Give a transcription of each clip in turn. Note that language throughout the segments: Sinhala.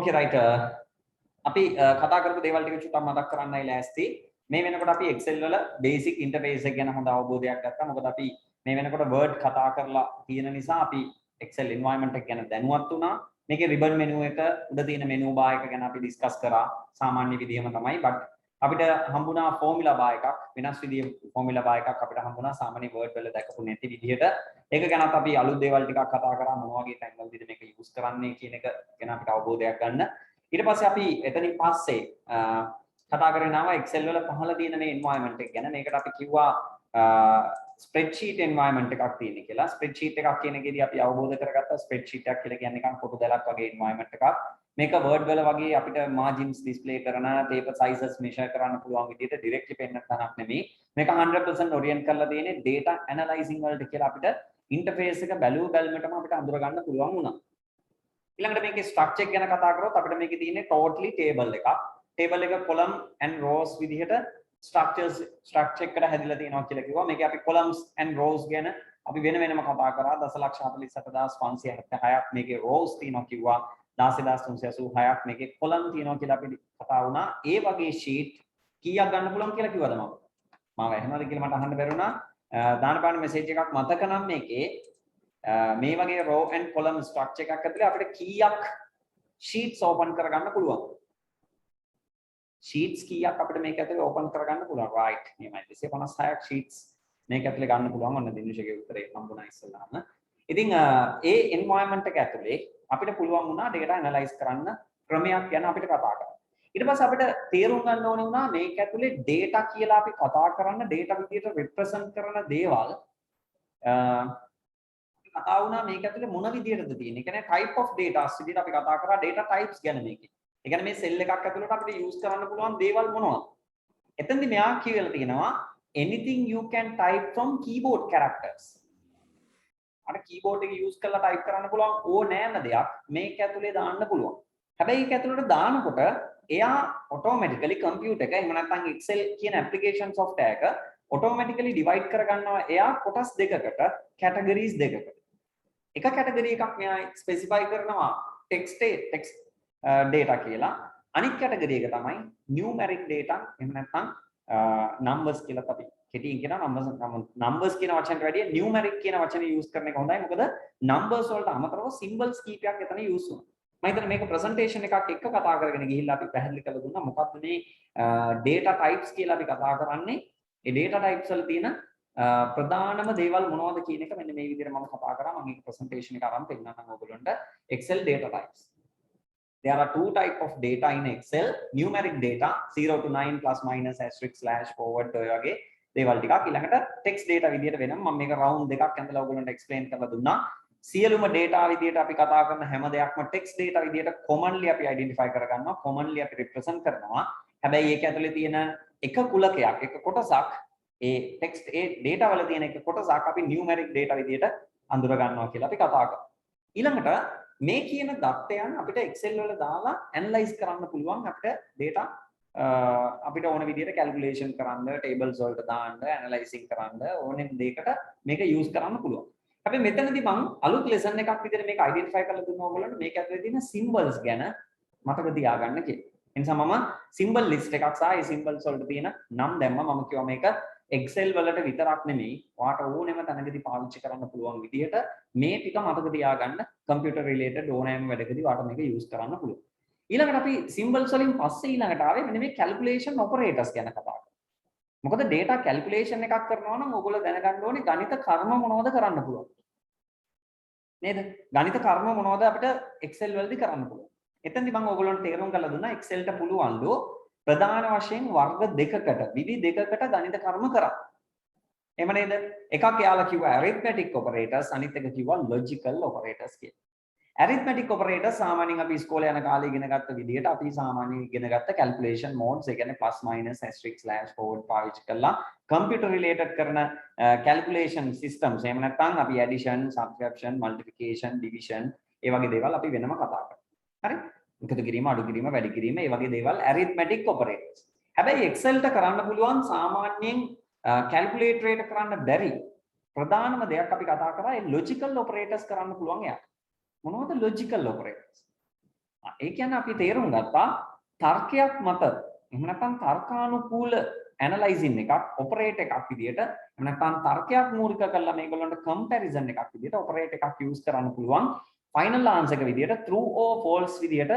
Okay right අපි කතා කරපු දේවල් ටික චුට්ටක් මතක් කරන්නයි ලෑස්ති. මේ වෙනකොට අපි Excel වල basic interface එක ගැන හොඳ අවබෝධයක් ගත්තා. මොකද අපි මේ වෙනකොට Word කතා කරලා තියෙන නිසා අපි Excel environment එක ගැන දැනුවත් වුණා. මේකේ ribbon menu එක උඩ තියෙන menu bar එක ගැන අපි discuss කරා. සාමාන්‍ය විදිහම තමයි. but අපිට හම්බුණා formula bar එකක්. වෙනස් විදිහේ formula bar එකක් අපිට හම්බුණා සාමාන්‍ය Word වල දැකපු නැති විදිහට. ඒක ගැනත් අපි අලුත් දේවල් ටිකක් කතා කරා. මොන වගේ තැන්වලදීද මේක use කරන්නේ කියන එක ගැන අපිට අවබෝධයක් ගන්න. ඊට පස්සේ අපි එතනින් පස්සේ කතා කරගෙන ආවා Excel වල පහළ තියෙන මේ environment එක ගැන. මේකට අපි කිව්වා spreadsheet environment එකක් තියෙන කියලා. spreadsheet එකක් කියන එකේදී අපි අවබෝධ කරගත්තා spreadsheet එකක් කියලා කියන්නේ නිකන් පොතු දැලක් වගේ environment එකක්. මේක Word වල වගේ අපිට margins display කරන, paper sizes measure කරන්න පුළුවන් විදිහට directly පෙන්නන තැනක් නෙමෙයි. මේක 100% orient කරලා තියෙන්නේ data analyzing වලට කියලා අපිට interface එක බැලුව බැලමටම අපිට අඳුර ගන්න පුළුවන් වුණා. ඊළඟට මේකේ ස්ට්‍රක්චර් ගැන කතා කරොත් අපිට මේකේ තියෙන්නේ totally table එකක්. table එක column and rows විදිහට structure එකට හැදිලා තියෙනවා කියලා කිව්වා. මේකේ අපි columns and rows ගැන අපි වෙන වෙනම කතා කරා. 1,47,576ක් මේකේ rows තියෙනවා කිව්වා. 16,386ක් මේකේ column තියෙනවා කියලා අපි කතා වුණා. ඒ වගේ sheet කීයක් ගන්න පුළුවන් කියලා කිව්වද මම? මාව ඇහෙනවද කියලා මට අහන්න බැරුණා. දානපාන message එකක් මතක නම් මේකේ මේ වගේ row and column structure එකක් ඇතුලේ අපිට කීයක් sheets open කරගන්න පුළුවන්? sheets කීයක් අපිට මේක ඇතුලේ open කරගන්න පුළුවන්? right. මේමයි 256ක් sheets මේක ඇතුලේ ගන්න පුළුවන්. ඔන්න දිනුෂගේ උත්තරේ හම්බුණා ඉස්සෙල්ලාම. ඉතින් ඒ environment එක ඇතුලේ අපිට පුළුවන් වුණා data analyze කරන්න ක්‍රමයක් ගැන අපිට කතා කරන්න. ඊට පස්සේ අපිට තේරුම් ගන්න ඕනේ වුණා මේක ඇතුලේ data කියලා අපි කතා කරන data විදියට represent කරන දේවල් කතා වුණා මේක ඇතුලේ මොන විදියටද තියෙන්නේ. ඒ කියන්නේ type of data විදියට අපි කතා කරා data types ගැන මේකේ. ඒ කියන්නේ මේ cell එකක් ඇතුළට අපිට use කරන්න පුළුවන් දේවල් මොනවද? එතෙන්දි මෙයා කියලා තියෙනවා anything you can type from keyboard characters. අර keyboard එක use කරලා type කරන්න පුළුවන් ඕනෑම දෙයක් මේක ඇතුලේ දාන්න පුළුවන්. හැබැයි ඒක ඇතුළට දානකොට එයා automatically computer එක එහෙම නැත්නම් Excel කියන application software එක automatically divide කරගන්නවා එයා කොටස් දෙකකට categories දෙකකට. එක category එකක් මෙයා specify කරනවා text data කියලා. අනිත් category එක තමයි numeric data එහෙම නැත්නම් numbers කියලා අපි කෙටියෙන් කියනවා numbers කියන වචනට වැඩිය numeric කියන වචනේ use කරන එක හොඳයි. මොකද numbers වලට අමතරව symbols කීපයක් එතන use වෙනවා. මම හිතන්නේ මේක presentation එකක් එක්ක කතා කරගෙන ගිහිල්ලා අපි පැහැදිලි කරලා දුන්නා මොකක්ද මේ data types කියලා අපි කතා කරන්නේ. ඒ data types වල තියෙන ප්‍රධානම දේවල් මොනවද කියන එක මෙන්න මේ විදිහට මම කතා කරා. මම මේක presentation එක අරන් පෙන්නන්නම් ඔයගොල්ලන්ට. Excel data types. There are two type of data in Excel. Numeric data 0 to 9 plus minus asterisk slash forward ඔය වගේ දේවල් ටිකක්. ඊළඟට text data විදිහට වෙනම මම මේක round දෙකක් ඇඳලා ඔයගොල්ලන්ට explain කරලා දුන්නා. සියලුම data විදිහට අපි කතා කරන හැම දෙයක්ම text data විදිහට commonly අපි identify කරගන්නවා. commonly අපි represent කරනවා. හැබැයි ඒක ඇතුලේ තියෙන එක කුලකයක් එක කොටසක් ඒ text ඒ data වල තියෙන එක කොටසක් අපි numeric data විදිහට අඳුර ගන්නවා කියලා අපි කතා කරා. ඊළඟට මේ කියන දත්තයන් අපිට Excel වල දාලා analyze කරන්න පුළුවන් අපිට data අපිට ඕන විදිහට calculation කරන්න tables වලට දාන්න analyzing කරන්න ඕනෙම දෙයකට මේක use කරන්න පුළුවන්. හැබැයි මෙතනදී මම අලුත් lesson එකක් විදිහට මේක identify කරලා දුන්නා ඔයගොල්ලන්ට මේක ඇතුලේ තියෙන symbols ගැන මතක තියාගන්න කියලා. ඒ නිසා මම symbol list එකක් සහ ඒ symbols වලට තියෙන නම් දැම්මා. මම කිව්වා මේක Excel වලට විතරක් නෙමෙයි ඔයාට ඕනෙම තැනකදී පාවිච්චි කරන්න පුළුවන් විදිහට මේ ටික මතක තියාගන්න computer related ඕනෑම වැඩකදී ඔයාට මේක use කරන්න පුළුවන්. ඊළඟට අපි symbols වලින් පස්සේ ඊළඟට ආවේ මෙන්න මේ calculation operators ගැන කතා කරමු. මොකද data calculation එකක් කරනවා නම් ඔයගොල්ලෝ දැනගන්න ඕනේ ගණිත කර්ම මොනවද කරන්න පුළුවන්. නේද? ගණිත කර්ම මොනවද අපිට Excel වලදී කරන්න පුළුවන්. එතෙන්දී මම ඔයගොල්ලන්ට තේරුම් කරලා දුන්නා Excel ට පුළුවන්ලු ප්‍රධාන වශයෙන් වර්ග දෙකකට විධි දෙකකට ගණිත කර්ම කරා. එහෙම නේද? එකක් එයාලා කිව්වා arithmetic operators අනිත් එක කිව්වා logical operators කියලා. arithmetic operators සාමාන්‍යයෙන් අපි ඉස්කෝලේ යන කාලේ ඉගෙන ගත්ත විදිහට අපි සාමාන්‍යයෙන් ඉගෙන ගත්ත calculation modes ඒ කියන්නේ plus minus asterisk slash forward පාවිච්චි කරලා computer related කරන calculation systems එහෙම නැත්නම් අපි addition subtraction multiplication division ඒ වගේ දේවල් අපි වෙනම කතා කරනවා. හරි? එකතු කිරීම අඩු කිරීම වැඩි කිරීම මේ වගේ දේවල් arithmetic operators. හැබැයි Excel ට කරන්න පුළුවන් සාමාන්‍යයෙන් calculator එකට කරන්න බැරි ප්‍රධානම දෙයක් අපි කතා කරා ඒ logical operators කරන්න පුළුවන් යාට. මොනවද logical operators? ඒ කියන්නේ අපි තේරුම් ගත්තා තර්කයක් මත එහෙම නැත්නම් තර්කානුකූල ඇනලයිසින් එකක් ඔපරේට් එකක් විදියට එහෙම නැත්නම් තර්කයක් මූලික කරලා මේගොල්ලන්ට කම්පැරිසන් එකක් විදියට ඔපරේට් එකක් යූස් කරන්න පුළුවන් ෆයිනල් ආන්සර් එක විදියට true or false විදියට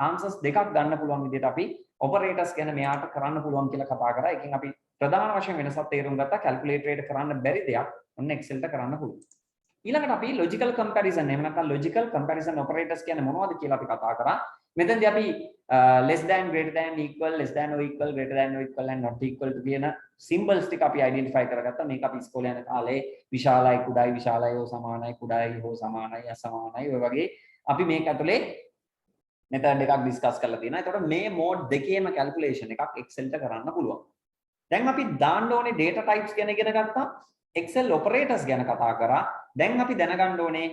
ආන්සර්ස් දෙකක් ගන්න පුළුවන් විදියට අපි ඔපරේටර්ස් ගැන මෙයාට කරන්න පුළුවන් කියලා කතා කරා. එකකින් අපි ප්‍රධාන වශයෙන් වෙනසක් තේරුම් ගත්තා කැල්කියුලේටර් එකට කරන්න බැරි දෙයක් ඔන්න Excel එකට කරන්න පුළුවන්. ඊළඟට අපි logical comparison එහෙම නැත්නම් logical comparison operators කියන්නේ මොනවද කියලා අපි කතා කරා. මෙතෙන්දී අපි less than greater than equal less than or equal greater than or equal and not equal to කියන symbols ටික අපි identify කරගත්තා. මේක අපි ඉස්කෝලේ යන කාලේ විශාලයි කුඩායි විශාලයි හෝ සමානයි කුඩායි හෝ සමානයි අසමානයි ඔය වගේ අපි මේක ඇතුලේ method එකක් discuss කරලා තියෙනවා. ඒතකොට මේ mode දෙකේම calculation එකක් Excel ට කරන්න පුළුවන්. දැන් අපි දාන්න ඕනේ data types ගැන ඉගෙන ගත්තා. Excel operators ගැන කතා කරා. දැන් අපි දැනගන්න ඕනේ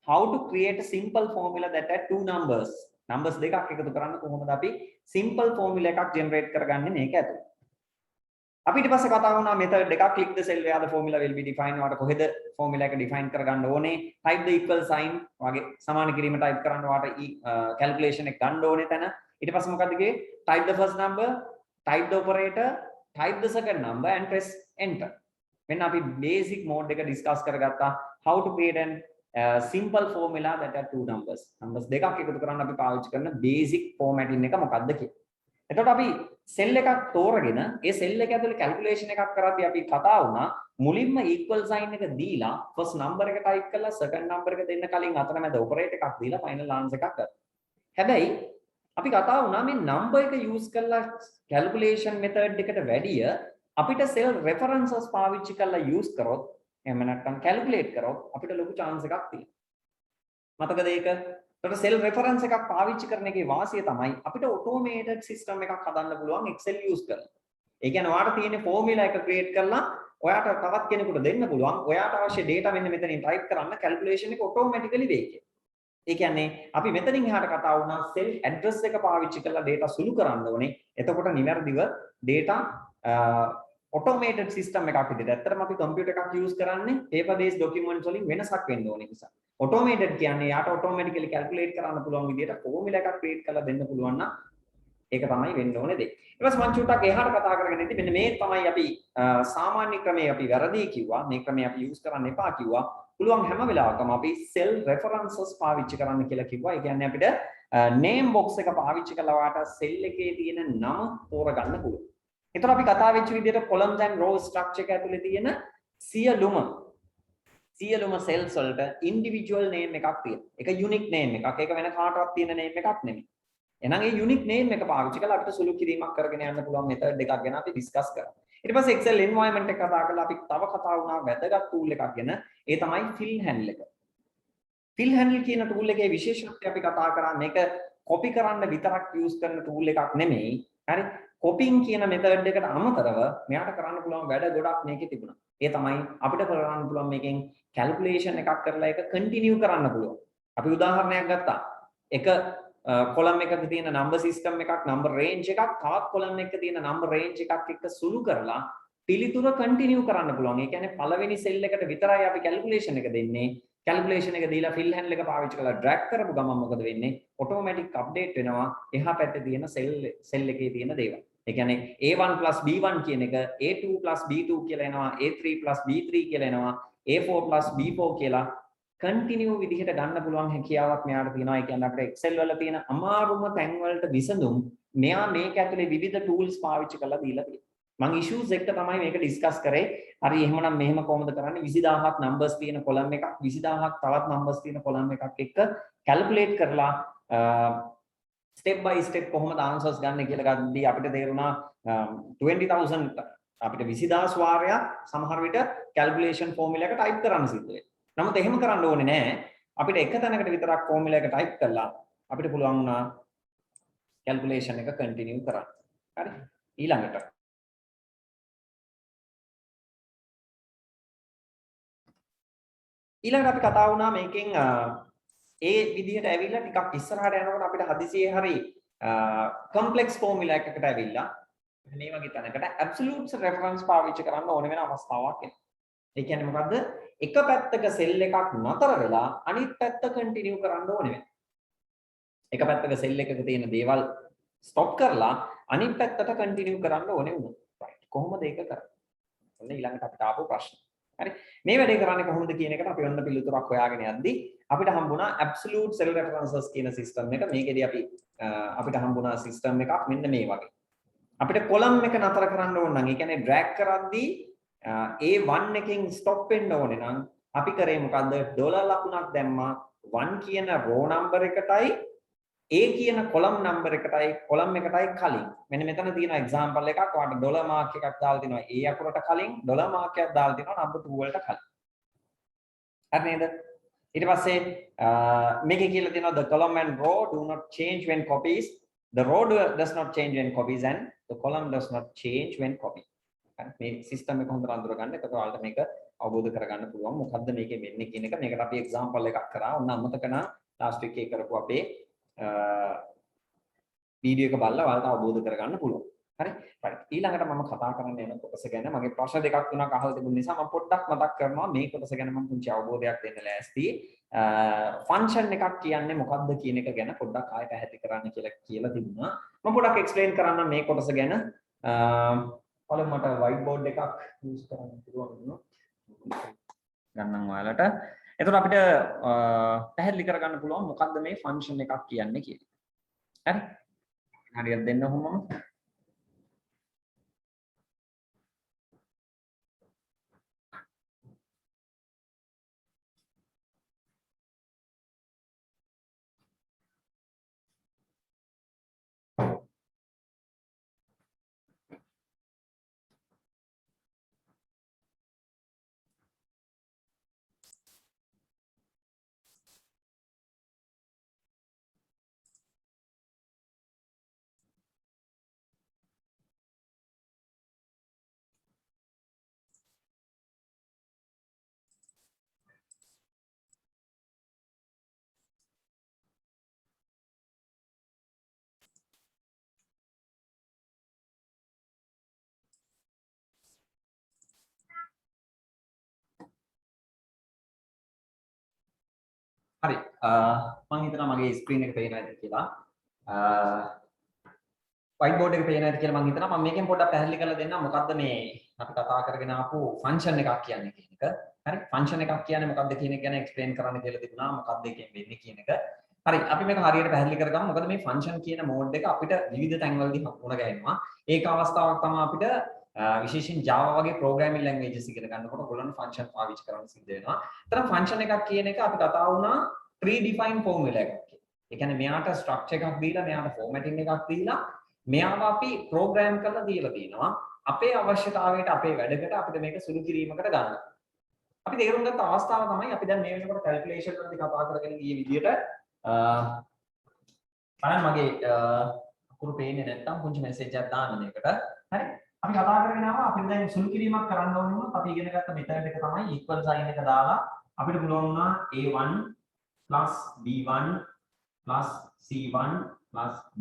how to create a simple formula that had two numbers. Numbers දෙකක් එකතු කරන්න කොහොමද අපි simple formula එකක් generate කරගන්නේ මේක ඇතුළේ. අපි ඊට පස්සේ කතා වුණා method එකක් click the cell where the formula will be defined. වාට කොහෙද formula එක define කරගන්න ඕනේ. type the equal sign වගේ සමාන කිරීම type කරන්න වාට calculation එක ගන්න ඕනේ තැන. ඊට පස්සේ මොකද්ද කියේ type the first number, type the operator, type the second number and press enter. When අපි basic mode එක discuss කරගත්තා how to create an simple formula that are two numbers. Numbers දෙකක් එකතු කරන්න අපි පාවිච්චි කරන basic formatting එක මොකක්ද කියලා. එතකොට අපි cell එකක් තෝරගෙන ඒ cell එක ඇතුලේ calculation එකක් කරද්දී අපි කතා වුණා මුලින්ම equal sign එක දීලා first number එක type කරලා second number එක දෙන්න කලින් අතරමැද operator එකක් දීලා final answer එකක් කරා. හැබැයි අපි කතා වුණා මේ number එක use කරලා calculation method එකට වැඩිය අපිට cell references පාවිච්චි කරලා use කරොත් එහෙම නැත්නම් calculate කරොත් අපිට ලොකු chance එකක් තියෙනවා. මතකද ඒක? ඒකට cell reference එකක් පාවිච්චි කරන එකේ වාසිය තමයි අපිට automated system එකක් හදන්න පුළුවන් Excel use කරලා. ඒ කියන්නේ ඔයාලට තියෙන formula එක create කරලා ඔයාට තවත් කෙනෙකුට දෙන්න පුළුවන්. ඔයාට අවශ්‍ය data මෙන්න මෙතනින් type කරන්න calculation එක automatically වෙයි කියලා. ඒ කියන්නේ අපි මෙතනින් එහාට කතා වුණා cell address එක පාවිච්චි කරලා data සුළු කරන්න ඕනේ. එතකොට නිවැරදිව data automated system එකක් විදිහට. ඇත්තටම අපි computer එකක් use කරන්නේ paper based documents වලින් වෙනසක් වෙන්න ඕනේ නිසා. automated කියන්නේ යාට automatically calculate කරන්න පුළුවන් විදිහට formula එකක් create කරලා දෙන්න පුළුවන් නම් ඒක තමයි වෙන්න ඕනේ දේ. ඊට පස්සේ මම චුට්ටක් එහාට කතා කරගෙන ඉඳි මෙන්න මේ තමයි අපි සාමාන්‍ය ක්‍රමයේ අපි වැරදි කිව්වා. මේ ක්‍රමය අපි use කරන්න එපා කිව්වා. පුළුවන් හැම වෙලාවකම අපි cell references පාවිච්චි කරන්න කියලා කිව්වා. ඒ කියන්නේ අපිට name box එක පාවිච්චි කළා වාට cell එකේ තියෙන නම තෝරගන්න පුළුවන්. එතකොට අපි කතා වෙච්ච විදිහට columns and rows structure එක ඇතුලේ තියෙන සියලුම cells වලට individual name එකක් තියෙනවා. ඒක unique name එකක්. ඒක වෙන කාටවත් තියෙන name එකක් නෙමෙයි. එහෙනම් ඒ unique name එක පාවිච්චි කරලා අපිට සුළු කිරීමක් කරගෙන යන්න පුළුවන් method එකක් ගැන අපි discuss කරා. ඊට පස්සේ Excel environment එක කතා කරලා අපි තව කතා වුණා වැදගත් tool එකක් ගැන. ඒ තමයි fill handle එක. fill handle කියන tool එකේ විශේෂත්වය අපි කතා කරා මේක copy කරන්න විතරක් use කරන tool එකක් නෙමෙයි. හරි? copying කියන method එකට අමතරව මෙයාට කරන්න පුළුවන් වැඩ ගොඩක් මේකේ තිබුණා. ඒ තමයි අපිට කරන්න පුළුවන් මේකෙන් calculation එකක් කරලා ඒක continue කරන්න පුළුවන්. අපි උදාහරණයක් ගත්තා. එක column එකක තියෙන number system එකක් number range එකක් තවත් column එකක තියෙන number range එකක් එක්ක සුළු කරලා පිළිතුර continue කරන්න පුළුවන්. ඒ කියන්නේ පළවෙනි cell එකට විතරයි අපි calculation එක දෙන්නේ. calculation එක දීලා fill handle එක පාවිච්චි කරලා drag කරපු ගමන් මොකද වෙන්නේ? automatic update වෙනවා එහා පැත්තේ තියෙන cell එකේ තියෙන දේවල්. ඒ කියන්නේ A1 B1 කියන එක A2 B2 කියලා එනවා A3 B3 කියලා එනවා A4 B4 කියලා continue විදිහට ගන්න පුළුවන් හැකියාවක් මෙයාට තියෙනවා. ඒ කියන්නේ අපිට Excel වල තියෙන අමාරුම තැන් වලට විසඳුම් මෙයා මේක ඇතුලේ විවිධ tools පාවිච්චි කරලා දීලා තියෙනවා. මම issues එක තමයි මේක discuss කරේ. හරි එහෙමනම් මෙහෙම කොහොමද කරන්නේ 20000ක් numbers තියෙන column එකක් 20000ක් තවත් numbers තියෙන column එකක් එක්ක calculate කරලා step by step කොහොමද answers ගන්න කියලා ගද්දී අපිට තේරුණා 20000 අපිට 20000 වාරයක් සමහර විට calculation formula එක type කරන්න සිද්ධ වෙනවා. නමුත් එහෙම කරන්න ඕනේ නැහැ. අපිට එක තැනකට විතරක් formula එක type කරලා අපිට පුළුවන් වුණා calculation එක continue කරන්න. හරි? ඊළඟට අපි කතා වුණා මේකෙන් ඒ විදිහට ඇවිල්ලා ටිකක් ඉස්සරහට යනකොට අපිට හදිසියේ හරි complex formula එකකට ඇවිල්ලා මේ වගේ තැනකට absolute reference පාවිච්චි කරන්න ඕන වෙන අවස්ථාවක් එනවා. ඒ කියන්නේ මොකද්ද? එක පැත්තක cell එකක් නතර වෙලා අනිත් පැත්ත continue කරන්න ඕනේ වෙනවා. එක පැත්තක සෙල් එකක තියෙන දේවල් ස්ටොප් කරලා අනිත් පැත්තට කන්ටිනියු කරන්න ඕනේ වුණා. රයිට්. කොහොමද ඒක කරන්නේ? ඔන්න ඊළඟට අපිට ආපු ප්‍රශ්න. හරි. මේ වැඩේ කරන්නේ කොහොමද කියන එකට අපි ඔන්න පිළිතුරක් හොයාගෙන යද්දී අපිට හම්බුණා absolute cell references කියන සිස්ටම් එක. මේකෙදී අපිට හම්බුණා සිස්ටම් එකක් මෙන්න මේ වගේ. අපිට කොලම් එක නතර කරන්න ඕන නම්, ඒ කියන්නේ drag කරද්දී A1 එකකින් stop වෙන්න ඕනේ නම් අපි කරේ මොකද්ද? ඩොලර් ලකුණක් දැම්මා 1 කියන row number එකටයි A කියන column number එකටයි column එකටයි කලින්. මෙන්න මෙතන තියෙන example එකක්. ඔයාලට ඩොලර් මාක් එකක් දාලා තිනවා A අකුරට කලින්, ඩොලර් මාක් එකක් දාලා තිනවා number 2 වලට කලින්. හරි නේද? ඊට පස්සේ මේකේ කියලා තියෙනවා the column and row do not change when copies. The row does not change when copies and the column does not change when copied. මේ සිස්ටම් එක හොඳට අඳුර ගන්න. එතකොට ඔයාලට මේක අවබෝධ කරගන්න පුළුවන්. මොකද්ද මේකේ වෙන්නේ කියන එක. මේකට අපි example එකක් කරා. ඔන්න අමතක නම් last week එකේ කරපු අපේ වීඩියෝ එක බලලා ඔයාලට අවබෝධ කරගන්න පුළුවන්. හරි? right. ඊළඟට මම කතා කරන්න යන කොටස ගැන මගේ ප්‍රශ්න දෙකක් තුනක් අහලා තිබුණ නිසා මම පොඩ්ඩක් මතක් කරනවා. මේ කොටස ගැන මම පුංචි අවබෝධයක් දෙන්න ලෑස්ති. ෆන්ක්ෂන් එකක් කියන්නේ මොකක්ද කියන එක ගැන පොඩ්ඩක් ආයෙ පැහැදිලි කරන්න කියලා තිබුණා. මම පොඩ්ඩක් එක්ස්ප්ලেইন කරන්න මේ කොටස ගැන. පළමුව මට white board එකක් යූස් කරන්න පුළුවන් වුණා. ගන්නම් ඔයාලට. එතකොට අපිට පැහැදිලි කරගන්න පුළුවන් මොකක්ද මේ ෆන්ක්ෂන් එකක් කියන්නේ කියලා. හරි? හරියට දෙන්න කොහොමද? හරි. මම හිතනවා මගේ ස්ක්‍රීන් එක පේනවා ඇති කියලා. white board එක පේනවා ඇති කියලා මම හිතනවා. මම මේකෙන් පොඩ්ඩක් පැහැදිලි කරලා දෙන්නම් මොකද්ද මේ අපි කතා කරගෙන ආපු ෆන්ක්ෂන් එකක් කියන්නේ කියන එක. හරි. ෆන්ක්ෂන් එකක් කියන්නේ මොකද්ද කියන එක ගැන එක්ස්ප්ලেইন කරන්න කියලා තිබුණා. මොකද්ද එකෙන් වෙන්නේ කියන එක. හරි. අපි මේක හරියට පැහැදිලි කරගමු. මොකද මේ ෆන්ක්ෂන් කියන මෝඩ් එක අපිට විවිධ තැන්වලදී හම්බුණ ගෑනවා. ඒක අවස්ථාවක් තමයි අපිට විශේෂයෙන් Java වගේ programming languages ඉගෙන ගන්නකොට ඔයගොල්ලන්ට function පාවිච්චි කරන්න සිද්ධ වෙනවා. ඒතර function එකක් කියන එක අපි කතා වුණා predefined formula එකක් කියලා. ඒ කියන්නේ මෙයාට structure එකක් දීලා මෙයාට formatting එකක් දීලා මෙයාව අපි program කරලා දීලා තියෙනවා. අපේ අවශ්‍යතාවයට අපේ වැඩකට අපිට මේක සුළු කිරීමකට ගන්න. අපි තේරුම් ගත්ත අවස්ථාව තමයි අපි දැන් මේ වෙනකොට calculation වලදී කතා කරගෙන ගිය විදිහට බලන්න මගේ අකුරු පේන්නේ නැත්නම් පුංචි message එකක් දාන්න මේකට. හරි? අපි කතා කරගෙන ආවා අපිට දැන් සුළු කිරීමක් කරන්න ඕන වුණොත් අපි ඉගෙන ගත්ත මෙතඩ් එක තමයි equal sign එක දාලා අපිට පුළුවන් වුණා a1 b1 c1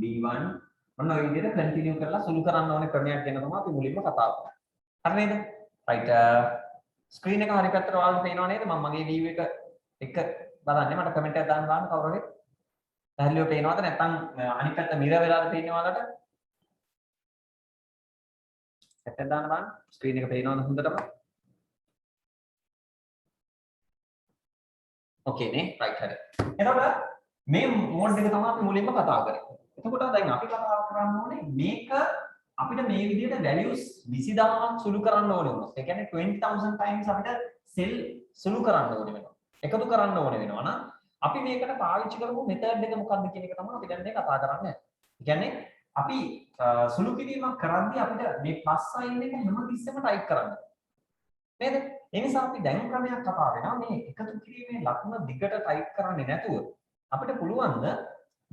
d1 ඔන්න ඔය විදිහට කන්ටිනියු කරලා සුළු කරන්න ඕනේ ක්‍රමයක් ගැන තමයි අපි මුලින්ම කතා කරන්නේ. හරි නේද? right ස්ක්‍රීන් එක හරි පැත්තට ඔයාලට පේනව නේද? මම මගේ view එක බලන්නේ මට කමෙන්ට් එකක් දාන්න කවුරු හරි. පැහැදිලිව පේනවද නැත්නම් අනිත් පැත්ත මිරර් වෙලාද පේන්නේ ඔයාලට? පැත්තට දාන්න බලන්න. ස්ක්‍රීන් එක පේනවද හොඳටම? ඕකේ නේ right හරි. එතකොට මේ මෝඩ් එක තමයි අපි මුලින්ම කතා කරේ. එතකොට දැන් අපි කතා කරන්න ඕනේ මේක අපිට මේ විදිහට values 20000ක් සුළු කරන්න ඕනේ වුණා. ඒ කියන්නේ 20000 times අපිට cell සුළු කරන්න ඕනේ වෙනවා. එකතු කරන්න ඕනේ වෙනවා නම් අපි මේකට පාවිච්චි කරපු method එක මොකක්ද කියන එක තමයි අපි දැන් මේ කතා කරන්නේ. ඒ කියන්නේ අපි සුළු කිරීමක් කරද්දී අපිට මේ plus sign එක හැමතිස්සෙම type කරන්න. නේද? ඒ නිසා අපි දැන් ක්‍රමයක් කතා වෙනවා මේ එකතු කිරීමේ ලකුණ දිගට type කරන්නේ නැතුව අපිට පුළුවන්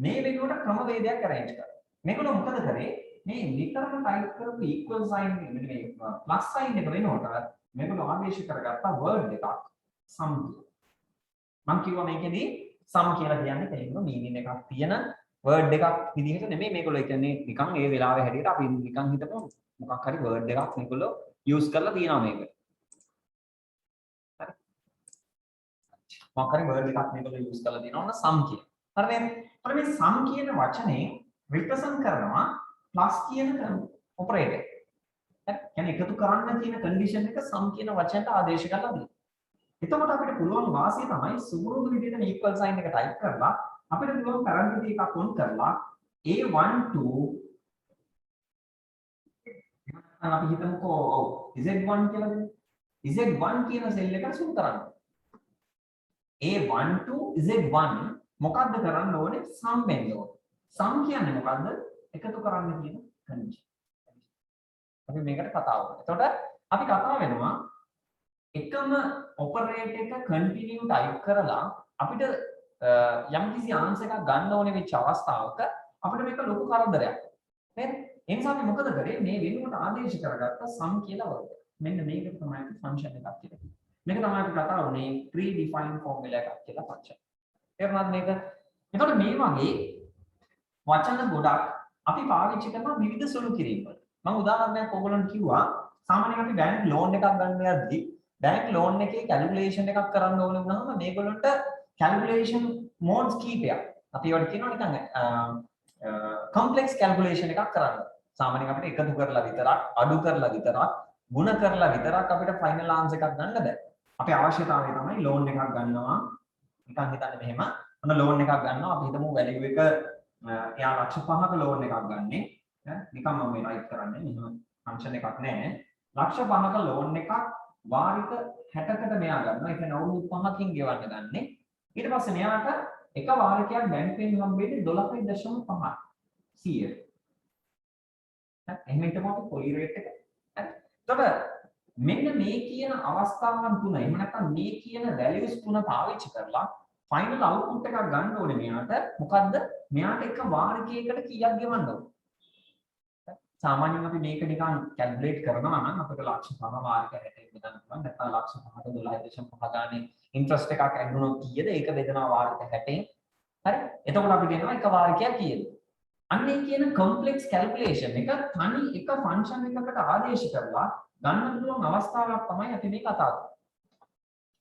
මේ වෙනුවට ක්‍රමවේදයක් arrange කරන්න. මේකල මොකද කරේ? මේ නිතරම type කරපු equal sign මෙන්න මේ plus sign එක වෙනුවට මේකල ආදේශ කරගත්ත word එකක් sum කියලා. මම කිව්වා මේකෙදී sum කියලා කියන්නේ තේරෙන්න meaning එකක් තියෙන word එකක් විදිහට නෙමෙයි මේගොල්ලෝ කියන්නේ නිකන් ඒ වෙලාවේ හැටියට අපි නිකන් හිතමු මොකක් හරි word එකක් මේගොල්ලෝ use කරලා තියනවා මේකට. හරි. මොකක් හරි word එකක් මේගොල්ලෝ use කරලා තියනවා නම් sum කියන. හරි නේද? අර මේ sum කියන වචනේ represent කරනවා plus කියන operator. හරි? කියන්නේ එකතු කරන්න කියන condition එක sum කියන වචනට ආදේශ කරලා දෙනවා. එතකොට අපිට පුළුවන් වාසිය තමයි සුමුරුදු විදිහට equal sign එක type කරලා අපිට පුළුවන් parenthesis එකක් on කරලා A12 අපි හිතමුකෝ ඔව් Z1 කියලා දෙන්න. Z1 කියන සෙල් එක zoom කරන්න. A12 Z1 මොකද්ද කරන්න ඕනේ? sum වෙන්න ඕනේ. sum කියන්නේ මොකද්ද? එකතු කරන්න කියන condition. අපි මේකට කතා කරමු. එතකොට අපි කතා වෙනවා එකම ඔපරේටර් එක කන්ටිනියු ටයිප් කරලා අපිට යම්කිසි ආන්සර් එකක් ගන්න ඕනේ වෙච්ච අවස්ථාවක අපිට මේක ලොකු කරදරයක්. නේද? ඒ නිසා අපි මොකද කරේ? මේ වෙනුවට ආදේශ කරගත්ත sum කියලා වර්ග. මෙන්න මේක තමයි ෆන්ක්ෂන් එකක් කියලා. මේක තමයි අපි කතා කරන්නේ pre-defined formula එකක් කියලා ෆන්ක්ෂන්. තේරුණාද මේක? එතකොට මේ වගේ වචන ගොඩක් අපි පාවිච්චි කරන විවිධ සුළු කිරීම් වල. මම උදාහරණයක් ඔයගොල්ලන්ට කිව්වා සාමාන්‍යයෙන් අපි බැංක් ලෝන් එකක් ගන්න යද්දී බැංක් ලෝන් එකේ කැල්කියුලේෂන් එකක් කරන්න ඕන වුණාම මේගොල්ලන්ට කැල්කියුලේෂන් මෝඩ්ස් කීපයක් අපි ඒවට කියනවා නිකන් කොම්ප්ලෙක්ස් කැල්කියුලේෂන් එකක් කරන්න. සාමාන්‍යයෙන් අපිට එකතු කරලා විතරක් අඩු කරලා විතරක් ಗುಣ කරලා විතරක් අපිට ෆයිනල් ආන්සර් එකක් ගන්න බෑ. අපේ අවශ්‍යතාවය තමයි ලෝන් එකක් ගන්නවා නිකන් හිතන්න මෙහෙම ඔන්න ලෝන් එකක් ගන්නවා අපි හිතමු වැලියු එක එයා ලක්ෂ 5ක ලෝන් එකක් ගන්නෙ නිකන් මම මේ රයිට් කරන්නේ මෙහෙම ෆන්ක්ෂන් එකක් නැහැ ලක්ෂ 5ක ලෝන් එකක් වාරික 60කට මෙයා ගන්නවා ඒ කියන්නේ අවුරුදු 5කින් ගෙවන්න ගන්නෙ ඊට පස්සේ මෙයාට එක වාරිකයක් බැංකුවෙන් හම්බෙන්නේ 12.5 100 එහෙනම් හිතමු අපි පොලි රේට් එක එතකොට මෙන්න මේ කියන අවස්ථාවන් තුන එහෙම නැත්නම් මේ කියන වැලියුස් තුන පාවිච්චි කරලා ෆයිනල් අවුට්පුට් එකක් ගන්න ඕනේ මෙයාට මොකද්ද මෙයාට එක වාරිකයකට කීයක් ගෙවන්න ඕනේ සාමාන්‍යයෙන් අපි මේක නිකන් කැල්කියුලේට් කරනවා නම් අපිට ලක්ෂ 5 වාරික 60 බෙදන්න පුළුවන් නැත්නම් ලක්ෂ 5ට 12.5 ගානේ ඉන්ට්‍රස්ට් එකක් ඇඩ් වුණොත් කීයද ඒක බෙදනවා වාරික 60න් හරි එතකොට අපි කියනවා එක වාරිකයක් කීයද අන්නේ කියන කොම්ප්ලෙක්ස් කැල්කියුලේෂන් එක තනි එක ෆන්ක්ෂන් එකකට ආදේශ කරලා ගන්න පුළුවන් අවස්ථාවක් තමයි අපි මේ කතා කරන්නේ.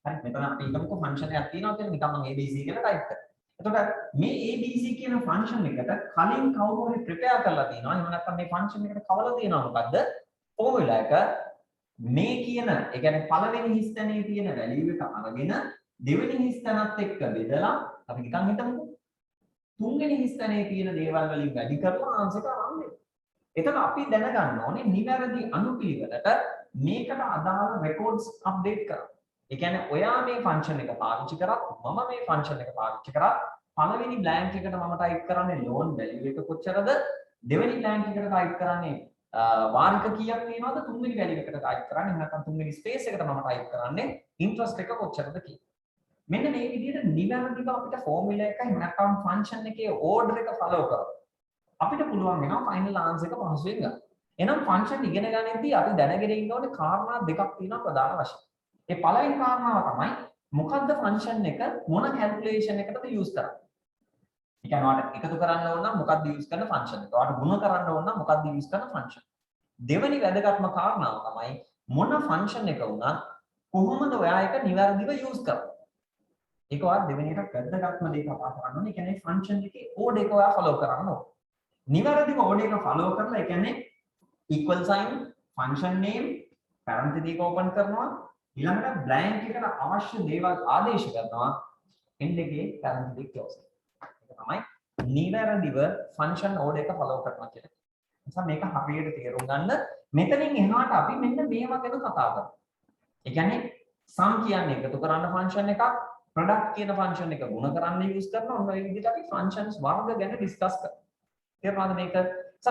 හරි මෙතන අපි හිතමුකෝ ෆන්ක්ෂන් එකක් තියෙනවා කියලා නිකන් මම ABC කියලා ටයිප් කරා. එතකොට මේ ABC කියන ෆන්ක්ෂන් එකට කලින් කවුරු හරි ප්‍රිපෙයාර් කරලා තියෙනවා. එහෙම නැත්නම් මේ ෆන්ක්ෂන් එකට කවලා තියෙනවා මොකද්ද? ෆෝමියුලා එක මේ කියන ඒ කියන්නේ පළවෙනි හිස්තැනේ තියෙන වැලියු එක අරගෙන දෙවෙනි හිස්තැනත් එක්ක බෙදලා අපි නිකන් හිතමුකෝ තුන්වෙනි හිස්තැනේ තියෙන දේවල් වලින් වැඩි කරලා ආන්සර් එක අරන් දෙන්න. එතකොට අපි දැනගන්න ඕනේ නිවැරදි අනුපිළිවෙලට මේකට අදාළ රෙකෝඩ්ස් අප්ඩේට් කරන්න. ඒ කියන්නේ ඔයා මේ ෆන්ක්ෂන් එක පාවිච්චි කරත් මම මේ ෆන්ක්ෂන් එක පාවිච්චි කරත් පළවෙනි බ්ලැන්ක් එකට මම ටයිප් කරන්නේ ලෝන් වැලියු එක කොච්චරද දෙවෙනි බ්ලැන්ක් එකට ටයිප් කරන්නේ වාරික කීයක් තියෙනවද තුන්වෙනි වැලියු එකට ටයිප් කරන්නේ නැත්නම් තුන්වෙනි ස්පේස් එකට මම ටයිප් කරන්නේ ඉන්ට්‍රස්ට් එක කොච්චරද කියලා. මෙන්න මේ විදිහට නිවැරදිව අපිට ෆෝමියුලා එකයි නැත්නම් ෆන්ක්ෂන් එකේ ඕඩර් එක ෆලෝ කරලා අපිට පුළුවන් වෙනවා ෆයිනල් ආන්සර් එක පහසුවෙන් ගන්න. එහෙනම් ෆන්ක්ෂන් ඉගෙන ගන්නෙද්දී අපි දැනගෙන ඉන්න ඕනේ කාරණා දෙකක් තියෙනවා ප්‍රධාන වශයෙන්. ඒ පළවෙනි කාරණාව තමයි මොකද්ද ෆන්ක්ෂන් එක මොන කැල්කියුලේෂන් එකටද යූස් කරන්නේ. ඒ කියන්නේ ඔයාලට එකතු කරන්න ඕන නම් මොකක්ද යූස් කරන ෆන්ක්ෂන් එක. ඔයාලට ගුණ කරන්න ඕන නම් මොකක්ද යූස් කරන ෆන්ක්ෂන්. දෙවෙනි වැදගත්ම කාරණාව තමයි මොන ෆන්ක්ෂන් එක වුණත් කොහොමද ඔයා ඒක නිවැරදිව යූස් කරන්නේ. ඒක ඔයා දෙවෙනියට වැදගත්ම දේ කතා කරන්න ඕනේ. ඒ කියන්නේ ෆන්ක්ෂන් එකේ ඕඩර් එක ඔයා ෆලෝ කරන්න ඕනේ. නිවැරදිව ඕඩර් එක ෆලෝ කරලා ඒ කියන්නේ equal sign function name parenthesis open කරනවා ඊළඟට blank එකට අවශ්‍ය දේවල් ආදේශ කරනවා end එකේ parenthesis close ඒක තමයි නිවැරදිව function order එක ෆලෝ කරනවා කියන්නේ. නිසා මේක හරියට තේරුම් ගන්න මෙතනින් එහාට අපි මෙන්න මේවා ගැන කතා කරමු. ඒ කියන්නේ sum කියන්නේ එකතු කරන්න function එකක් product කියන function එක ගුණ කරන්න use කරනවා. ඔන්න ඔය විදිහට අපි functions වර්ග ගැන discuss කරමු. තේරුණාද මේක?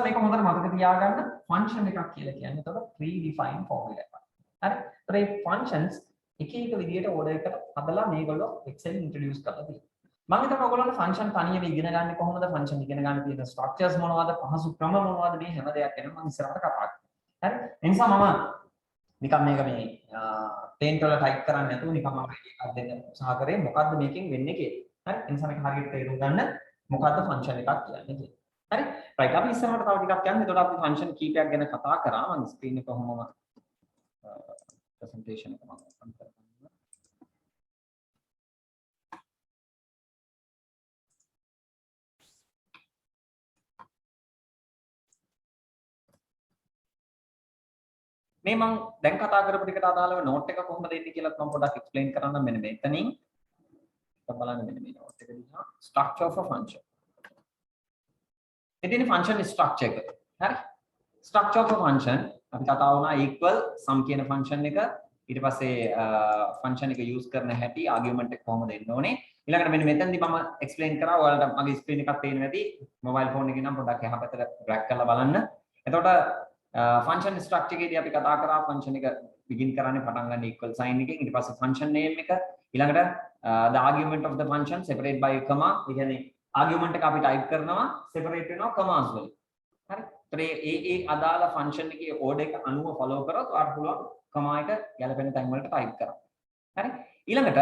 මේක හොඳට මතක තියාගන්න ෆන්ක්ෂන් එකක් කියලා කියන්නේ එතකොට pre-defined formula එකක්. හරි? ඒතර මේ ෆන්ක්ෂන්ස් එක එක විදිහට ඕඩර් එකට හදලා මේගොල්ලෝ Excel introduce කරලා තියෙනවා. මම හිතනවා ඔයගොල්ලන්ට ෆන්ක්ෂන් තනියම ඉගෙන ගන්න කොහොමද ෆන්ක්ෂන් ඉගෙන ගන්න තියෙන ස්ට්‍රක්චර්ස් මොනවද පහසු ක්‍රම මොනවද මේ හැම දෙයක් ගැන මම ඉස්සරහට කතා කරනවා. හරි? ඒ නිසා මම නිකන් මේක මේ පේන්ට් වල ටයිප් කරන්නේ නැතුව නිකන් මම එකක් දෙන්න උත්සාහ කරේ මොකද්ද මේකෙන් වෙන්නේ කියලා. හරි? ඒ නිසා මේක හරියට තේරුම් ගන්න මොකද්ද ෆන්ක්ෂන් එකක් කියන්නේ කියලා. හරි රයිට් අපි ඉස්සරහට තව ටිකක් යන්න. එතකොට අපි ෆන්ක්ෂන් කීපයක් ගැන කතා කරා. මම ස්ක්‍රීන් එක කොහොමම ප්‍රසන්ටේෂන් එක මම ඕපන් කරගන්නවා. මේ මම දැන් කතා කරපු ටිකට අදාළව නෝට් එක කොහොමද දෙන්නේ කියලා මම පොඩ්ඩක් එක්ස්ප්ලেইন කරන්න මෙන්න මෙතනින් බලන්න මෙන්න මේ නෝට් එක දිහා structure of a function. ඉතින් function structure එක. හරි? structure of a function අපි කතා වුණා equal sum කියන function එක ඊට පස්සේ function එක use කරන හැටි argument එක කොහොමද දෙන්න ඕනේ. ඊළඟට මෙන්න මෙතනදී මම එක්ස්ප්ලেইন කරා ඔයාලට මගේ ස්ක්‍රීන් එකක් පේනවා ඇති මොබයිල් ෆෝන් එකේ නම් පොඩ්ඩක් එහා පැත්තට ඩ්‍රැග් කරලා බලන්න. එතකොට function structure එකේදී අපි කතා කරා function එක begin කරන්නේ පටන් ගන්න equal sign එකෙන් ඊට පස්සේ function name එක ඊළඟට the argument of the function separate by a comma ඒ කියන්නේ argument එක අපි type කරනවා separate වෙනවා commas වලින්. හරි? ඒ අදාළ function එකේ order එක අනුව follow කරොත් ඔයාලට පුළුවන් comma එක ගැලපෙන තැන් වලට type කරන්න. හරි? ඊළඟට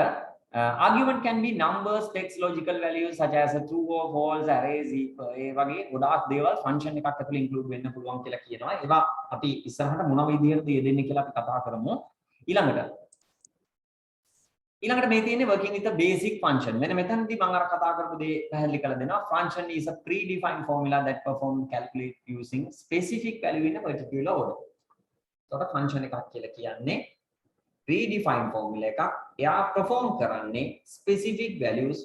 argument can be numbers, text, logical values such as a true or false, arrays, ඒ වගේ ගොඩාක් දේවල් function එකක් ඇතුළේ include වෙන්න පුළුවන් කියලා කියනවා. ඒවා අපි ඉස්සරහට මොන විදිහටද යෙදෙන්නේ කියලා අපි කතා කරමු. ඊළඟට මේ තියෙන්නේ working with a basic function. මෙන්න මෙතනදී මම අර කතා කරපු දේ පැහැදිලි කරලා දෙනවා. Function is a predefined formula that perform calculate using specific value in a particular order. එතකොට function එකක් කියලා කියන්නේ predefined formula එකක්. එයා perform කරන්නේ specific values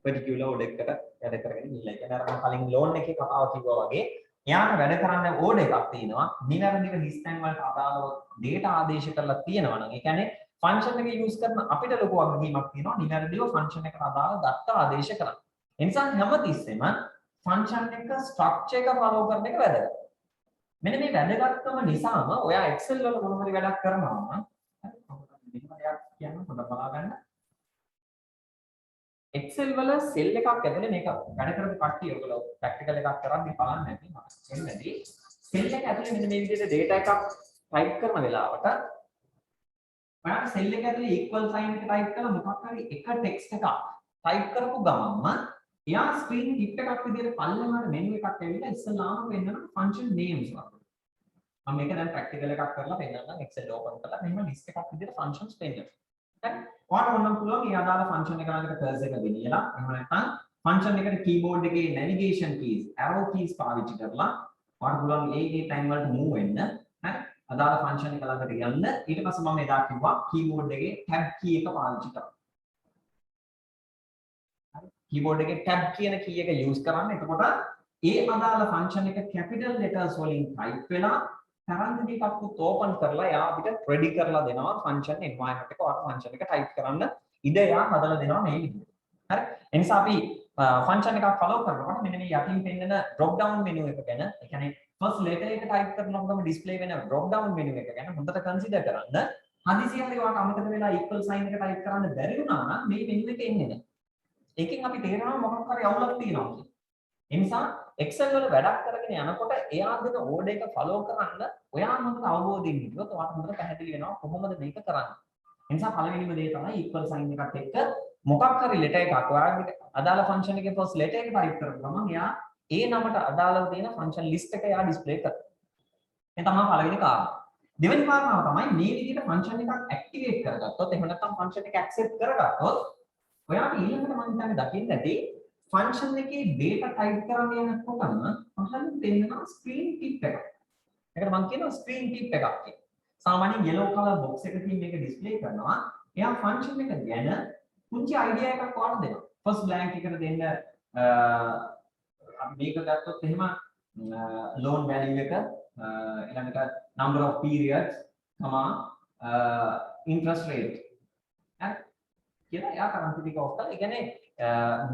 particular order එකකට වැඩ කරගෙන ඉන්න. ඒ කියන්නේ අර මම කලින් loan එකේ කතාව කිව්වා වගේ එයාට වැඩ කරන්න order එකක් තියෙනවා. නිවැරදිව හිස්තැන් වලට අදාළව data ආදේශ කරලා තියෙනවා නම් ඒ කියන්නේ function එක use කරන අපිට ලොකු වගකීමක් තියෙනවා නිවැරදිව function එකට අදාළ දත්ත ආදේශ කරන්න. ඒ නිසා හැමතිස්සෙම function එක structure එක follow කරන එක වැදගත්. මෙන්න මේ වැදගත්කම නිසාම ඔයා Excel වල මොන හරි වැඩක් කරනවා නම් Excel වල cell එකක් ඇතුලේ මේක වැඩ කරපු කට්ටිය ඔයගොල්ලෝ practical එකක් කරද්දී බලන්න ඇති මම එන්නදී cell එක ඇතුලේ මෙන්න මේ විදිහට data එකක් type කරන වෙලාවට ඔයාලා cell එක ඇතුලේ equal sign එක type කරලා මොකක් හරි එක text එකක් type කරපු ගමන්ම එයා screen tip එකක් විදිහට පල්ලෙහාට menu එකක් ඇවිල්ලා ඉස්සලාම වෙන්නන function names වගේ. මම මේක දැන් practical එකක් කරලා පෙන්නන්නම් Excel open කරලා මෙන්න list එකක් විදිහට functions පෙන්නනවා. හරි. ඔයාලට ඕනම් පුළුවන් මේ අදාළ function එක ළඟට cursor එක ගෙනියලා එහෙම නැත්නම් function එකට keyboard එකේ navigation keys arrow keys පාවිච්චි කරලා ඔයාලට පුළුවන් ඒ time වලට move වෙන්න. හරි. අදාළ function එක ළඟට යන්න ඊට පස්සේ මම එදා කිව්වා keyboard එකේ tab key එක පාවිච්චි කරන්න. හරි. keyboard එකේ tab කියන key එක use කරන්න. එතකොට ඒ අදාළ function එක capital letters වලින් type වෙලා තරංග දෙකක් open කරලා එයා අපිට ready කරලා දෙනවා function environment එක ඔයාලා function එක type කරන්න ඉඩ එයා හදලා දෙනවා මේ විදිහට. හරි. ඒ නිසා අපි function එකක් follow කරනකොට මෙන්න මේ යටින් පෙන්නන drop down menu එක ගැන ඒ කියන්නේ first letter එක type කරනකොටම display වෙන drop down menu එක ගැන හොඳට consider කරන්න. හදිසියෙ ඔයාලට අමතක වෙලා equal sign එක type කරන්න බැරි වුණා නම් මේ menu එක එන්නේ නැහැ. ඒකෙන් අපි තේරෙනවා මොකක් හරි අවුලක් තියෙනවා කියලා. ඒ නිසා Excel වල වැඩක් කරගෙන යනකොට එයා දෙන order එක follow කරන්න ඔයා හොඳට අවබෝධයෙන් හිටියොත් ඔයාලට හොඳට පැහැදිලි වෙනවා කොහොමද මේක කරන්නේ. ඒ නිසා පළවෙනිම දේ තමයි equal sign එකත් එක්ක මොකක් හරි letter එකක් ඔයාලගේ අදාළ function එකේ first letter එක type කරපු ගමන් එයා ඒ නමට අදාළව තියෙන function list එක එයා display කරනවා. මේ තමයි පළවෙනි කාරණා. දෙවෙනි කාරණාව තමයි මේ විදිහට function එකක් activate කරගත්තොත් එහෙම නැත්නම් function එක accept කරගත්තොත් ඔයාට ඊළඟට මම හිතන්නේ දකින්න ඇති function එකේ data type කරන්න යනකොටම පහළින් දෙන්නවා screen tip එකක්. ඒකට මම කියනවා screen tip එකක් කියලා. සාමාන්‍යයෙන් yellow color box එකකින් මේක display කරනවා. එයා function එක ගැන පුංචි idea එකක් ඔයාලට දෙනවා. first blank එකට දෙන්න අපි මේක ගත්තොත් එහෙම loan value එක ඊළඟට number of periods, interest rate. හරි. කියලා එයා කරන්ටි ටික ඔෆ් කරලා ඒ කියන්නේ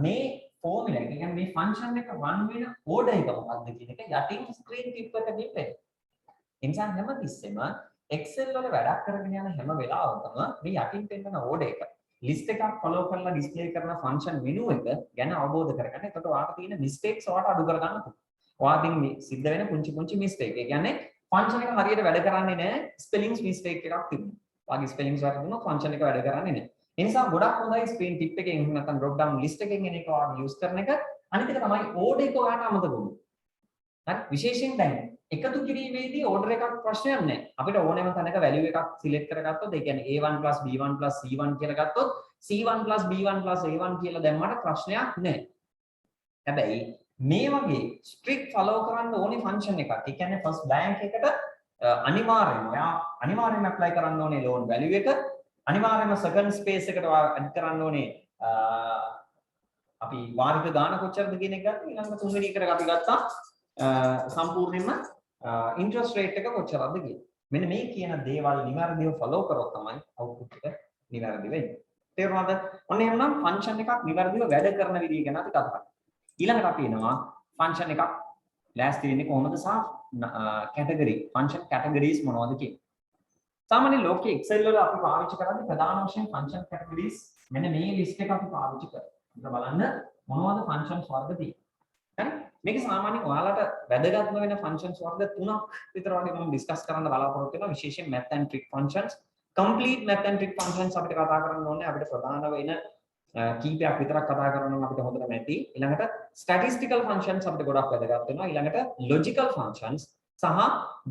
මේ formula එක කියන්නේ මේ function එක run වෙන order එක මොකක්ද කියන එක යටින් screen tip එකකින් වෙන්නේ. ඒ නිසා හැමතිස්සෙම Excel වල වැඩක් කරගෙන යන හැම වෙලාවකම මේ යටින් පෙන්නන order එක list එකක් follow කරලා display කරන function menu එක ගැන අවබෝධ කරගන්න. එතකොට ඔයාලට තියෙන mistakes ඔයාලට අඩු කරගන්න පුළුවන්. ඔයාලකින් සිද්ධ වෙන පුංචි mistake. ඒ කියන්නේ function එක හරියට වැඩ කරන්නේ නැහැ spellings mistake එකක් තිබුණා. ඔයාගේ spellings වැරදුනොත් function එක වැඩ කරන්නේ නැහැ. ඒ නිසා ගොඩක් හොඳයි screen tip එකෙන් නැත්නම් drop down list එකෙන් එන එක ඔයාලා use කරන එක. අනිත් එක තමයි order එක ඔයාලට අමතක වුණා. හරි විශේෂයෙන් දැන් එකතු කිරීමේදී order එකක් ප්‍රශ්නයක් නැහැ. අපිට ඕනෑම තැනක value එකක් select කරගත්තොත් ඒ කියන්නේ A1 B1 C1 කියලා ගත්තොත් C1 B1 A1 කියලා දැම්මට ප්‍රශ්නයක් නැහැ. හැබැයි මේ වගේ strict follow කරන්න ඕනේ function එකක්. ඒ කියන්නේ first blank එකට අනිවාර්යයෙන්ම ඔයා අනිවාර්යයෙන්ම apply කරන්න ඕනේ loan value එක. අනිවාර්යයෙන්ම second space එකට add කරන්න ඕනේ අපි වාරික ගාණ කොච්චරද කියන එක ගන්න. ඊළඟ තුන්වෙනි එකට අපි ගත්තා සම්පූර්ණයෙන්ම interest rate එක කොච්චරද කියලා. මෙන්න මේ කියන දේවල් නිවැරදිව follow කරොත් තමයි output එක නිවැරදි වෙන්නේ. තේරුණාද? ඔන්න එහෙනම් function එකක් නිවැරදිව වැඩ කරන විදිය ගැන අපි කතා කරමු. ඊළඟට අපි එනවා function එකක් ලෑස්ති වෙන්නේ කොහොමද සහ category function categories මොනවද කියන. සාමාන්‍ය ලෝකයේ Excel වල අපි පාවිච්චි කරන්නේ ප්‍රධාන වශයෙන් function categories මෙන්න මේ list එක අපි පාවිච්චි කරනවා. ඉතින් බලන්න මොනවද functions වර්ග තියෙන්නේ. හරි? මේක සාමාන්‍යයෙන් ඔයාලට වැදගත්ම වෙන functions වර්ග තුනක් විතර වගේ මම ඩිස්කස් කරන්න බලාපොරොත්තු වෙනවා. විශේෂයෙන් math and trick functions. complete math and trick functions අපිට කතා කරන්න ඕනේ අපිට ප්‍රධාන වෙන කීපයක් විතරක් කතා කරනවා නම් අපිට හොඳට නැති. ඊළඟට statistical functions අපිට ගොඩක් වැදගත් වෙනවා. ඊළඟට logical functions සහ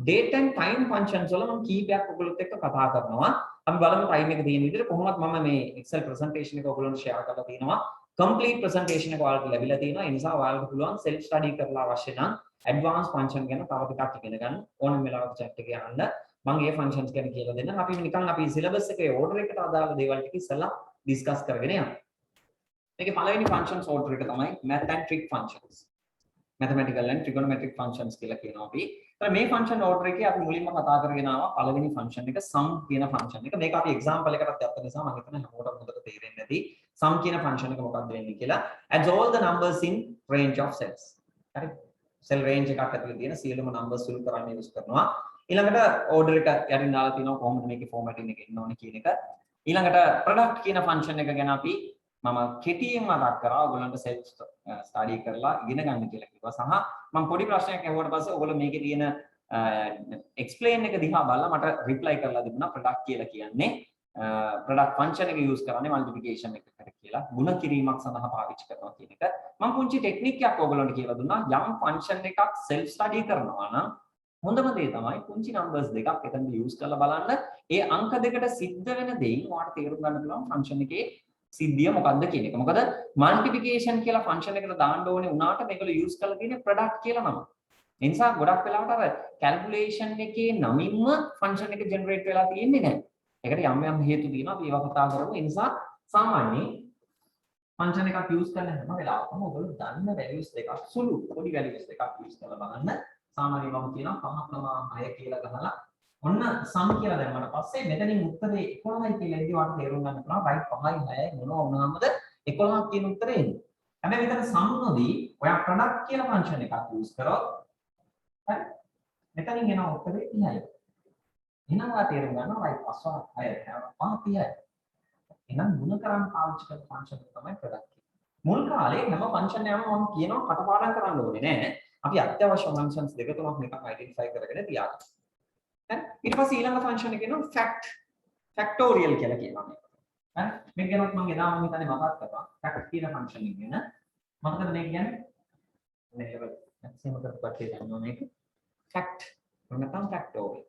date and time functions වල මම කීපයක් ඔයගොල්ලොත් එක්ක කතා කරනවා. අපි බලමු time එක තියෙන විදිහට කොහොමද මම මේ Excel presentation එක ඔයගොල්ලන්ට share කරලා තියෙනවා. complete presentation එක ඔයාලට ලැබිලා තියෙනවා. ඒ නිසා ඔයාලට පුළුවන් self study කරලා අවශ්‍ය නම් advanced function ගැන තව ටිකක් ඉගෙන ගන්න. ඕනම වෙලාවක chat එකේ යන්න. මම මේ functions ගැන කියලා දෙන්නම්. අපි නිකන් අපි syllabus එකේ order එකට අදාළ දේවල් ටික ඉස්සලා discuss කරගෙන යමු. මේකේ පළවෙනි functions order එක තමයි math and trick functions. mathematical and trigonometric functions කියලා කියනවා අපි. ඒතර මේ function order එකේ අපි මුලින්ම කතා කරගෙන ආවා පළවෙනි function එක sum කියන function එක. මේක අපි example එකකට ගත්ත නිසා මම හිතන්නේ හැමෝටම හොඳට තේරෙන්නේ නැති sum කියන function එක මොකක්ද වෙන්නේ කියලා. adds all the numbers in range of cells. හරි. cell range එකක් ඇතුලේ තියෙන සියලුම numbers සුළු කරන්න use කරනවා. ඊළඟට order එක යටින් දාලා තිනවා කොහොමද මේකේ formatting එක එන්න ඕනේ කියන එක. ඊළඟට product කියන function එක ගැන අපි මම කෙටියෙන් මතක් කරා ඔයගොල්ලන්ට self study කරලා ඉගෙන ගන්න කියලා කිව්වා. සහ මම පොඩි ප්‍රශ්නයක් අහුවට පස්සේ ඔයගොල්ලෝ මේකේ තියෙන explain එක දිහා බලලා මට reply කරලා තිබුණා product කියලා කියන්නේ product function එක use කරන්නේ multiplication එකකට කියලා. ಗುಣ කිරීමක් සඳහා පාවිච්චි කරනවා කියන එක. මම පුංචි ටෙක්නික් එකක් ඔයගොල්ලන්ට කියලා දුන්නා. යම් function එකක් self study කරනවා නම් හොඳම දේ තමයි පුංචි numbers දෙකක් එතනදී use කරලා බලන්න. ඒ අංක දෙකට සිද්ධ වෙන දෙයින් ඔයාලට තේරුම් ගන්න පුළුවන් function එකේ සිද්ධිය මොකක්ද කියන එක. මොකද multiplication කියලා function එකට දාන්න ඕනේ උනාට මේගොල්ලෝ use කරලා තියෙන්නේ product කියලා නම. ඒ නිසා ගොඩක් වෙලාවට අර calculation එකේ නමින්ම function එක generate වෙලා තියෙන්නේ නැහැ. ඒකට යම් යම් හේතු තියෙනවා අපි ඒවා කතා කරමු. ඒ නිසා සාමාන්‍යයෙන් function එකක් use කරන හැම වෙලාවකම ඔයගොල්ලෝ දන්න values දෙකක් සුළු පොඩි values දෙකක් use කරලා බලන්න. සාමාන්‍යයෙන් මම කියනවා 5 කියලා ගහලා ඔන්න sum කියලා දැම්මට පස්සේ මෙතනින් උත්තරේ 11යි කියලා ඉතින් වාට තේරුම් ගන්න පුළුවන් right 5යි 6යි මොනවා වුණාමද 11ක් කියන උත්තරේ එන්නේ. හැබැයි මෙතන sum නොදී ඔයා product කියලා function එකක් use කරොත් හරි මෙතනින් එන උත්තරේ 30යි. එහෙනම් ඔයා තේරුම් ගන්නවා right 5 6යි 30යි. එහෙනම් ಗುಣ කරන් පාවිච්චි කරන function එක තමයි product. මුල් කාලේ හැම function එකම මම කියනවා කටපාඩම් කරන්න ඕනේ නෑ. අපි අත්‍යවශ්‍ය functions දෙක තුනක් නිකන් identify කරගෙන තියාගන්න. ඊට පස්සේ ඊළඟ function එක එනවා factorial කියලා කියනවා මේක. හරි මේක ගැනත් මම එදා මම හිතන්නේ මතක් කරා fact කියන function එක ගැන. මොකද මේක කියන්නේ මේ level maximum කරපුවට ගන්නවා මේක fact නැත්නම් factorial.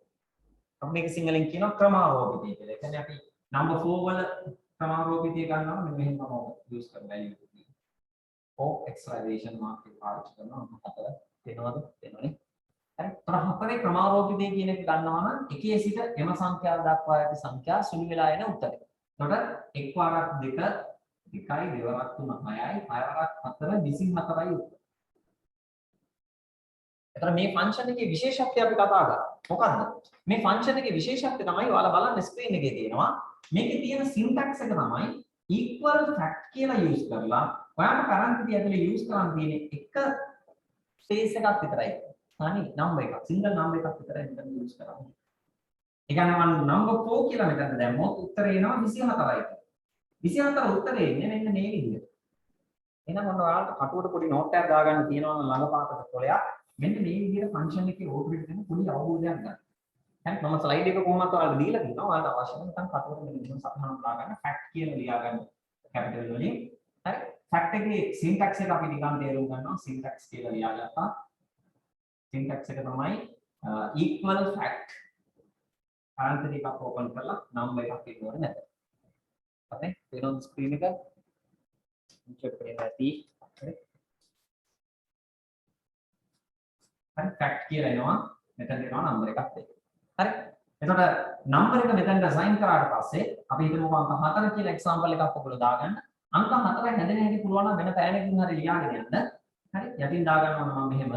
අපි මේක සිංහලෙන් කියනවා ක්‍රමාරෝපිතය කියලා. ඒ කියන්නේ අපි number 4 වල ක්‍රමාරෝපිතය ගන්නවා මෙන්න මෙහෙම තමයි use කරන value එක. or excitation mark එක පාවිච්චි කරනවා හතර දෙනවද දෙනවනේ. හරි හතරේ ක්‍රමාරෝපිතය කියන එක ගන්නවා නම් එකේ සිට එම සංඛ්‍යාව දක්වා ඇති සංඛ්‍යා සුළු වෙලා එන උත්තරය. එතකොට එක් වරක් 2 2යි දෙවරක් 3 6යි 6 වරක් 4 24යි උත්තර. එතකොට මේ ෆන්ක්ෂන් එකේ විශේෂත්වය අපි කතා කරා. මොකද්ද? මේ ෆන්ක්ෂන් එකේ විශේෂත්වය තමයි ඔයාලා බලන්න ස්ක්‍රීන් එකේ තියෙනවා. මේකේ තියෙන සින්ටැක්ස් එක තමයි equal fact කියලා යූස් කරලා ඔයාලට කරන්ටි ඇතුලේ යූස් කරන් තියෙන්නේ එක ස්පේස් එකක් විතරයි. තනි නම්බර් එකක් සිංගල් නම්බර් එකක් විතරයි මෙතන යූස් කරන්නේ. ඒ කියන්නේ මම නම්බර් 4 කියලා මෙතන දැම්මොත් උත්තරේ එනවා 24යි. 24 උත්තරේ එන්නේ මෙන්න මේ විදිහට. එහෙනම් ඔන්න ඔයාලට කටුවට පොඩි නෝට් එකක් දාගන්න තියෙනවා නම් ළඟ පාතක කොලයක්. මෙන්න මේ විදිහට ෆන්ක්ෂන් එකේ ඕපරේට් වෙන පොඩි අවබෝධයක් ගන්න. හරි මම ස්ලයිඩ් එක කොහොමද ඔයාලට දීලා තියෙනවා. ඔයාලට අවශ්‍ය නම් නැත්නම් කටුවට මෙන්න මෙහෙම සටහනක් දාගන්න ෆැක්ට් කියලා ලියා ගන්න කැපිටල් වලින්. හරි ෆැක්ට් එකේ සින්ටැක්ස් එක අපි නිකන් තේරුම් ගන්නවා. සින්ටැක්ස් කියලා ලියාගත්තා. සින්ටැක්ස් එක තමයි equal fact parenthesis එකක් ඕපන් කරලා නම්බර් එකක් ඉන්නවද නැද්ද? හරි වෙනොන් ස්ක්‍රීන් එක චෙක් කරලා ඇති. හරි හරි fact කියලා එනවා මෙතන දෙනවා නම්බර් එකක් දෙක. හරි. එතකොට නම්බර් එක මෙතනට assign කරාට පස්සේ අපි හිතමුකෝ අංක 4 කියලා example එකක් ඔයගොල්ලෝ දාගන්න. අංක 4 හැදෙන හැටි පුළුවන් නම් වෙන පෑනකින් හරි ලියාගෙන යන්න. හරි. යටින් දාගන්නවා මම මෙහෙම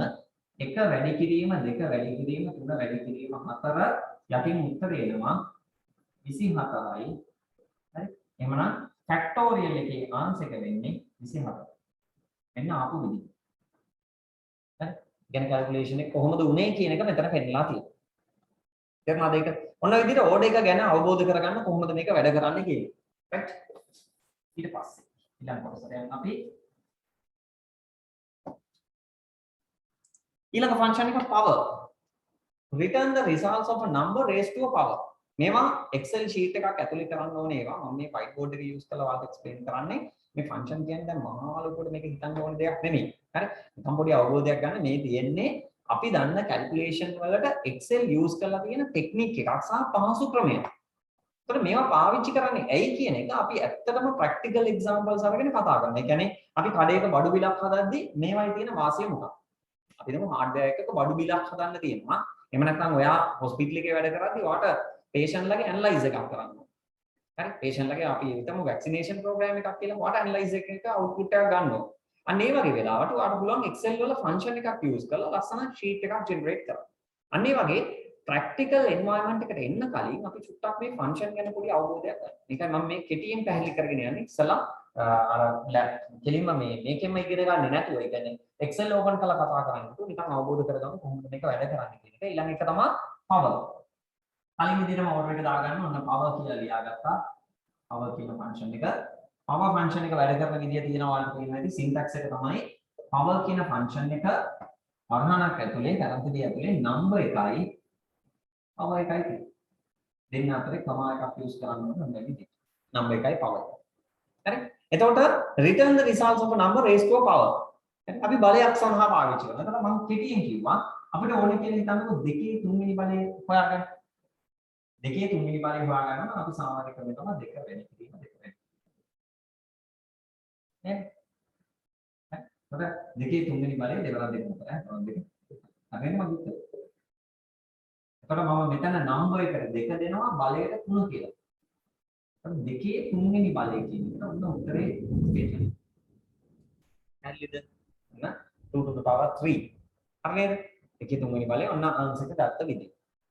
1 වැඩි කිරීම 2 වැඩි කිරීම 3 වැඩි කිරීම 4 යටින් උත්තරේ එනවා 24යි. හරි. එහෙමනම් ෆැක්ටෝරියල් එකේ ආන්සර් එක වෙන්නේ 24. මෙන්න ආපු විදිහ. හරි. ගැන කැල්කියුලේෂන් එක කොහොමද උනේ කියන එක මෙතන පෙන්නලා තියෙනවා. තේරුණාද ඒක? ඔන්න ඔය විදිහට ඕඩර් එක ගැන අවබෝධ කරගන්න කොහොමද මේක වැඩ කරන්නේ කියන එක. රයිට්. ඊට පස්සේ ඊළඟ කොටසට යන්න අපි ඊළඟ ෆන්ක්ෂන් එක power. Return the results of a number raised to a power. මේවා Excel sheet එකක් ඇතුලේ කරන්න ඕනේ ඒවා. මම මේ whiteboard එක use කරලා ඔයාලට explain කරන්නේ. මේ ෆන්ක්ෂන් කියන්නේ දැන් මහා ලොකුට මේක හිතන්න ඕන දෙයක් නෙමෙයි. හරි? නිකම් පොඩි අවබෝධයක් ගන්න මේ තියෙන්නේ අපි දන්න calculation වලට Excel use කරලා තියෙන technique එකක් සහ පහසු ක්‍රමයක්. ඒතර මේවා පාවිච්චි කරන්නේ ඇයි කියන එක අපි ඇත්තටම practical examples අරගෙන කතා කරනවා. ඒ කියන්නේ අපි කඩේක බඩු බිලක් හදද්දී මේවයි තියෙන වාසිය මොකක්ද? අපි හිතමු hardware එකක බඩු බිලක් හදන්න තියෙනවා. එහෙම නැත්නම් ඔයා hospital එකේ වැඩ කරද්දී ඔයාට patient ලගේ analyze එකක් කරන්න ඕනේ. හරි? patient ලගේ අපි හිතමු vaccination program එකක් කියලා ඔයාට analyze එකක output එකක් ගන්න ඕනේ. අන්න ඒ වගේ වෙලාවට ඔයාලට පුළුවන් Excel වල function එකක් use කරලා ලස්සන sheet එකක් generate කරන්න. අන්න ඒ වගේ practical environment එකට එන්න කලින් අපි චුට්ටක් මේ function ගැන පොඩි අවබෝධයක් ගන්න. මේකයි මම මේ කෙටියෙන් පැහැදිලි කරගෙන යන්නේ. ඉස්සලා අර කෙලින්ම මේකෙන්ම ඉගෙන ගන්නේ නැතුව ඒ කියන්නේ Excel open කරලා කතා කරන්නේ නිකන් අවබෝධ කරගන්න කොහොමද මේක වැඩ කරන්නේ කියන එක. ඊළඟ එක තමයි power. කලින් විදිහටම order එක දාගන්න ඕන power කියලා ලියාගත්තා. power කියන function එක power function එක වැඩ කරන විදිය තියෙනවා වලට කියනවා ඉතින් syntax එක තමයි power කියන function එක වර්ණනක් ඇතුලේ පැරන්තෙඩි ඇතුලේ number එකයි power එකයි තියෙන්නේ. දෙන්න අතරේ කමා එකක් use කරන්න ඕන මේ විදිහට. number එකයි power. හරි? එතකොට return the results of a number raised to a power. අපි බලයක් සඳහා පාවිච්චි කරනවා. එතකොට මම කෙටියෙන් කිව්වා අපිට ඕනේ කියලා හිතන්නකෝ දෙකේ තුන්වෙනි බලය හොයාගන්න. දෙකේ තුන්වෙනි බලය හොයාගන්න අපි සාමාන්‍ය ක්‍රමය තමයි දෙක වැඩි කිරීම දෙක වැඩි. නේද? හරි. දෙකේ තුන්වෙනි බලය දෙවරක් දෙන්න බෑ. දෙක. හරිද මම කිව්වේ? එතකොට මම මෙතන නම්බර් එකට 2 දෙනවා බලයට 3 කියලා. එතකොට දෙකේ තුන්වෙනි බලය කියන එක උන්න උත්තරේ ස්පේෂල්. හරිද? නේද? 2 to the power 3. හරිද? දෙකේ තුන්වෙනි බලය ඔන්න ආන්සර් එක දත්ත විදිහ.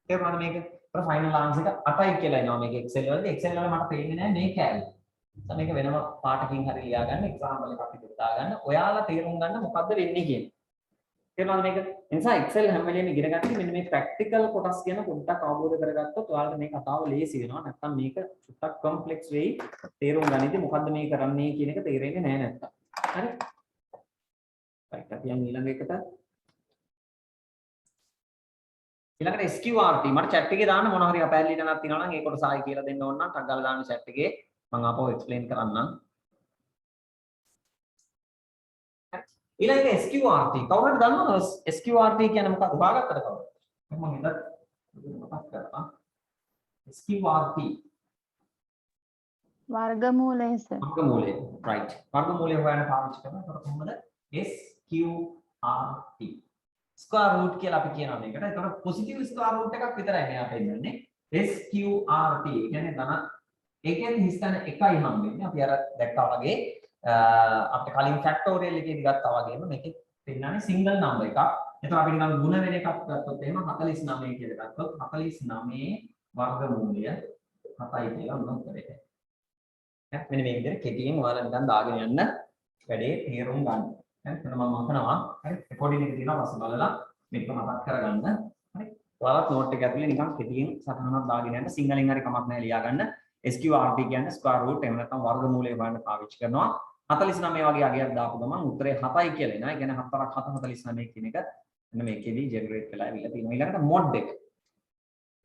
තේරුණාද මේක? අර ෆයිනල් ආන්සර් එක 8යි කියලා එනවා මේක Excel වලදී. Excel වල මට පේන්නේ නැහැ මේ කැලේ. දැන් මේක වෙනම පාටකින් හරි ලියා ගන්න එක්සැම්පල් එකක් විදිහට දාගන්න. ඔයාලා තේරුම් ගන්න මොකද්ද වෙන්නේ කියන්නේ. තේරුණාද මේක? ඒ නිසා Excel හැම වෙලේම ඉගෙන ගන්න මෙන්න මේ ප්‍රැක්ටිකල් කොටස් ගැන පොඩ්ඩක් අවබෝධ කරගත්තොත් ඔයාලට මේ කතාව ලේසි වෙනවා. නැත්තම් මේක චුට්ටක් කොම්ප්ලෙක්ස් වෙයි. තේරුම් ගනිද්දි මොකද්ද මේ කරන්නේ කියන එක තේරෙන්නේ නැහැ නැත්තම්. හරි? right අපි යන් ඊළඟ එකට. ඊළඟට SQRT මට chat එකේ දාන්න මොන හරි අපැහැදිලි නැණක් තියෙනවා නම් ඒ කොටස ආයි කියලා දෙන්න ඕන නම් ටක් ගාලා දාන්න chat එකේ. මම ආපහු එක්ස්ප්ලেইন කරන්නම්. ඊළඟට SQRT කවුරුද දන්නවද SQRT කියන්නේ මොකක්ද හොයාගත්තද කවුරුද? මම හිතත් මතක් කරලා SQRT වර්ගමූලය සර්. වර්ගමූලය right වර්ගමූලය හොයන්න පාවිච්චි කරනවා. ඒක කොහොමද? SQRT square root කියලා අපි කියනවා මේකට. ඒතකොට positive square root එකක් විතරයි මෙයා පෙන්නන්නේ. SQRT කියන්නේ ධන ඒකෙන් හිස්තන එකයි හම්බෙන්නේ. අපි අර දැක්කා වගේ අපිට කලින් ෆැක්ටෝරියල් එකේදී ගත්තා වගේම මේකෙත් පෙන්නන්නේ සිංගල් නම්බර් එකක්. එතකොට අපි නිකන් ಗುಣ වෙන එකක් ගත්තොත් එහෙම 49 කියලා ගත්තොත් 49 වර්ගමූලය 7යි කියලා උනත් කරේ. මෙන්න මේ විදිහට කෙටියෙන් ඔයාලා නිකන් දාගෙන යන්න වැඩේ තේරුම් ගන්න. හරි එතන මම අහනවා හරි රෙකෝඩින් එක තියෙනවා පස්සේ බලලා මේක මතක් කරගන්න. හරි ඔයාලා නෝට් එක ඇතුලේ නිකන් කෙටියෙන් සටහනක් දාගෙන යන්න සිංහලෙන් හරි කමක් නැහැ ලියා ගන්න. SQRT කියන්නේ ස්ක්වයර් රූට් එහෙම නැත්නම් වර්ගමූලය හොයන්න පාවිච්චි කරනවා. 49 වගේ අගයක් දාපු ගමන් උත්තරේ 7යි කියලා එනවා. ඒ කියන්නේ 4ක් 7 49 කියන එක මෙන්න මේකෙදී ජෙනරේට් වෙලා ඉවිල්ලා තියෙනවා. ඊළඟට mod එක.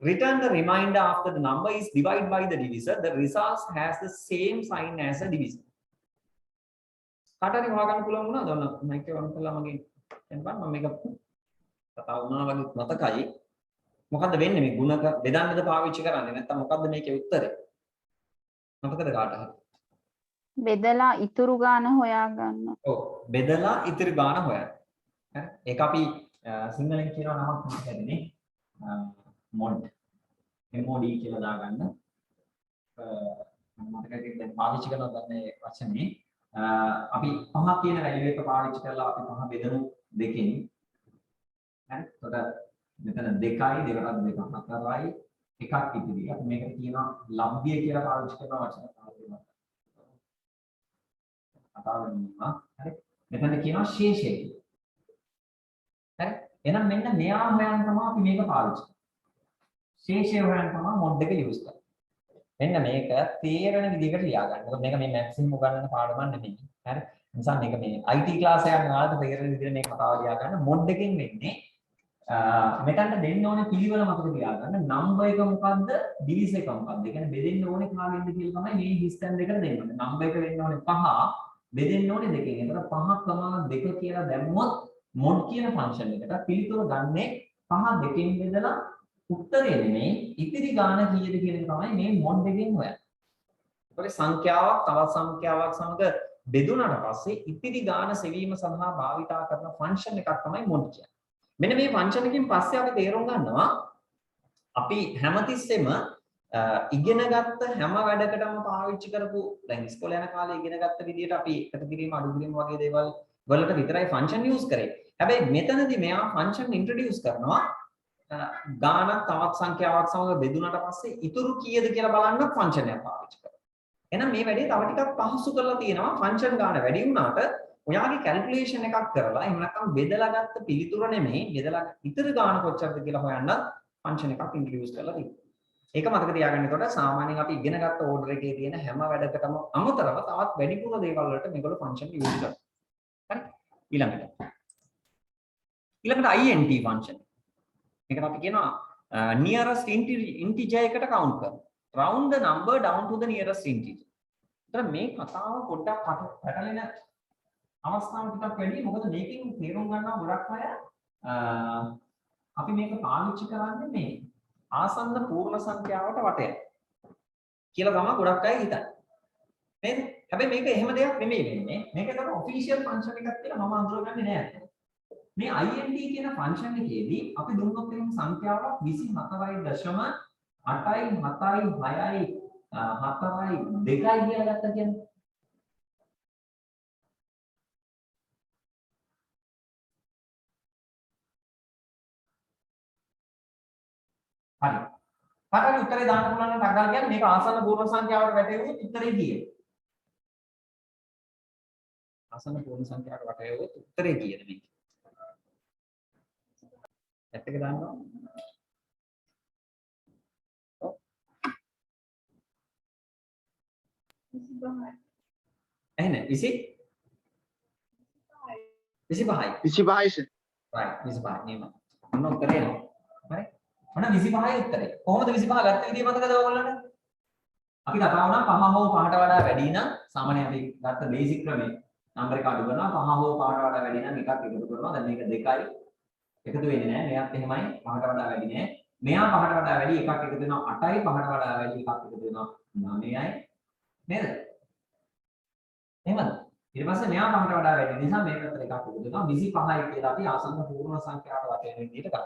Return the remainder after the number is divided by the divisor. The result has the same sign as a divisor. කාටරි හොයාගන්න පුළුවන් වුණාද? ඔන්න මයික් එක වම් කළා මගේ එන්පන් මම මේක කතා වුණා වගේ මතකයි. මොකද්ද වෙන්නේ මේ ගුණක බෙදන්නද පාවිච්චි කරන්නේ නැත්නම් මොකද්ද මේකේ උත්තරේ? මොකද කාට හරි බෙදලා ඉතුරු ගාන හොයාගන්න. ඔව් බෙදලා ඉතුරු ගාන හොයන්න. හරි ඒක අපි සිංහලෙන් කියනවා නමක් මොකක්ද නේ? mod. MOD කියලා දාගන්න. මතකයි දැන් පාවිච්චි කරනවා දැන් මේ වචනේ. අපි 5 කියන වැලියු එක පාවිච්චි කරලා අපි 5 බෙදමු දෙකෙන්. හරි. එතකොට මෙතන 2යි 2කට 2 4යි එකක් ඉතිරි. අපි මේකට කියනවා ලබ්ධිය කියලා පාවිච්චි කරන වචන පාවිච්චි කරනවා. හරි. මෙතන කියනවා ශේෂය කියලා. හරි. එහෙනම් මෙන්න මෙයා හොයන්න තමයි අපි මේක පාවිච්චි කරන්නේ. ශේෂය හොයන්න තමයි මොඩ් එක යූස් කරන්නේ. මෙන්න මේක තේරෙන විදිහකට ලියා ගන්න. මොකද මේක මේ මැක්සිමම් උගන්වන පාඩමක් නෙමෙයි. හරි. නිසා මේක මේ IT ක්ලාස් එකක් නාලට තේරෙන විදිහට මේක කතාව ලියා ගන්න. මොඩ් එකෙන් වෙන්නේ මෙතනට දෙන්න ඕනේ පිළිවෙල මතක තියාගන්න. නම්බර් එක මොකද්ද? ඩිවිස් එක මොකද්ද? ඒ කියන්නේ බෙදෙන්න ඕනේ කාගෙන්ද කියලා තමයි මේ ඩිස්ටන්ස් දෙකට දෙන්න ඕනේ. නම්බර් එක වෙන්න ඕනේ 5, බෙදෙන්න ඕනේ 2කින්. එතකොට 5,2 කියලා දැම්මොත් මොඩ් කියන ෆන්ක්ෂන් එකට පිළිතුර ගන්නේ 5 2කින් බෙදලා උත්තරේ නෙමෙයි ඉතිරි ගාන කීයද කියන එක තමයි මේ මොඩ් එකෙන් හොයන්නේ. ඒකේ සංඛ්‍යාවක් තවත් සංඛ්‍යාවක් සමග බෙදුනට පස්සේ ඉතිරි ගාන සෙවීම සඳහා භාවිතා කරන ෆන්ක්ෂන් එකක් තමයි මොඩ් කියන්නේ. මෙන්න මේ ෆන්ක්ෂන් එකකින් පස්සේ අපි තේරුම් ගන්නවා අපි හැමතිස්සෙම ඉගෙනගත්ත හැම වැඩකටම පාවිච්චි කරපු දැන් ඉස්කෝලේ යන කාලේ ඉගෙනගත්ත විදිහට අපි එකතු කිරීම අඩු කිරීම වගේ දේවල් වලට විතරයි ෆන්ක්ෂන් යූස් කරේ. හැබැයි මෙතනදී මෙයා ෆන්ක්ෂන් ඉන්ට්‍රොඩියුස් කරනවා ගානක් තවත් සංඛ්‍යාවක් සමග බෙදුනට පස්සේ ඉතුරු කීයද කියලා බලන්න ෆන්ක්ෂන් එකක් පාවිච්චි කරනවා. එහෙනම් මේ වැඩේ තව ටිකක් පහසු කරලා තියෙනවා ෆන්ක්ෂන් ගාන වැඩි වුණාට ඔයාගේ කැල්කියුලේෂන් එකක් කරලා එහෙම නැත්නම් බෙදලා ගත්ත පිළිතුර නෙමෙයි බෙදලා ඉතුරු ගාන කොච්චරද කියලා හොයන්න ෆන්ක්ෂන් එකක් ඉන්ට්‍රොඩියුස් කරලා තියෙනවා. ඒක මතක තියාගන්න. එතකොට සාමාන්‍යයෙන් අපි ඉගෙනගත්ත ඕඩර් එකේ තියෙන හැම වැඩකටම අමතරව තවත් වැඩිපුර දේවල් වලට මේගොල්ලෝ ෆන්ක්ෂන් යූස් කරනවා. හරි? ඊළඟට int ෆන්ක්ෂන්. මේකට අපි කියනවා nearest integer එකට count කරනවා. round the number down to the nearest integer. ඒතර මේ කතාව පොඩ්ඩක් පැටලෙන අවස්ථාව ටිකක් වැඩි. මොකද මේකෙන් තේරුම් ගන්නවා ගොඩක් අය අපි මේක පාවිච්චි කරන්නේ මේ ආසන්න පූර්ණ සංඛ්‍යාවට වටය කියලා තමයි ගොඩක් අය හිතන්නේ. නේද? හැබැයි මේක එහෙම දෙයක් නෙමෙයි වෙන්නේ. මේක තමයි ඔෆිෂියල් ෆන්ක්ෂන් එකක් කියලා මම අඳුරගන්නේ නෑ. මේ int කියන ෆන්ක්ෂන් එකේදී අපි දුන්නොත් එහෙනම් සංඛ්‍යාවක් 24.876.2 කියලා ගත්තා කියන්නේ. හරි. කාටද උත්තරේ දාන්න පුළුවන් නම් ටග්ගල් කියන්නේ මේක ආසන්න පූර්ණ සංඛ්‍යාවට වැටෙන්නේ උත්තරේ කීයද? ආසන්න පූර්ණ සංඛ්‍යාවට වැටෙන්නේ උත්තරේ කීයද මේක? ඇත්ත එක දාන්නවා. ඔව්. 25යි. එහෙනම් 20 25යි. 25යි සර්. right 25 නේම. මොන උත්තරේ එනවා? හරි. මොන 25යි උත්තරේ. කොහොමද 25 ගත්ත විදිය මතකද ඔයගොල්ලන්ට? අපි කතා වුණා 5 හෝ 5ට වඩා වැඩි නම් සාමාන්‍යයෙන් අපි ගත්ත බේසික් ක්‍රමේ නම්බර එක අඩු කරනවා 5 හෝ 5ට වඩා වැඩි නම් එකක් එකතු කරනවා. දැන් මේක 2යි. එකතු වෙන්නේ නැහැ. මෙයාත් එහෙමයි 5ට වඩා වැඩි නෑ. මෙයා 5ට වඩා වැඩි එකක් එකතු වෙනවා 8යි 5ට වඩා වැඩි එකක් එකතු වෙනවා 9යි. නේද? එහෙමද? ඊට පස්සේ මෙයා 5ට වඩා වැඩි නිසා මේ පැත්තට එකක් එකතු වෙනවා 25යි කියලා අපි ආසන්න පූර්ණ සංඛ්‍යාවට වටේන විදිහට ගන්නවා.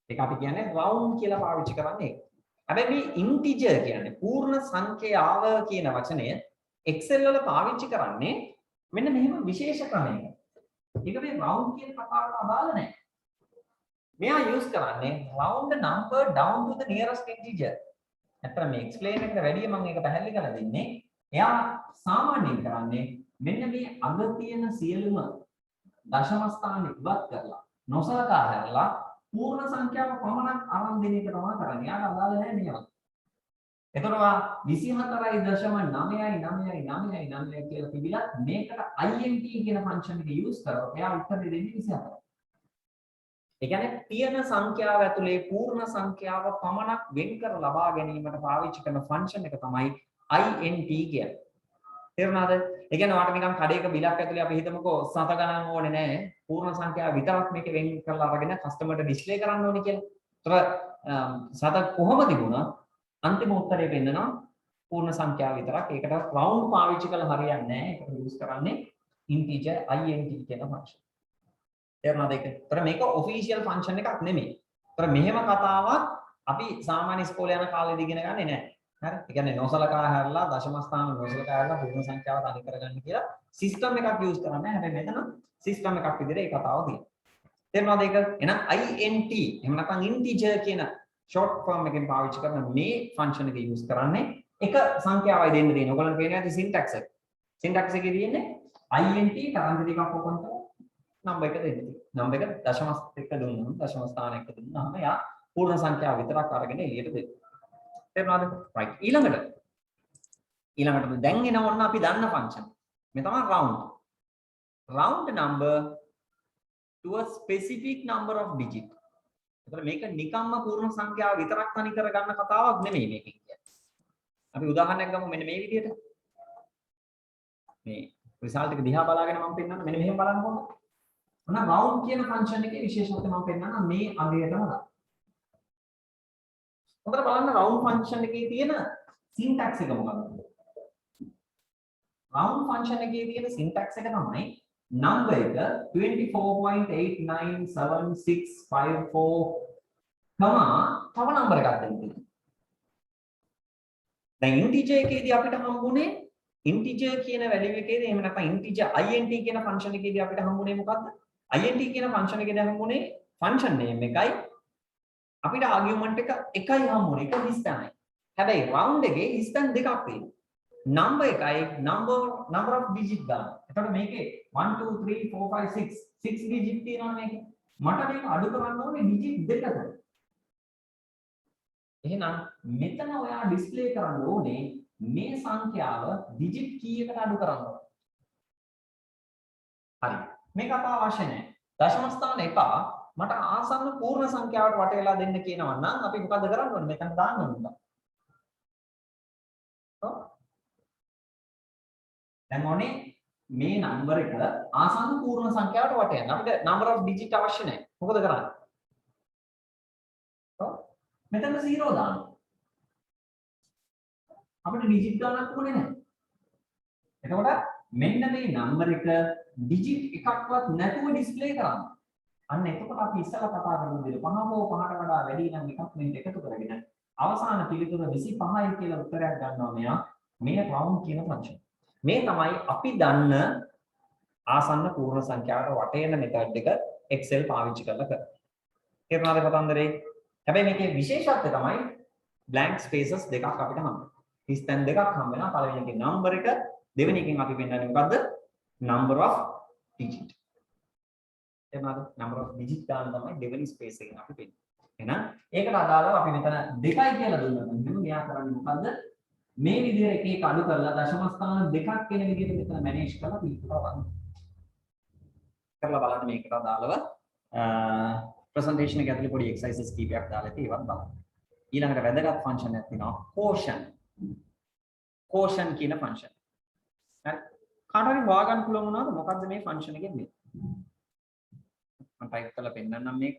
ඒක අපි කියන්නේ round කියලා පාවිච්චි කරන්නේ. හැබැයි මේ integer කියන්නේ පූර්ණ සංඛ්‍යාව කියන වචනය Excel වල පාවිච්චි කරන්නේ මෙන්න මෙහෙම විශේෂ ක්‍රමයකට. ඒක මේ round කියන කතාවට අදාළ නැහැ. මෙයා use කරන්නේ round the number down to the nearest integer. අතන මේ explain එකට වැඩිය මම ඒක පැහැදිලි කරලා දෙන්නේ. එයා සාමාන්‍යයෙන් කරන්නේ මෙන්න මේ අග තියෙන සියලුම දශම ස්ථාන ඉවත් කරලා නොසලකා හැරලා පූර්ණ සංඛ්‍යාව පමණක් අරන් දෙන එක තමයි කරන්නේ. යාට අදාළ නැහැ මේවා. එතකොට 24.99999 කියලා තිබිලා මේකට int කියන ෆන්ක්ෂන් එක යූස් කරලා එයා උත්තර දෙන්නේ 24. ඒ කියන්නේ තියෙන සංඛ්‍යාව ඇතුලේ පූර්ණ සංඛ්‍යාව පමණක් වෙන් කර ලබා ගැනීමට පාවිච්චි කරන ෆන්ක්ෂන් එක තමයි int කියන්නේ. තේරුණාද? ඒ කියන්නේ ඔයාලට නිකන් කඩේක බිලක් ඇතුලේ අපි හිතමුකෝ සත ගණන් ඕනේ නැහැ. පූර්ණ සංඛ්‍යාව විතරක් මේක වෙන් කරලා අරගෙන කස්ටමර්ට ඩිස්ප්ලේ කරන්න ඕනේ කියලා. ඒතර සත කොහොම තිබුණා අන්තිම උත්තරේ වෙන්නනවා පූර්ණ සංඛ්‍යාව විතරක්. ඒකට round පාවිච්චි කරලා හරියන්නේ නැහැ. ඒකට යූස් කරන්නේ integer int කියන ෆන්ක්ෂන්. තේරුණාද ඒක? ඒතර මේක ඔෆිෂියල් ෆන්ක්ෂන් එකක් නෙමෙයි. ඒතර මෙහෙම කතාවක් අපි සාමාන්‍ය ඉස්කෝලේ යන කාලේදී ඉගෙන ගන්නේ නැහැ. හරි? ඒ කියන්නේ නොසලකා හැරලා දශම ස්ථාන නොසලකා හැරලා පූර්ණ සංඛ්‍යාව තනි කරගන්න කියලා සිස්ටම් එකක් යූස් කරන්නේ. හැබැයි මෙතන සිස්ටම් එකක් විදිහට ඒ කතාව තියෙනවා. තේරුණාද ඒක? එහෙනම් int එහෙම නැත්නම් integer කියන short form එකෙන් පාවිච්චි කරන මේ ෆන්ක්ෂන් එක යූස් කරන්නේ එක සංඛ්‍යාවයි දෙන්න තියෙන. ඔයගොල්ලන්ට පේන්නේ නැති syntax එක. syntax එකේ තියෙන්නේ int තරංග දෙකක් ඕපන් කරලා නම්බර් එක දෙන්න තියෙනවා. නම්බර් එක දශම එක දුන්නාම දශම ස්ථාන එක දුන්නාම යා පූර්ණ සංඛ්‍යාව විතරක් අරගෙන එළියට දෙනවා. තේරුණාද? right. ඊළඟට දැන් එන ඕන්න අපි දන්න ෆන්ක්ෂන්. මේ තමයි round. round number to a specific number of digit. එතකොට මේක නිකම්ම පූර්ණ සංඛ්‍යාව විතරක් තනි කරගන්න කතාවක් නෙමෙයි මේක කියන්නේ. අපි උදාහරණයක් ගමු මෙන්න මේ විදිහට. මේ රිසල්ට් එක දිහා බලාගෙන මම පෙන්නන්න මෙන්න මෙහෙම බලන්න කොහොමද? මොන round කියන ෆන්ක්ෂන් එකේ විශේෂත්වය මම පෙන්නන්න මේ අගයටම ගන්න. හොඳට බලන්න round ෆන්ක්ෂන් එකේ තියෙන syntax එක මොකක්ද? round ෆන්ක්ෂන් එකේ තියෙන syntax එක තමයි number එක 24.89765 තව number එකක් දෙන්න තියෙනවා. දැන් integer එකේදී අපිට හම්බුනේ integer කියන value එකේදී එහෙම නැත්නම් integer int කියන function එකේදී අපිට හම්බුනේ මොකද්ද? int කියන function එකේදී හම්බුනේ function name එකයි අපිට argument එක එකයි හම්බුනේ එක හිස්තැනයි. හැබැයි round එකේ හිස්තැන් දෙකක් තියෙනවා. number එකයි number of digit ගන්න. එතකොට මේකේ 1 2 3 4 5 6 digit තියෙනවනේ මේකේ. මට මේක අඩු කරන්න ඕනේ digit දෙකකට. එහෙනම් මෙතන ඔයා ඩිස්ප්ලේ කරන්න ඕනේ මේ සංඛ්‍යාව digit කීයකට අඩු කරන්න ඕනේ. හරි. මේක අපා අවශ්‍ය නැහැ. දශම ස්ථාන එපා. මට ආසන්න පූර්ණ සංඛ්‍යාවට වට වෙලා දෙන්න කියනවා නම් අපි මොකද කරන්න ඕනේ? මෙතන දාන්න ඕනේ. දැන් ඕනේ මේ නම්බර එක ආසන්න පූර්ණ සංඛ්‍යාවට වට යන්න. අපිට number of digit අවශ්‍ය නැහැ. මොකද කරන්නේ? මෙතන 0 දාන්න. අපිට digit ගන්නක් ඕනේ නැහැ. එතකොට මෙන්න මේ නම්බර එක digit එකක්වත් නැතුව ඩිස්ප්ලේ කරන්න. අන්න එතකොට අපි ඉස්සලා කතා කරන දේ 5 හෝ 5ට වඩා වැඩි නම් එකක් මෙන්න එකතු කරගෙන අවසාන පිළිතුර 25යි කියලා උත්තරයක් ගන්නවා මෙයා මේ round කියන ෆන්ක්ෂන්. මේ තමයි අපි දන්න ආසන්න පූර්ණ සංඛ්‍යාවට වටේන මෙතඩ් එක Excel පාවිච්චි කරලා කරන්නේ. තේරුණාද කතන්දරේ? හැබැයි මේකේ විශේෂත්වය තමයි blank spaces දෙකක් අපිට හම්බෙනවා. හිස්තැන් දෙකක් හම්බ වෙනවා. පළවෙනි එකේ number එක, දෙවෙනි එකෙන් අපි පෙන්නන්නේ මොකද්ද? number of digit. එතනද number of digit ගන්න තමයි දෙවෙනි space එකෙන් අපි පෙන්නන්නේ. එහෙනම් ඒකට අදාළව අපි මෙතන 2යි කියලා දුන්නා නම් මෙයා කරන්නේ මොකද්ද? මේ විදිහට එක එක අඩු කරලා දශම ස්ථාන දෙකක් වෙන විදිහට මෙතන මැනේජ් කරලා පිළිතුර ගන්න. කරලා බලන්න මේකට අදාළව ප්‍රසන්ටේෂන් එක ඇතුලේ පොඩි එක්සර්සයිසස් කීපයක් දාලා ඉතින් ඒවත් බලන්න. ඊළඟට වැදගත් ෆන්ක්ෂන් එකක් තියෙනවා quotient. quotient කියන ෆන්ක්ෂන්. හරි. කාට හරි හොයාගන්න පුළුවන් වුණාද මොකද්ද මේ ෆන්ක්ෂන් එකෙන් මේ? මම ටයිප් කරලා පෙන්නන්නම් මේක.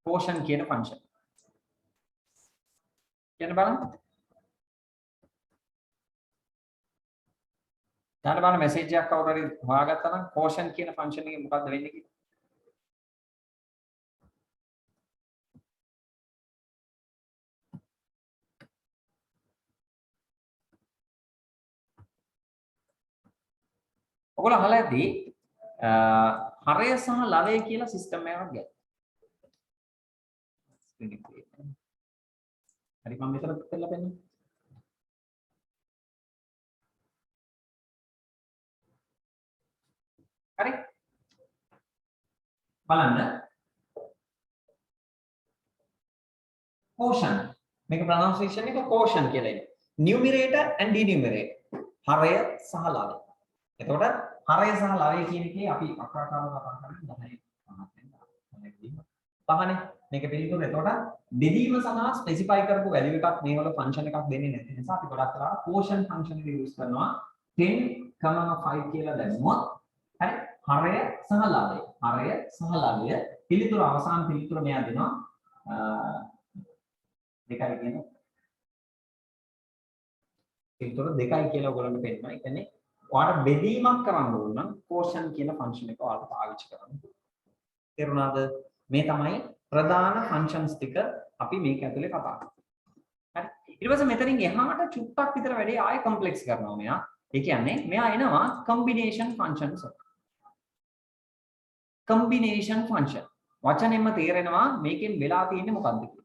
quotient කියන ෆන්ක්ෂන්. කියන්න බලන්න. දැන් බලන්න මෙසේජ් එකක් කවුරු හරි හොයාගත්තා නම් quotient කියන ෆන්ක්ෂන් එකේ මොකද්ද වෙන්නේ කියලා. ඔයගොල්ලෝ අහලා ඇති හරය සහ ලවය කියලා සිස්ටම් එකක් ගැන. හරි මම මෙතන කරලා පෙන්නන්න. හරි. බලන්න. quotient. මේක pronunciation එක quotient කියලා එන්නේ. numerator and denominator. හරය සහ ලවය. එතකොට හරය සහ ලවය කියන එකේ අපි අක්‍රාකාරව කතා කරන්නේ 10නේ මේක පිළිතුර. එතකොට බෙදීම සඳහා ස්පෙસિෆයි කරපු වැලියු එකක් මේ වල ෆන්ක්ෂන් එකක් දෙන්නේ නැති නිසා අපි ගොඩක් වෙලාවට quotient ෆන්ක්ෂන් එක යූස් කරනවා 10,5 කියලා දැම්මොත් හරි හරය සහ ලවය. හරය සහ ලවය පිළිතුර අවසාන පිළිතුර මෙයා දෙනවා දෙකයි කියන පිළිතුර දෙකයි කියලා ඔයගොල්ලන්ට පෙන්නනවා. ඒ කියන්නේ ඔයාලට බෙදීමක් කරන්න ඕන නම් quotient කියන ෆන්ක්ෂන් එක ඔයාලට පාවිච්චි කරන්න. තේරුණාද? මේ තමයි ප්‍රධාන ෆන්ක්ෂන්ස් ටික අපි මේක ඇතුලේ කතා කරමු. හරි. ඊට පස්සේ මෙතනින් එහාට චුට්ටක් විතර වැඩි ආයෙ කම්ප්ලෙක්ස් කරනවා මෙයා. ඒ කියන්නේ මෙයා එනවා කම්බිනේෂන් ෆන්ක්ෂන්ස්. Combination function. වචනෙන්ම තේරෙනවා මේකෙන් වෙලා තියෙන්නේ මොකක්ද කියලා.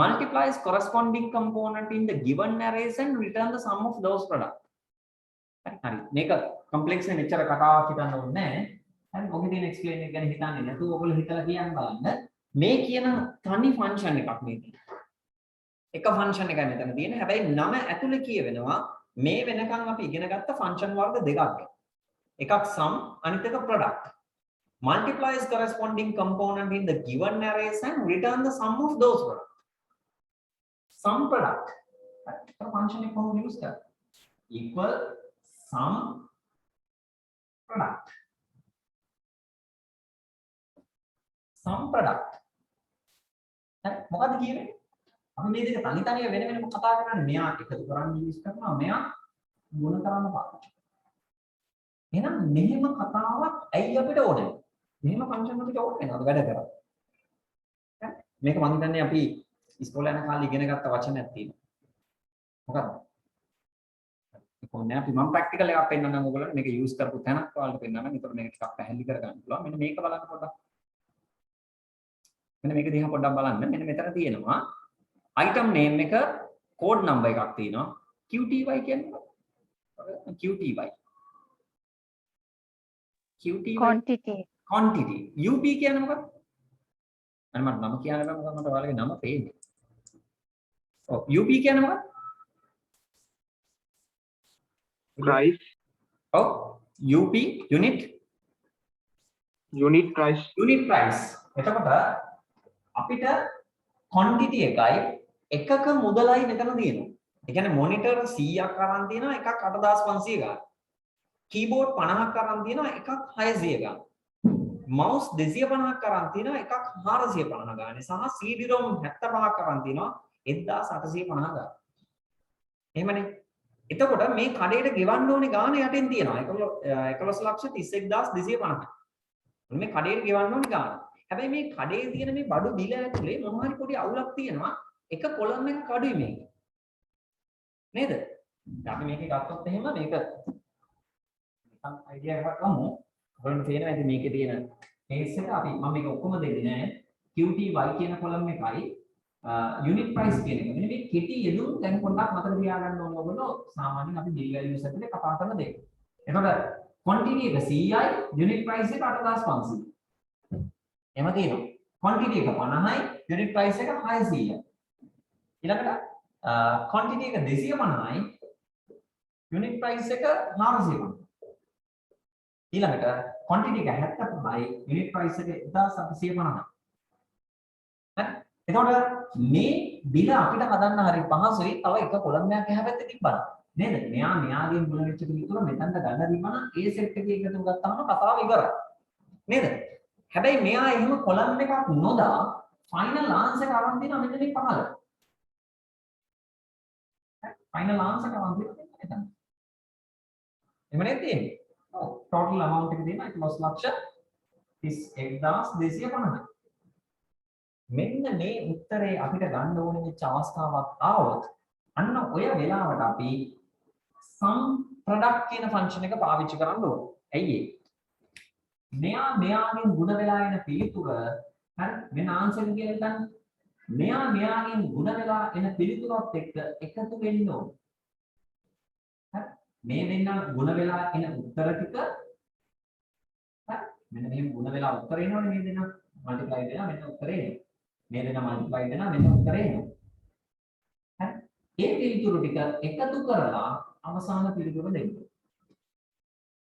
Multiplies corresponding component in the given arrays and return the sum of those product. හරි. මේක කම්ප්ලෙක්ස් නේ මෙච්චර කතාවක් හිතන්න ඕනේ නැහැ. හරි. ඔකේ තියෙන එක්ස්ප්ලেইন එක ගැන හිතන්නේ නැතුව ඔයගොල්ලෝ හිතලා කියන්න බලන්න. මේ කියන තනි ෆන්ක්ෂන් එකක් මේ තියෙන්නේ. එක ෆන්ක්ෂන් එකයි මෙතන තියෙන්නේ. හැබැයි නම ඇතුලේ කියවෙනවා මේ වෙනකන් අපි ඉගෙන ගත්ත ෆන්ක්ෂන් වර්ග දෙකක්. එකක් sum අනිත් එක product. Multiplies corresponding component in the given arrays and return the sum of those product. Sum product. तो फंक्शन एक हम यूज कर equal sum product. Sum product. හරි මොකද්ද කියන්නේ? අපි මේ දෙක තනි තනිව වෙන වෙනම කතා කරන්නේ. මෙයා එකතු කරන්න යූස් කරනවා, මෙයා ගුණ කරන්න පාවිච්චි කරනවා. එහෙනම් මෙහෙම කතාවක් ඇයි අපිට ඕනේ? මෙහෙම ෆන්ක්ෂන් අපිට ඕනේ නේද වැඩ කරා. හරි මේක මම හිතන්නේ අපි ඉස්කෝලේ යන කාලේ ඉගෙන ගත්ත වචනයක් තියෙනවා. මොකක්ද? කොහොමද අපි මම ප්‍රැක්ටිකල් එකක් පෙන්නන්නම් ඔයගොල්ලන්ට මේක යූස් කරපු තැනක් ඔයාලට පෙන්නන්නම්. ඒතකොට මේක ටිකක් පැහැදිලි කරගන්න පුළුවන්. මෙන්න මේක බලන්න පොඩ්ඩක්. මෙන්න මේක දිහා පොඩ්ඩක් බලන්න. මෙන්න මෙතන තියෙනවා item name එක code number එකක් තියෙනවා. QTY කියන්නේ QTY. QTY quantity. UP කියන්නේ මොකක්ද? අන්න මට නම කියන්න බෑ මොකද මට ඔයාලගේ නම පේන්නේ. ඔව් UP කියන්නේ මොකක්ද? price. ඔව් UP unit price. එතකොට අපිට quantity එකයි එකක මුදලයි මෙතන තියෙනවා. ඒ කියන්නේ මොනිටර් 100ක් අරන් තියෙනවා එකක් 8500 ගන්න. කීබෝඩ් 50ක් අරන් තියෙනවා එකක් 600 ගන්න. mouse 250ක් අරන් තියෙනවා එකක් 450 ගන්න. සහ CD-ROM 75ක් අරන් තියෙනවා 1850 ගන්න. එහෙමනේ. එතකොට මේ කඩේට ගෙවන්න ඕනේ ගාණ යටින් තියෙනවා 11,31,250. මේ කඩේට ගෙවන්න ඕනේ ගාණ. හැබැයි මේ කඩේ තියෙන මේ බඩු බිල ඇතුලේ මොනවා හරි පොඩි අවුලක් තියෙනවා. එක කොලම් එක කඩුයි මේක. නේද? අපි මේක ගත්තොත් එහෙම මේක නිකන් අයිඩියා එකක් ගමු. ඔයගොල්ලන්ට තේරෙනවා ඇති මේකේ තියෙන කේස් එක අපි මම මේක ඔක්කොම දෙන්නේ නැහැ. QTY කියන කොලම් එකයි unit price කියන එක. මෙන්න මේ කෙටි යෙදුම් දැන් පොඩ්ඩක් මතක තියාගන්න ඕනේ ඔයගොල්ලෝ සාමාන්‍යයෙන් අපි bill values ඇතුලේ කතා කරන දේ. එතකොට quantity එක 100යි unit price එක 8500. එහෙම තියෙනවා. quantity එක 50යි unit price එක 600යි. ඊළඟට quantity එක 250යි unit price එක 450. ඊළඟට quantity එක 75යි unit price එක 1850. හරි. එතකොට මේ බිල අපිට හදන්න හරි පහසුයි. තව එක කොලම්යක් එහා පැත්තේ තිබ්බා. නේද? මෙයාගෙන් මුල වෙච්ච පිළිතුර මෙතනට ගන්න දීපන ඒ සෙට් එකේ එකතු ගත්තාම කතාව ඉවරයි. නේද? හැබැයි මෙයා එහෙම කොලම් එකක් නොදා ෆයිනල් ආන්සර් එක අරන් දෙනවා මෙන්න මේ පහළ. ෆයිනල් ආන්සර් එක අරන් දෙනවා මෙතන. එහෙම නැත්නම් ඔව් ටෝටල් amount එක දෙනවා 11,31,250. මෙන්න මේ උත්තරේ අපිට ගන්න ඕනේ වෙච්ච අවස්ථාවක් ආවොත් අන්න ඔය වෙලාවට අපි sum product කියන ෆන්ක්ෂන් එක පාවිච්චි කරන්න ඕනේ. ඇයි ඒ? මෙයාගෙන් ගුණ වෙලා එන පිළිතුර හරි මෙන්න ආන්සර් කියලා ගන්න. මෙයාගෙන් ගුණ වෙලා එන පිළිතුරත් එක්ක එකතු වෙන්න ඕනේ. හරි මේ දෙන්න ගුණ වෙලා එන උත්තර ටික හරි මෙන්න මේ ගුණ වෙලා උත්තර එනවනේ මේ දෙන්න මල්ටිප්ලයි වෙනවා මෙන්න උත්තරේ එනවා. මේ දෙන්න මල්ටිප්ලයි වෙනවා මෙන්න උත්තරේ එනවා. හරි ඒ පිළිතුරු ටික එකතු කරලා අවසාන පිළිතුර දෙන්න.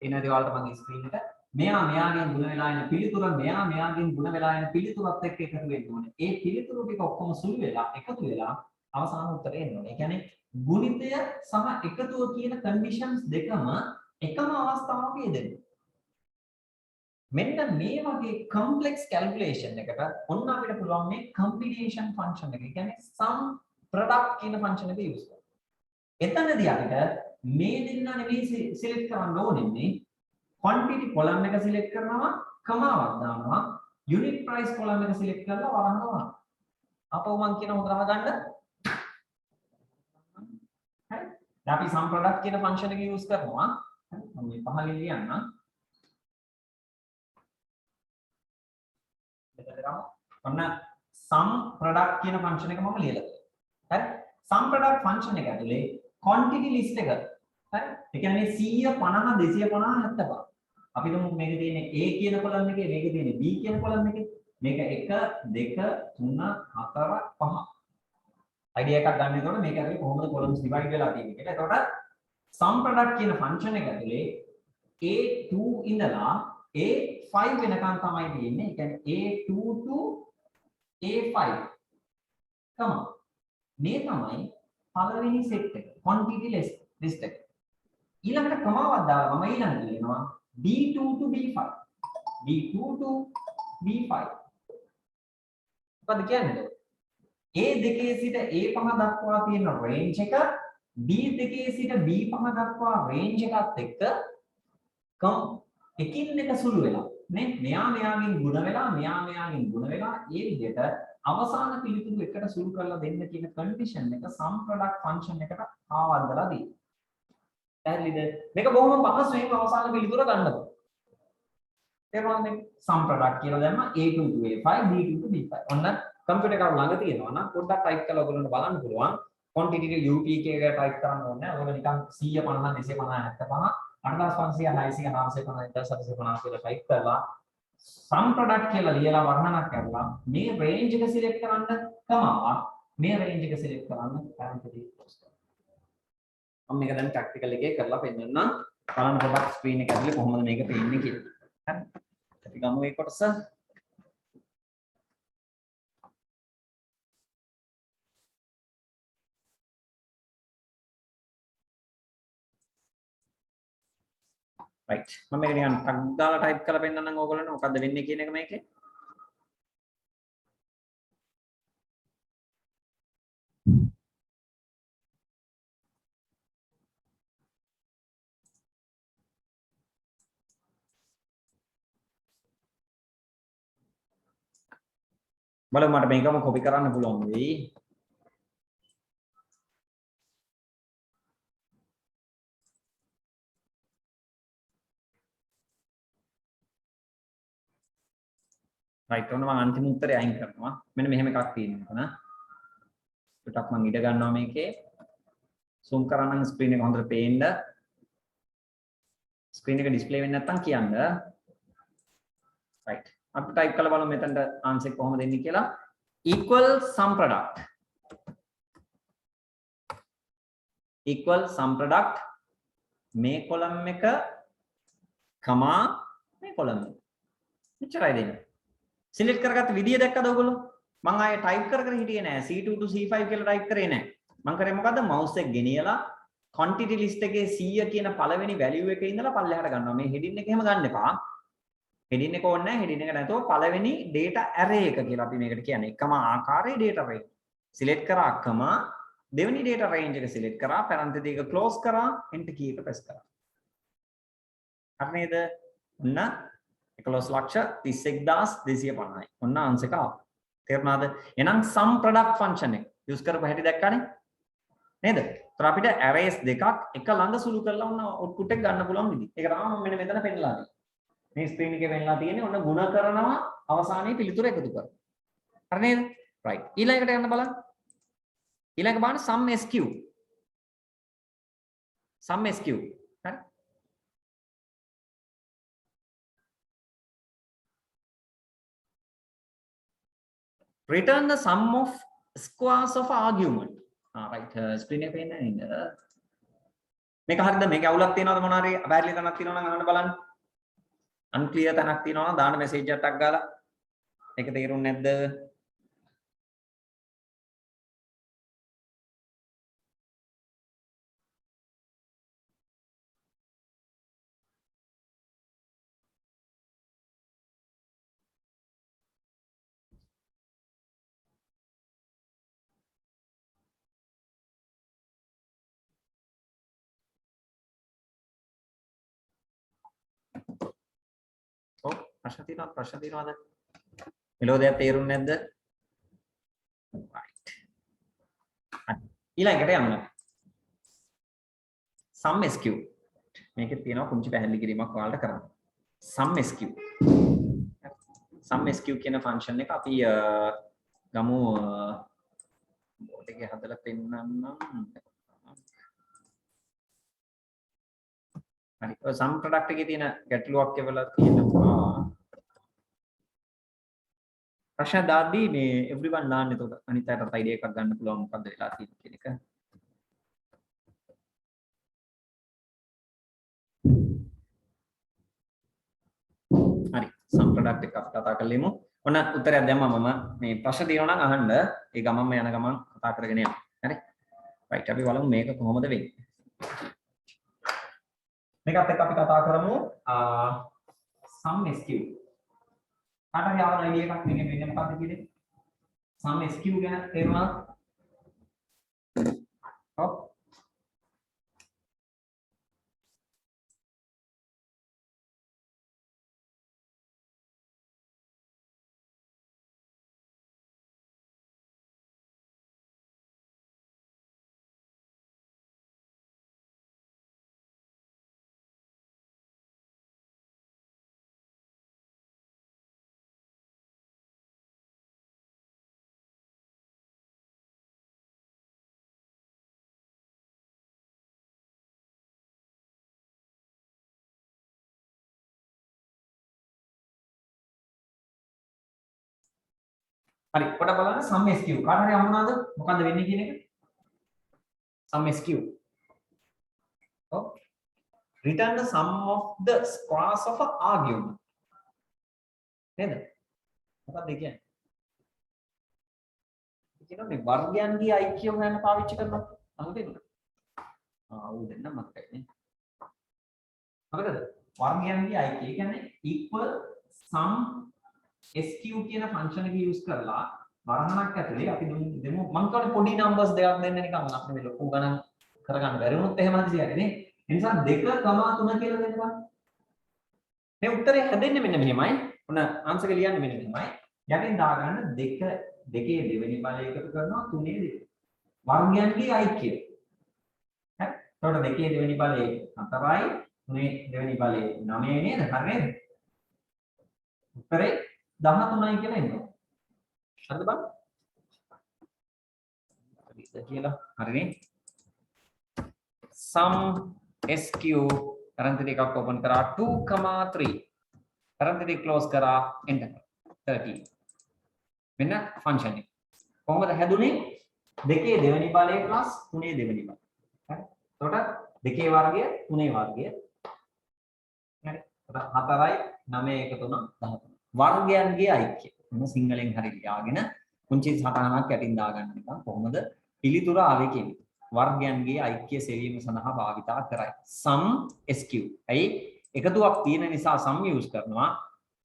එනදී ඔයාලට මගේ ස්ක්‍රීන් එක මෙයාගෙන් ගුණ වෙලා එන පිළිතුර මෙයාගෙන් ගුණ වෙලා එන පිළිතුරත් එක්ක එකතු වෙන්න ඕනේ. ඒ පිළිතුරු ටික ඔක්කොම සුළු වෙලා එකතු වෙලා අවසාන උත්තරේ එන්න ඕනේ. ඒ කියන්නේ ගුණිතය සහ එකතුව කියන කන්ඩිෂන්ස් දෙකම එකම අවස්ථාවක යෙදෙන්න. මෙන්න මේ වගේ කම්ප්ලෙක්ස් කැල්කියුලේෂන් එකකට ඔන්න අපිට පුළුවන් මේ කම්බිනේෂන් ෆන්ක්ෂන් එක. ඒ කියන්නේ sum product කියන ෆන්ක්ෂන් එක යූස් කරන්න. එතනදී අපිට මේ දෙන්න නෙමෙයි සිලෙක්ට් කරන්න ඕනේ. quantity column එක සිලෙක්ට් කරනවා, කමාවක් දානවා, unit price price column එක select කරලා වරහනවා. අපෝ මං කියන හොඳට අහගන්න. හරි. දැන් අපි sum product කියන function එක use කරනවා. හරි. මම මේ පහලින් ලියන්නම්. ඔන්න sum product කියන function එක මම ලියලා තියෙනවා. හරි. sum product function එක ඇතුලේ quantity list එක. හරි. ඒ කියන්නේ 150 250 75. අපි තුමු මේක තියෙන්නේ A කියන කොලම් එකේ මේක තියෙන්නේ B කියන කොලම් එකේ. මේක 1 2 3 4 5. අයිඩියා එකක් ගන්න. එතකොට මේක ඇතුලේ කොහොමද columns divide වෙලා තියෙන්නේ කියලා. එතකොට sum product කියන function එක ඇතුලේ A2 ඉඳලා A5 වෙනකන් තමයි තියෙන්නේ. ඒ කියන්නේ A2 to A5. තමයි. මේ තමයි පළවෙනි set එක. quantity list එක. ඊළඟට කමාවක් දාලා මම ඊළඟට ලියනවා B2 to B5. B2 to B5. මොකද කියන්නේ? A2 සිට A5 දක්වා තියෙන range එක B2 සිට B5 දක්වා range එකත් එක්ක එකින් එක සුළු වෙලා නේ මෙයාගෙන් ගුණ වෙලා ගුණ වෙලා ඒ විදිහට අවසාන පිළිතුරු එකට සුළු කරලා දෙන්න කියන condition එක sum product function එකට ආවද්දලා දී. පැහැදිලිද? මේක බොහොම පහසුවෙන් අවසාන පිළිතුර ගන්න පුළුවන්. තේරුණාද? sum product කියලා දැම්ම A2 to A5 B2 to B5. ඔන්න කම්පියුටර් එක ළඟ තියෙනවා නම් පොඩ්ඩක් ටයිප් කරලා ඔයගොල්ලන්ට බලන්න පුළුවන්. quantity එක UPK එක ටයිප් කරන්න ඕනේ නැහැ. ඔයගොල්ලෝ නිකන් 150 250 75 85 950 කියලා ටයිප් කරලා sum product කියලා ලියලා වර්ණනක් කරලා මේ range එක select කරන්න කමාවක් මේ range එක select කරන්න parenthesis close කරන්න. මම මේක දැන් practical එකේ කරලා පෙන්නන්නම්. බලන්න පොඩ්ඩක් screen එක ඇතුලේ කොහොමද මේක පේන්නේ කියලා. හරි. අපි ගමු මේ කොටස. right මම මේක නිකන් ටක් දාලා ටයිප් කරලා පෙන්නන්නම් ඕගොල්ලන්ට මොකද්ද වෙන්නේ කියන එක මේකේ. බලමු මට මේකම කොපි කරන්න පුළුවන් වෙයි. right ඔන්න මම අන්තිම උත්තරය අයින් කරනවා. මෙන්න මෙහෙම එකක් තියෙනවා නේද? ටිකක් මම ඉඩ ගන්නවා මේකේ. zoom කරන්න ස්ක්‍රීන් එක හොඳට පේන්න. ස්ක්‍රීන් එක ඩිස්ප්ලේ වෙන්නේ නැත්නම් කියන්න. right අපි ටයිප් කරලා බලමු මෙතනට ආන්සර් එක කොහොමද එන්නේ කියලා. equal sum product මේ කොලම් එක කමා මේ කොලම් එක. මෙච්චරයි දෙන්නේ. සිලෙක්ට් කරගත්ත විදිය දැක්කද ඔයගොල්ලෝ? මම ආයේ ටයිප් කර හිටියේ නෑ. C2 to C5 කියලා ටයිප් කරේ නෑ. මම කරේ මොකද්ද? mouse එක ගෙනියලා quantity list එකේ 100 කියන පළවෙනි value එකේ ඉඳලා පල්ලෙහාට ගන්නවා. මේ heading එක එහෙම ගන්න එපා. heading එක ඕනේ නැහැ. heading එක නැතුව පළවෙනි data array එක කියලා අපි මේකට කියන්නේ. එකම ආකාරයේ data array. select කරාකම දෙවෙනි data range එක select කරා, parenthesis එක close කරා, enter key එක press කරා. හරි නේද? ඔන්න 11,31,250යි. ඔන්න answer එක ආවා. තේරුණාද? එහෙනම් sum product function එක use කරපු හැටි දැක්කනේ? නේද? ඒතර අපිට arrays දෙකක් එක ළඟ සුළු කරලා ඔන්න output එක ගන්න පුළුවන් විදිහ. ඒක තමයි මම මෙන්න මෙතන පෙන්නලා තියෙන්නේ. මේ ස්ක්‍රීන් එකේ වෙන්නලා තියෙන්නේ ඔන්න ಗುಣ කරනවා අවසානයේ පිළිතුර එකතු කරනවා. හරි නේද? right. ඊළඟට යන්න බලන්න. ඊළඟ බලන්න sum SQ. sum SQ. හරි. return the sum of squares of argument. right. screen එකේ පේන්නේ නේද? මේක හරියද? මේක අවුලක් තියනවද මොනවා හරි අපහැරලි තැනක් තියෙනවා නම් අහන්න බලන්න. unclear තැනක් තියෙනවා නම් දාන්න message එකක් ගාලා. ඒක තේරුන්නේ නැද්ද? ප්‍රශ්න තියෙනවද? මෙලෝදියක් තේරුන්නේ නැද්ද? right. ඊළඟට යන්න. sum sq. මේකේ තියෙනවා කුංචි පැහැදිලි කිරීමක් ඔයාලට කරන්න. sum sq. sum sq කියන ෆන්ක්ෂන් එක අපි ගමු බෝඩ් එකේ හදලා පෙන්නන්නම්. හරි. ඔය sum product එකේ තියෙන ගැටලුවක් එවලා තියෙනවා. ප්‍රශ්න දාද්දී මේ everyone ලාන්න එතකොට අනිත් අයටත් idea එකක් ගන්න පුළුවන් මොකද්ද වෙලා තියෙන්නේ කියන එක. හරි. sum product එක අපි කතා කරලෙමු. ඔන්න උත්තරයක් දැම්මම මම මේ ප්‍රශ්න තියෙනවා නම් අහන්න. ඒ ගමන්ම යන ගමන් කතා කරගෙන යන්න. හරි. right. අපි බලමු මේක කොහොමද වෙන්නේ. මේකත් එක්ක අපි කතා කරමු sum sq. කාට හරි ආවන idea එකක් මේකෙන් වෙන්නේ මොකද්ද කියන්නේ? sum sq ගැන තේරුණාද? ඔව්. හරි පොඩ බලන්න sum sq කාට හරි අහුණාද මොකද්ද වෙන්නේ කියන එක sum sq ඔව් return the sum of the squares of an argument නේද මොකක්ද ඒ කියන්නේ කියනවා මේ වර්ගයන්ගේ ඓක්‍ය හොයන්න පාවිච්චි කරනවා අහුදෙන්න ඌ දෙන්න මතකයි නේ හරිද වර්ගයන්ගේ ඓක්‍ය කියන්නේ equal sum sq කියන ෆන්ක්ෂන් එක යූස් කරලා වර්ණනක් ඇතුලේ අපි දෙමු මම කියන්නේ පොඩි නම්බර්ස් දෙකක් දෙන්න නිකන් අපි මේ ලොකු ගණන් කරගන්න බැරි වුණොත් එහෙම හදිසියෙන්නේ නේ ඒ නිසා 2,3 කියලා දෙන්නවා මේ උත්තරේ හැදෙන්නේ මෙන්න මෙහෙමයි ඔන්න ආන්සර් එක ලියන්නේ මෙන්න මෙහෙමයි යටින් දාගන්න 2 දෙකේ දෙවෙනි බලය එකතු කරනවා 3 දෙක වර්ගයන්ගේ ඓක්‍ය හරි එතකොට දෙකේ දෙවෙනි බලය 4යි 3 දෙවෙනි බලය 9 නේද හරි නේද උත්තරේ 13යි කියලා එනවා. හරිද බලන්න? හරිද කියලා. හරිනේ. sum sq parenthesis එකක් open කරා 2,3 parenthesis close කරා enter 13. මෙන්න ෆන්ක්ෂන් එක. කොහොමද හැදුනේ? දෙකේ දෙවෙනි බලය plus 3 දෙවෙනි බලය. හරි. එතකොට දෙකේ වර්ගය 3 වර්ගය. හරි. 4යි 9 එකතු වුණා 13. වර්ගයන්ගේ ඓක්‍ය. මොන සිංහලෙන් හරි ලියාගෙන කුංචි සටහනක් යටින් දාගන්න එක කොහොමද පිළිතුර ආවේ කියන්නේ. වර්ගයන්ගේ ඓක්‍ය සෙවීම සඳහා භාවිතා කරයි. sum sq. ඇයි එකතුවක් තියෙන නිසා sum use කරනවා.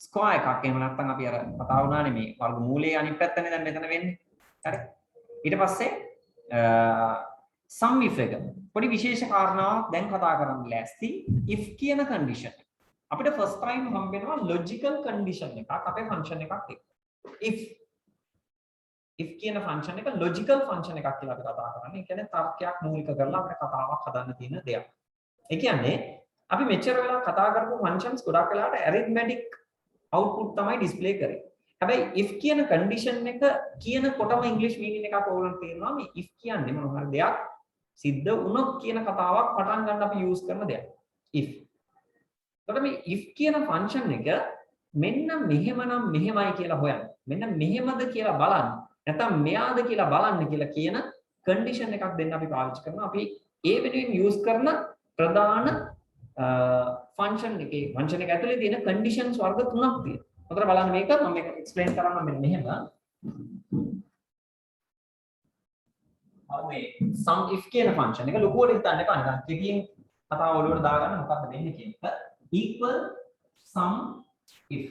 square එකක් එහෙම නැත්නම් අපි අර කතා වුණානේ මේ වර්ගමූලයේ අනිත් පැත්තනේ දැන් මෙතන වෙන්නේ. හරි. ඊට පස්සේ sum if එක. පොඩි විශේෂ කාරණාවක් දැන් කතා කරන්න ලෑස්ති if කියන condition. අපිට first time හම්බෙනවා logical condition එකක් අපේ function එකක් එක්ක. if කියන function එක logical function එකක් කියලා අපි කතා කරන්නේ. ඒ කියන්නේ තර්කයක් මූලික කරලා අපිට කතාවක් හදන්න තියෙන දෙයක්. ඒ කියන්නේ අපි මෙච්චර වෙලා කතා කරපු functions ගොඩක් වෙලාවට arithmetic output තමයි display කරේ. හැබැයි if කියන condition එක කියනකොටම english meaning එකක් ඕගොල්ලන්ට තේරෙනවා මේ if කියන්නේ මොන හරි දෙයක් සිද්ධ වුණොත් කියන කතාවක් පටන් ගන්න අපි use කරන දෙයක්. if එතකොට මේ if කියන ෆන්ක්ෂන් එක මෙන්න මෙහෙමනම් මෙහෙමයි කියලා හොයන්න. මෙන්න මෙහෙමද කියලා බලන්න. නැත්නම් මෙයාද කියලා බලන්න කියලා කියන කන්ඩිෂන් එකක් දෙන්න අපි පාවිච්චි කරනවා. අපි ඒ වෙනුවෙන් යූස් කරන ප්‍රධාන ෆන්ක්ෂන් එකේ ෆන්ක්ෂන් එක ඇතුලේ තියෙන කන්ඩිෂන්ස් වර්ග තුනක් තියෙනවා. හොඳට බලන්න මේක මම මේක එක්ස්ප්ලেইন කරන්න මෙන්න මෙහෙම. මේ sum if කියන ෆන්ක්ෂන් එක ලොකුවට හිතන්න එපා. නිකන් කෙටියෙන් කතාව ඔළුවට දාගන්න මොකක්ද වෙන්නේ කියන එක. equal sum if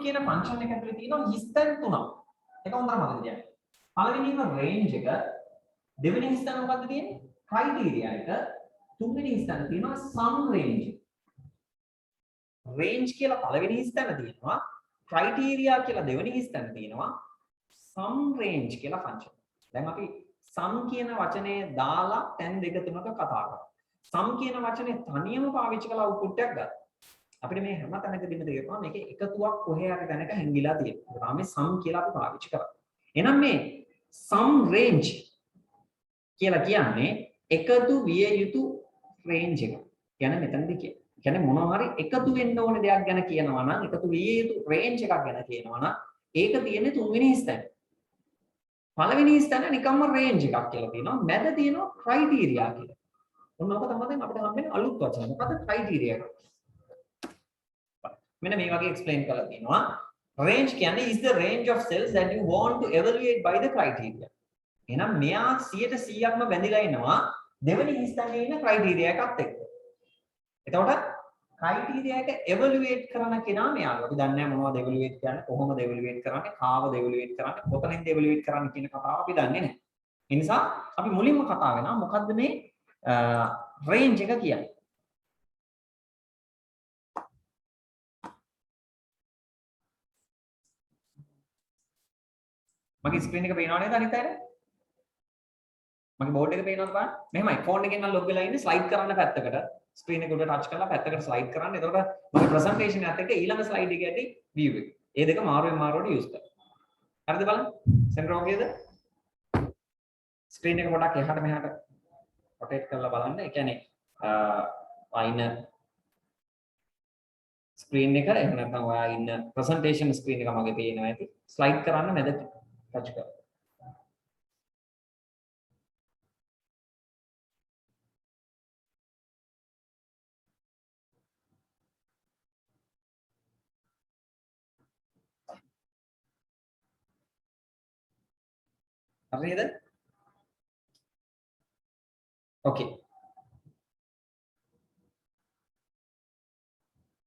කියන ෆන්ක්ෂන් එක ඇතුලේ තියෙනවා හිස්තැන් තුනක්. ඒක හොඳට මතක තියාගන්න. පළවෙනිම range එක, දෙවෙනි හිස්තැන මොකක්ද තියෙන්නේ? criteria එක, තුන්වෙනි හිස්තැන තියෙනවා sum range. range කියලා පළවෙනි හිස්තැන තියෙනවා. criteria කියලා දෙවෙනි හිස්තැන තියෙනවා. sum range කියලා function. දැන් අපි sum කියන වචනේ දාලා තැන් දෙක තුනක කතා කරා. sum කියන වචනේ තනියම පාවිච්චි කරලා output එකක් ගත්තා. අපිට මේ හැම තැනකදීම තේරෙනවා මේකේ එකතුවක් කොහේ හරි තැනක හැංගිලා තියෙනවා. ඒක තමයි sum කියලා අපි පාවිච්චි කරන්නේ. එහෙනම් මේ sum range කියලා කියන්නේ එකතු විය යුතු range එක. කියන්නේ මෙතනදී කියන්නේ මොනවා හරි එකතු වෙන්න ඕන දෙයක් ගැන කියනවා නම් එකතු විය යුතු range එකක් ගැන කියනවා නම් ඒක තියෙන්නේ තුන්වෙනි ස්ථානයේ. පළවෙනි ස්ථානයේ නිකම්ම range එකක් කියලා තියෙනවා. මැද තියෙනවා criteria කියලා. ඔන්න ඔක තමයි දැන් අපිට හම්බෙන්නේ අලුත් වචන. මොකද criteria එක. මෙන්න මේ වගේ explain කරලා තියෙනවා. Range කියන්නේ is the range of cells that you want to evaluate by the criteria. එහෙනම් මෙයා 100%ක්ම බැඳිලා ඉනවා දෙවෙනි ස්ථානයේ ඉන්න criteria එකත් එක්ක. එතකොට criteria එක evaluate කරන කෙනා මෙයාලු. අපි දන්නේ නැහැ මොනවද evaluate කියන්නේ, කොහොමද evaluate කරන්නේ, කාවද evaluate කරන්නේ, කොතනින්ද evaluate කරන්නේ කියන කතාව අපි දන්නේ නැහැ. ඒ නිසා අපි මුලින්ම කතා වෙනවා මොකද්ද මේ range එක කියන්නේ. මගේ ස්ක්‍රීන් එක පේනව නේද අනිත් අයට? මගේ බෝඩ් එක පේනවද බලන්න? මෙහෙමයි ෆෝන් එකෙන් නම් ලොග් වෙලා ඉන්නේ ස්ලයිඩ් කරන්න පැත්තකට. ස්ක්‍රීන් එක උඩ ටච් කරලා පැත්තකට ස්ලයිඩ් කරන්න. එතකොට මගේ ප්‍රසන්ටේෂන් එකත් එක්ක ඊළඟ ස්ලයිඩ් එක ඇති view එක. ඒ දෙක මාරුවෙන් මාරුවට යූස් කරනවා. හරිද බලන්න? සෙන්ටර් ඕකේද? ස්ක්‍රීන් එක පොඩක් එහාට මෙහාට රොටේට් කරලා බලන්න. ඒ කියන්නේ අයින ස්ක්‍රීන් එක එහෙම නැත්නම් ඔයා ඉන්න ප්‍රසන්ටේෂන් ස්ක්‍රීන් එක මගේ පේනවා ඇති. ස්ලයිඩ් කරන්න මැද ටච් කරලා. හරිද? ඕකේ.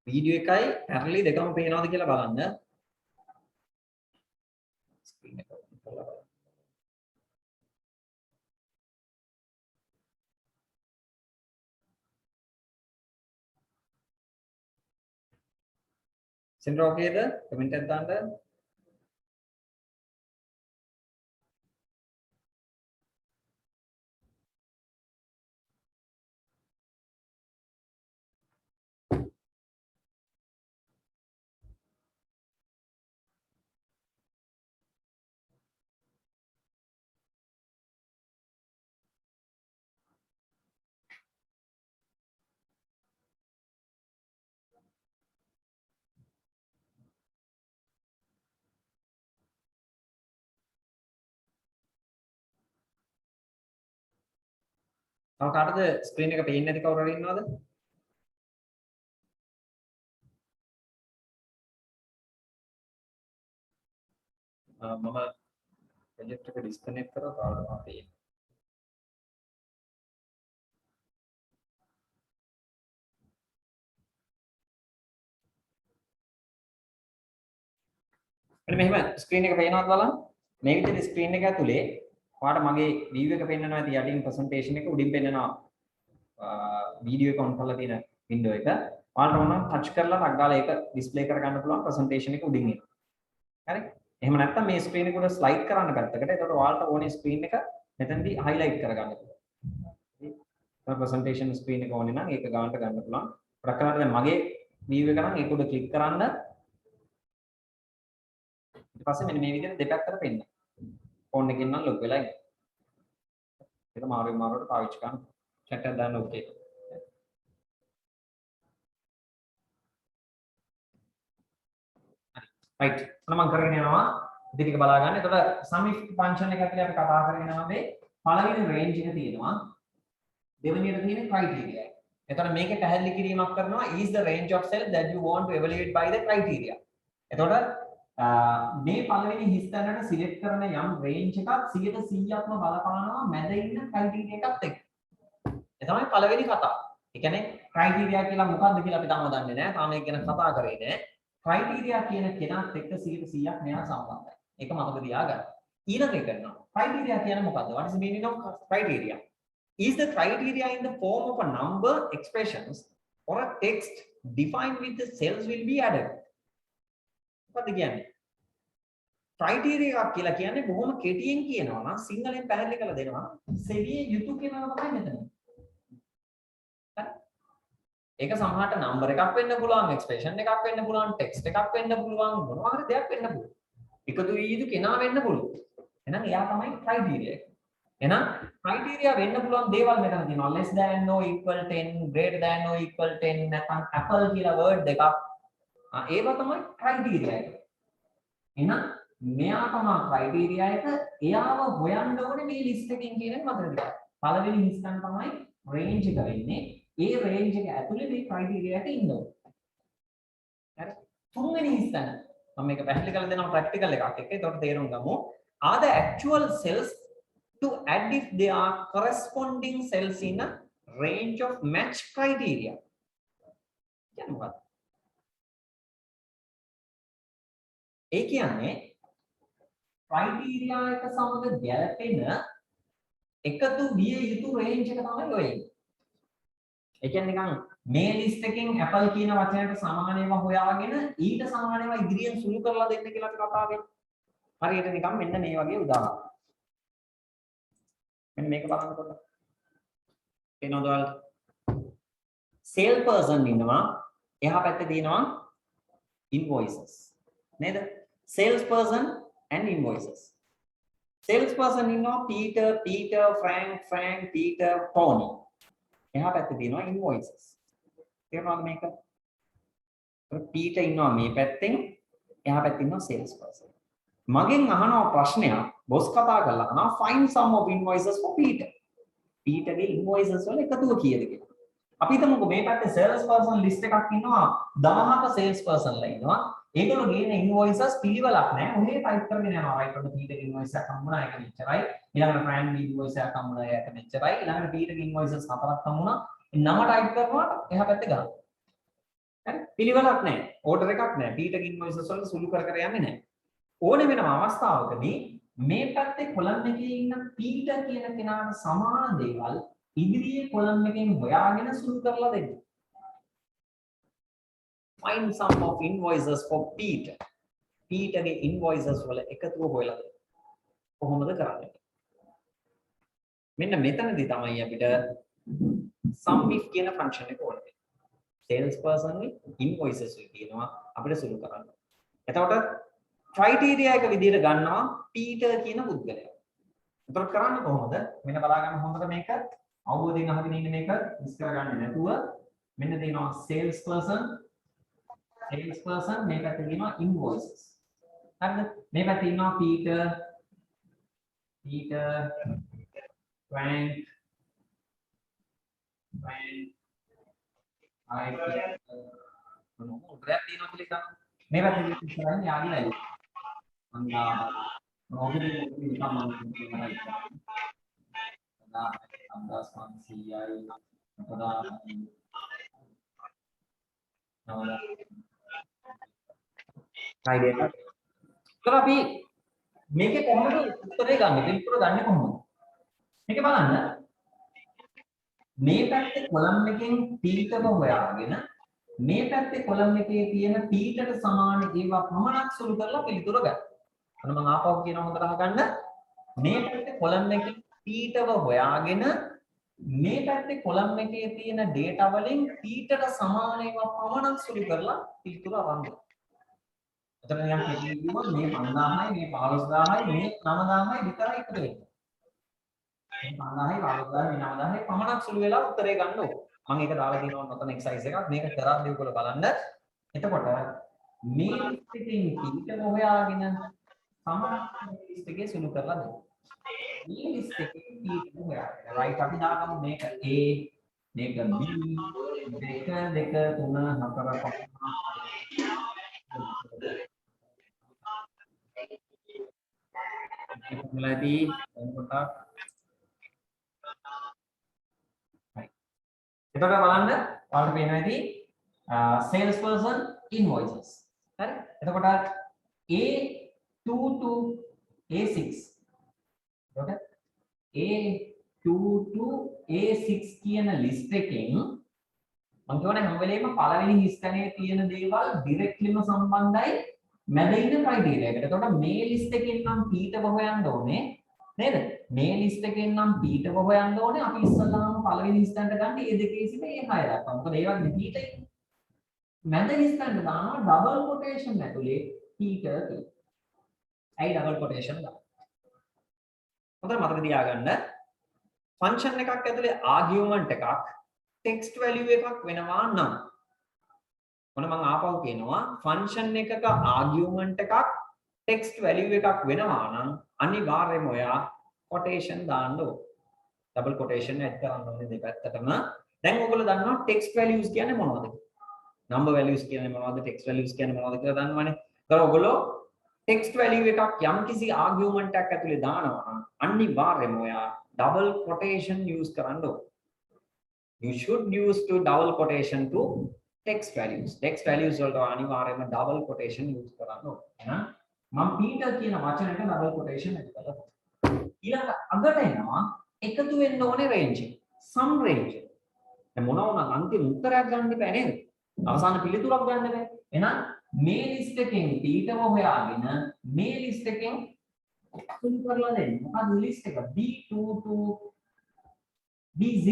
වීඩියෝ එකයි පැරලි දෙකම පේනවද කියලා බලන්න. ස්ක්‍රීන් එක ඕන් කරලා බලන්න. සෙන්ටර් ඕකේද? කමෙන්ට් එකක් දාන්න. තව කාටද ස්ක්‍රීන් එක පේන්නේ නැති කවුරු හරි ඉන්නවද? මම ප්‍රොජෙක්ට් එක ඩිස්කනෙක්ට් කරලා තාම පේන්නේ. මෙන්න මෙහෙම ස්ක්‍රීන් එක පේනවද බලන්න. මේ විදිහට ස්ක්‍රීන් එක ඇතුලේ ඔයාලට මගේ view එක පෙන්වනවා ඇති යටින් presentation එක උඩින් පෙන්වනවා වීඩියෝ එක on කරලා තියෙන window එක. ඔයාලට ඕන නම් touch කරලා ටක් ගාලා ඒක display කරගන්න පුළුවන් presentation එක උඩින් එනවා. හරි? එහෙම නැත්නම් මේ ස්ක්‍රීන් එක උඩ ස්ලයිඩ් කරන්න පැත්තකට. එතකොට ඔයාලට ඕනේ ස්ක්‍රීන් එක මෙතනදී highlight කරගන්න පුළුවන්. හරි? presentation screen එක ඕනේ නම් ඒක ගන්නට ගන්න පුළුවන්. ප්‍රකරණය දැන් මගේ view එක නම් ඒක උඩ click කරන්න. ඊට පස්සේ මෙන්න මේ විදිහට දෙපැත්තට පෙන්නනවා. ෆෝන් එකෙන් නම් ලොග් වෙලා ඉන්නේ. ඒක මාරුවට පාවිච්චි කරන්න. chat එක දාන්න ඕකේ. right. මම කරගෙන යනවා. ඉතින් ටික බලා ගන්න. එතකොට sum if function එක ඇතුලේ අපි කතා කරගෙන යනවා මේ පළවෙනි range එක තියෙනවා. දෙවෙනියට තියෙන criteria. එතකොට මේක පැහැදිලි කිරීමක් කරනවා is the range of cells that you want to evaluate by the criteria. එතකොට මේ පළවෙනි හිස්තැනට සිලෙක්ට් කරන යම් රේන්ජ් එකක් 100%ක්ම බලපානවා මැද ඉන්න ක්‍රයිටීරියා එකත් එක්ක. ඒ තමයි පළවෙනි කතාව. ඒ කියන්නේ ක්‍රයිටීරියා කියලා මොකක්ද කියලා අපි තාම දන්නේ නැහැ. තාම ඒක ගැන කතා කරේ නැහැ. ක්‍රයිටීරියා කියන කෙනාත් එක්ක 100%ක් මෙයා සම්බන්ධයි. ඒක මතක තියාගන්න. ඊළඟ එක කරනවා. ක්‍රයිටීරියා කියන්නේ මොකක්ද? What is the meaning of criteria? Is the criteria in the form of a number, expressions or a text defined with the cells will be added. මොකද කියන්නේ? criteria එකක් කියලා කියන්නේ බොහොම කෙටියෙන් කියනවා නම් සිංහලෙන් පැහැදිලි කරලා දෙනවා නම් සෙවිය යුතු කියනවා තමයි මෙතන. ඒක සමහරට නම්බර් එකක් වෙන්න පුළුවන්, එක්ස්ප්‍රෙෂන් එකක් වෙන්න පුළුවන්, ටෙක්ස්ට් එකක් වෙන්න පුළුවන්, මොනවා හරි දෙයක් වෙන්න පුළුවන්. එකතු වී යුතු කෙනා වෙන්න පුළුවන්. එහෙනම් එයා තමයි criteria එක. එහෙනම් criteria වෙන්න පුළුවන් දේවල් මෙතන තියෙනවා. less than or equal 10, greater than or equal 10 නැත්නම් apple කියලා word එකක්. ඒවා තමයි criteria එක. එහෙනම් මෙයා තමයි criteria එක. එයාව හොයන්න ඕනේ මේ list එකකින් කියන එක මතක තියාගන්න. පළවෙනි හිස්තැන තමයි range එක වෙන්නේ. ඒ range එක ඇතුලේ මේ criteria එක ඉන්න ඕනේ. හරි. තුන්වෙනි හිස්තැන මම මේක පැහැදිලි කරලා දෙනවා practical එකක් එක්ක. ඒකට තේරුම් ගමු. Are the actual cells to add if they are corresponding cells in a range of match criteria? කියන්නේ මොකක්ද? ඒ කියන්නේ criteria එක සමග ගැලපෙන එකතු විය යුතු range එක තමයි ඔය. ඒ කියන්නේ නිකන් මේ list එකෙන් apple කියන වචනයට සමාන ඒවා හොයාගෙන ඊට සමාන ඒවා ඉදිරියෙන් සුළු කරලා දෙන්න කියලා අපි කතා කරමු. හරියට නිකන් මෙන්න මේ වගේ උදාහරණයක්. මෙන්න මේක බලන්නකො. එනෝද ඔයාලට? sales person ඉන්නවා. එහා පැත්තේ තියෙනවා invoices. නේද? sales person and invoices. sales person ඉන්නවා Peter, Frank, Peter, Tony. එහා පැත්තේ තියෙනවා invoices. තේරුණාද මේක? Peter ඉන්නවා මේ පැත්තෙන්, එහා පැත්තේ ඉන්නවා sales person. මගෙන් අහනවා ප්‍රශ්නයක් බොස් කතා කරලා අහනවා find sum of invoices for Peter. Peter ගේ invoices වල එකතුව කීයද කියලා. අපි හිතමුකෝ මේ පැත්තේ sales person list එකක් ඉන්නවා 1000ක sales person ලා ඉන්නවා. ඒගොල්ලෝ ගේන invoices පිළිවෙලක් නැහැ. ඔහේ type කරගෙන යනවා. right ඔන්න Peter ගේ invoice එකක් හම්බුණා ඒක මෙච්චරයි. ඊළඟට Frank ගේ invoice එකක් හම්බුණා ඒක මෙච්චරයි. ඊළඟට Peter ගේ invoices හතරක් හම්බුණා. නම type කරනවා එහා පැත්තේ ගන්න. හරි? පිළිවෙලක් නැහැ. order එකක් නැහැ. Peter ගේ invoices වල සුළු කර කර යන්නේ නැහැ. ඕනෙ වෙනම අවස්ථාවකදී මේ පැත්තේ කොලම් එකේ ඉන්න පීටර් කියන කෙනාට සමාන දේවල් ඉදිරියේ කොලම් එකෙන් හොයාගෙන සුළු කරලා දෙන්න. Find sum of invoices for Peter. Peter ගේ invoices වල එකතුව හොයලා දෙන්න. කොහොමද කරන්නේ? මෙන්න මෙතනදී තමයි අපිට sum if කියන function එක ඕනේ. sales person ගේ invoices වල තියෙනවා අපිට සුළු කරන්න. එතකොට criteria එක විදිහට ගන්නවා Peter කියන පුද්ගලයා. එතකොට කරන්නේ කොහොමද? මෙන්න බලා ගන්න හොඳට මේක අවබෝධයෙන් අහගෙන ඉන්න මේක විස්තර ගන්න නැතුව මෙන්න තියෙනවා sales person මේ පැත්තේ තියෙනවා invoices. හරිද? මේ පැත්තේ ඉන්නවා Peter Frank මොනවද තියෙනවා කියලා මේ පැත්තේ ඉස්සරහින් යාගේ වැඩි. අන්නා රෝගී නිකම්ම කියනවා. අන්දාස් 500යි අපදා නවල idea එක. ඒතර අපි මේකේ කොහොමද උත්තරේ ගන්නෙ? පිළිතුර ගන්නෙ කොහොමද? මේක බලන්න. මේ පැත්තේ කොලම් එකෙන් පීටර්ව හොයාගෙන මේ පැත්තේ කොලම් එකේ තියෙන පීටර්ට සමාන ඒවා පමණක් සුළු කරලා පිළිතුර ගන්න. අන්න මම ආපහු කියනවා හොඳට අහගන්න. මේ පැත්තේ කොලම් එකේ පීටර්ව හොයාගෙන මේ පැත්තේ කොලම් එකේ තියෙන data වලින් පීටර්ට සමාන ඒවා පමණක් සුළු කරලා පිළිතුර අරන් දෙන්න. එතන නිකන් කියනවා මේ 5000යි මේ 15000යි මේ 9000යි විතරයි එකතු වෙන්නේ. මේ 5000යි 15000යි මේ 9000යි පමණක් සුළු වෙලා උත්තරේ ගන්න ඕක. මම ඒක දාලා දිනවා නොතන එක්සර්සයිස් එකක්. මේක කරද්දී ඔයගොල්ලෝ බලන්න. එතකොට මේ ලිස්ට් එකෙන් පීටර් හොයාගෙන සමාන ලිස්ට් එකේ සුළු කරලා දෙන්න. මේ ලිස්ට් එකේ පීටර් හොයාගෙන right අපි දාගමු මේක A මේක B 2 3 4 5 mulai එතකොට බලන්න ඔයාලට පේනවා ඇති sales person invoices හරි එතකොට A2 to A6 එතකොට A2 to A6 කියන list එකෙන් මම කියවනේ හැම වෙලේම පළවෙනි හිස්තැනේ තියෙන දේවල් ඩිරෙක්ට්ලිම සම්බන්ධයි මැද ඉන්න ක්‍රයිටීරියා එකට. එතකොට මේ ලිස්ට් එකෙන් නම් පීටව හොයන්න ඕනේ නේද? මේ ලිස්ට් එකෙන් නම් පීටව හොයන්න ඕනේ. අපි ඉස්සල්ලාම පළවෙනි හිස්තැනට ගන්න මේ දෙකේ සිට මේ 6 දක්වා. මොකද ඒ වගේ පීට මැද හිස්තැනට දානවා ඩබල් කොටේෂන් ඇතුලේ පීටර් කියලා. ඇයි ඩබල් කොටේෂන් දාන්නේ? හොඳට මතක තියාගන්න ෆන්ක්ෂන් එකක් ඇතුලේ ආගියුමන්ට් එකක් ටෙක්ස්ට් වැලියු එකක් වෙනවා නම් මොන මම ආපහු කියනවා ෆන්ක්ෂන් එකක ආගියුමන්ට් එකක් ටෙක්ස්ට් වැලියු එකක් වෙනවා නම් අනිවාර්යයෙන්ම ඔයා කොටේෂන් දාන්න ඕන. ඩබල් කොටේෂන් ඇඩ් කරන්න ඕනේ දෙපැත්තටම. දැන් ඔයගොල්ලෝ දන්නවා ටෙක්ස්ට් වැලියුස් කියන්නේ මොනවද? නම්බර් වැලියුස් කියන්නේ මොනවද? ටෙක්ස්ට් වැලියුස් කියන්නේ මොනවද කියලා දන්නවනේ. ඒතර ඔයගොල්ලෝ ටෙක්ස්ට් වැලියු එකක් යම්කිසි ආගියුමන්ට් එකක් ඇතුලේ දානවා නම් අනිවාර්යයෙන්ම ඔයා double quotation use කරන්න ඕන. You should use to double quotation to text values. Text values වලට අනිවාර්යයෙන්ම double quotation use කරන්න ඕන. එහෙනම් මම පීටර් කියන වචනයට double quotation ඇඩ් කළා. ඊළඟ අගට එනවා එකතු වෙන්න ඕනේ range එක. sum range. දැන් මොනවා වුණත් අන්තිම උත්තරයක් ගන්න බෑ නේද? අවසාන පිළිතුරක් ගන්න බෑ. එහෙනම් මේ ලිස්ට් එකෙන් පීටර්ව හොයාගෙන මේ ලිස්ට් එකෙන් සුළු කරලා දෙන්න. මොකද ලිස්ට් එක B2 to B6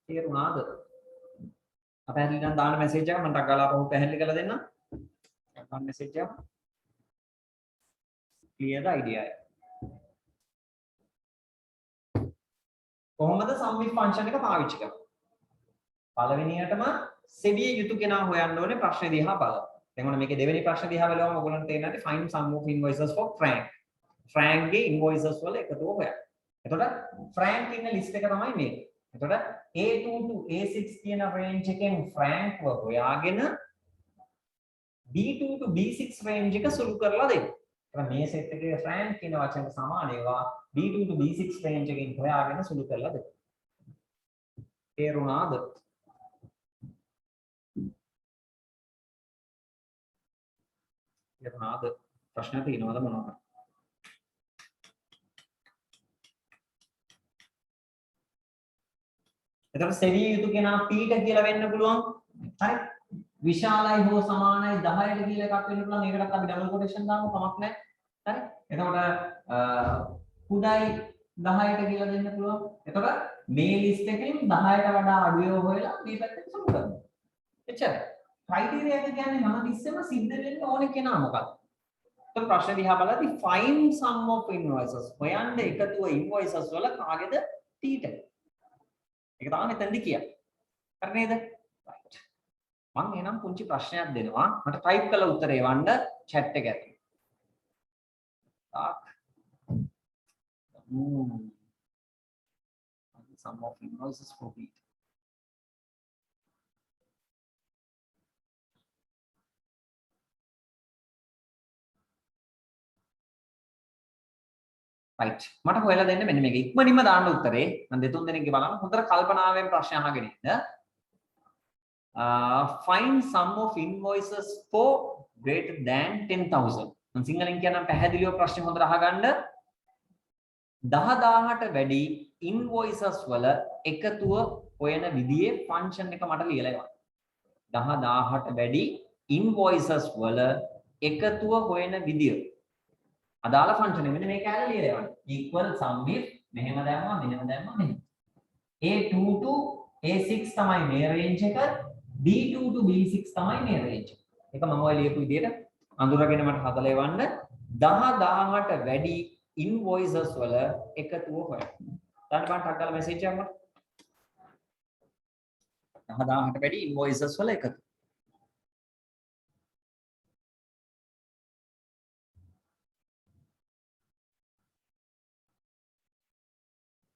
තේරුණාද? අපහැදිලි නම් දාන මැසේජ් එක මම ටක් ගාලා අපහු පැහැදිලි කරලා දෙන්නම්. දාන මැසේජ් එක. clear the idea. කොහොමද සම්මිත් ෆන්ක්ෂන් එක පාවිච්චි කරන්නේ? පළවෙනියටම සෙවිය යුතු කෙනා හොයන්න ඕනේ ප්‍රශ්නේ දිහා බලන්න. දැන් ඔන්න මේකේ දෙවෙනි ප්‍රශ්නේ දිහා බලවම ඔයගොල්ලන්ට තේරෙන්නේ find sum of invoices for Frank. Frank ගේ invoices වල එකතුව හොයන්න. එතකොට Frank ඉන්න ලිස්ට් එක තමයි මේක. එතකොට A2 to A6 කියන range එකෙන් Frank ව හොයාගෙන B2 to B6 range එක සුළු කරලා දෙන්න. එතකොට මේ සෙට් එකේ Frank කියන වචනට සමාන ඒවා B2 to B6 range එකෙන් හොයාගෙන සුළු කරලා දෙන්න. තේරුණාද? තේරුණාද? ප්‍රශ්න තියෙනවද මොනවද? එතකොට සෙවිය යුතු කෙනා P-ට කියලා වෙන්න පුළුවන්. හරි. විශාලයි හෝ සමානයි 10ට කියලා එකක් වෙන්න පුළුවන්. ඒකටත් අපි ඩබල් කොටේෂන් දාමු කමක් නැහැ. හරි. එතකොට කුඩයි 10ට කියලා දෙන්න පුළුවන්. එතකොට මේ ලිස්ට් එකෙන් 10ට වඩා අඩු ඒවා හොයලා මේ පැත්තට සුළු කරනවා. එච්චරයි. ක්‍රයිටීරියා එක කියන්නේ හැමතිස්සෙම සිද්ධ වෙන්න ඕනේ කෙනා මොකක්ද? එතකොට ප්‍රශ්න දිහා බලද්දී find sum of invoices. හොයන්න එකතුව invoices වල කාගේද T-ට. ඒක තමයි මෙතනදී කියන්නේ. හරි නේද? right. මම එනම් පුංචි ප්‍රශ්නයක් දෙනවා. මට ටයිප් කරලා උත්තරේ එවන්න chat එක ඇතුලේ. තාක්. Sum of invoices for B. right. මට හොයලා දෙන්න මෙන්න මේක. ඉක්මනින්ම දාන්න උත්තරේ. මම දෙතුන් දෙනෙක්ගේ බලන්න හොඳට කල්පනාවෙන් ප්‍රශ්න අහගෙන ඉන්න. Find sum of invoices for greater than 10,000. මම සිංහලෙන් කියනම් පැහැදිලිව ප්‍රශ්නේ හොඳට අහගන්න. 10000ට වැඩි invoices වල එකතුව හොයන විදිහේ ෆන්ක්ෂන් එක මට ලියලා එවන්න. 10000ට වැඩි invoices වල එකතුව හොයන විදිය. අදාළ ෆන්ක්ෂන් එක මෙන්න මේක ඇරලා ලියලා එවන්න. equal sum with මෙහෙම දැම්මා මෙහෙම මෙහෙම. A2 to A6 තමයි මේ range එක. B2 to B6 තමයි මේ range එක. ඒක මම ඔය ලියපු විදිහට අඳුරගෙන මට හදලා එවන්න. 10000ට වැඩි invoices වල එකතුව හොයන්න. දැන් මම ටක් ගාලා මැසේජ් එකක් මට 10000ට වැඩි invoices වල එකතුව.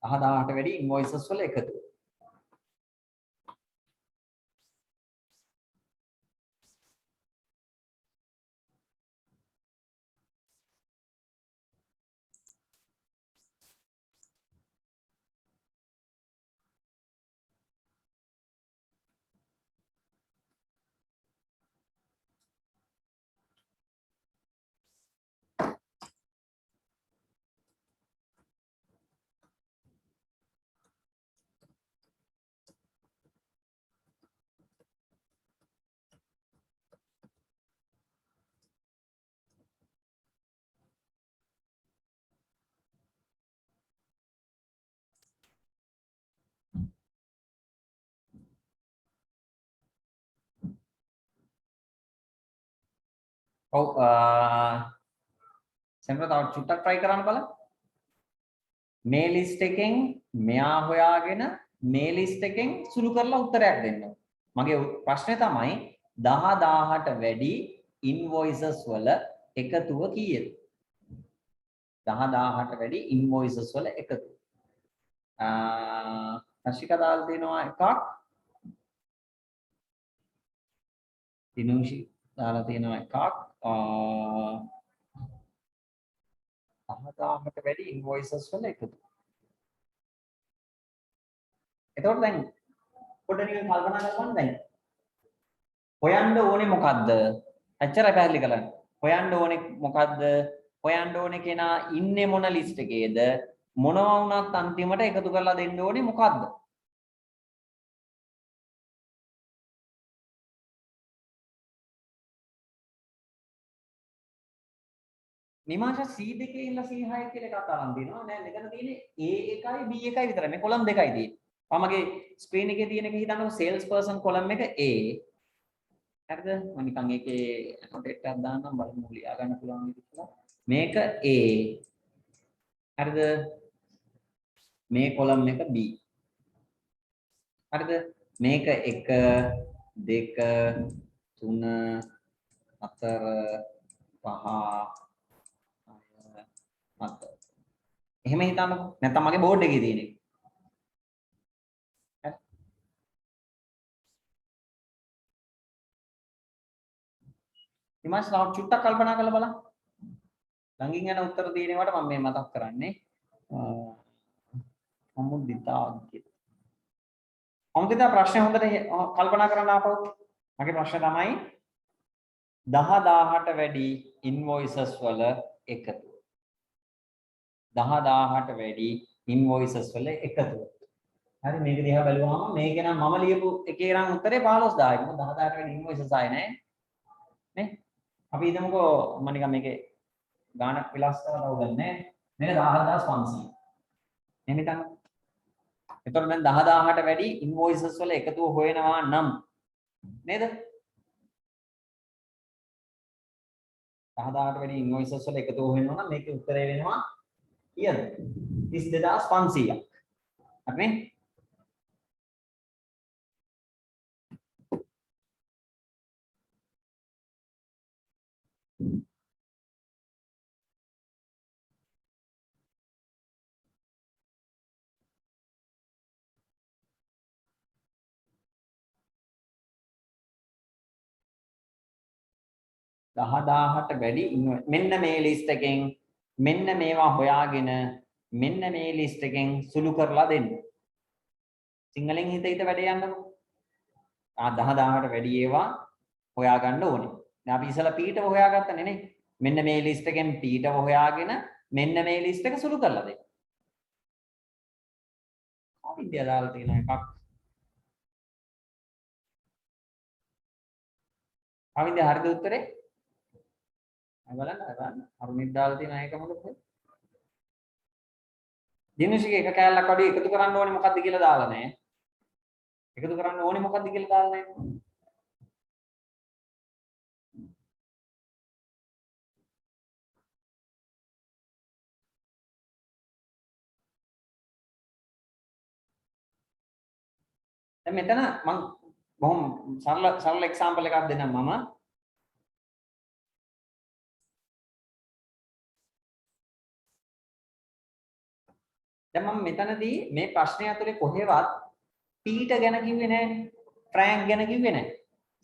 අහදාට වැඩි invoices වල එකතුව. ඔව් සෙන්ටර් තව චුට්ටක් try කරන්න බලන්න. මේ ලිස්ට් එකෙන් මෙයා හොයාගෙන මේ ලිස්ට් එකෙන් සුළු කරලා උත්තරයක් දෙන්න. මගේ ප්‍රශ්නේ තමයි 10000ට වැඩි ඉන්වොයිසස් වල එකතුව කීයද? 10000ට වැඩි ඉන්වොයිසස් වල එකතුව. අශිකා දාලා දෙනවා එකක්. දිනුෂි දාලා තියෙනවා එකක්. 10000ට වැඩි ඉන්වොයිසස් වල එකතුව. එතකොට දැන් පොඩ්ඩක් නිකන් කල්පනා කරගන්න දැන්. හොයන්න ඕනේ මොකද්ද? ඇත්තට පැහැදිලි කරන්න. හොයන්න ඕනේ මොකද්ද? හොයන්න ඕනේ කෙනා ඉන්නේ මොන ලිස්ට් එකේද? මොනවා වුණත් අන්තිමට එකතු කරලා දෙන්න ඕනේ මොකද්ද? නිමාෂා C2 ඉඳලා C6 කියලා එකක් අරන් දිනවා. නෑ මෙතන තියෙන්නේ A එකයි B එකයි විතරයි. මේ කොලම් දෙකයි තියෙන්නේ. මගේ ස්ක්‍රීන් එකේ තියෙන එක හිතන්නකො සේල්ස් පර්සන් කොලම් එක A. හරිද? මම නිකන් ඒකේ ඇනොටේට් එකක් දාන්නම් බලමු ලියා ගන්න පුළුවන් කියලා. මේක A. හරිද? මේ කොලම් එක B. හරිද? මේක 1 2 3 4 5 එහෙම හිතන්නකො. නැත්නම් මගේ බෝඩ් එකේ තියෙන එක. හරි. ඊමණස් තව චුට්ටක් කල්පනා කරලා බලන්න. ළඟින් යන උත්තර තියෙනවට මම මේ මතක් කරන්නේ. අමුදිතා ප්‍රශ්නේ හොඳට කල්පනා කරන්න ආපහු. මගේ ප්‍රශ්නේ තමයි 10000ට වැඩි ඉන්වොයිසස් වල එකතුව. 10000ට වැඩි ඉන්වොයිසස් වල එකතුව. හරි මේක දිහා බලුවාම මේක නම් මම ලියපු එකේ නම් උත්තරේ 15000යි. මොකද 10000ට වැඩි ඉන්වොයිසස් ආයේ නැහැ. නේ? අපි හිතමුකෝ මම නිකන් මේකේ ගානක් විලාස කරලා උගන්නේ. මේක 14500. එහෙම හිතන්න. එතකොට දැන් 10000ට වැඩි ඉන්වොයිසස් වල එකතුව හොයනවා නම් නේද? 10000ට වැඩි ඉන්වොයිසස් වල එකතුව හොයනවා නම් මේකේ උත්තරේ වෙනවා කීයද? 32500ක්. හරිනේ? දහදාහට වැඩි මෙන්න මේ ලිස්ට් එකෙන් මෙන්න මේවා හොයාගෙන මෙන්න මේ ලිස්ට් එකෙන් සුළු කරලා දෙන්න. සිංහලෙන් හිත වැඩේ යන්නකො. 10000ට වැඩි ඒවා හොයාගන්න ඕනේ. දැන් අපි ඉස්සලා පීටව හොයාගත්තනේ නේ. මෙන්න මේ ලිස්ට් එකෙන් පීටව හොයාගෙන මෙන්න මේ ලිස්ට් එක සුළු කරලා දෙන්න. අවිද්‍යාව දාලා තියෙන එකක්. අවිද්‍යාව හරිද උත්තරේ? බලන්න අරුණිත් දාලා තියෙන එක මොකද? දිනුෂිගේ එක කෑල්ලක් වඩේ එකතු කරන්න ඕනේ මොකද්ද කියලා දාලා නැහැ. එකතු කරන්න ඕනේ මොකද්ද කියලා දාලා නැහැ. දැන් මෙතන මම බොහොම සරල එක්සැම්පල් එකක් දෙන්නම් මම. දැන් මම මෙතනදී මේ ප්‍රශ්නය ඇතුලේ කොහෙවත් පීට ගැන කිව්වේ නැහැනේ. ෆ්‍රැන්ක් ගැන කිව්වේ නැහැ.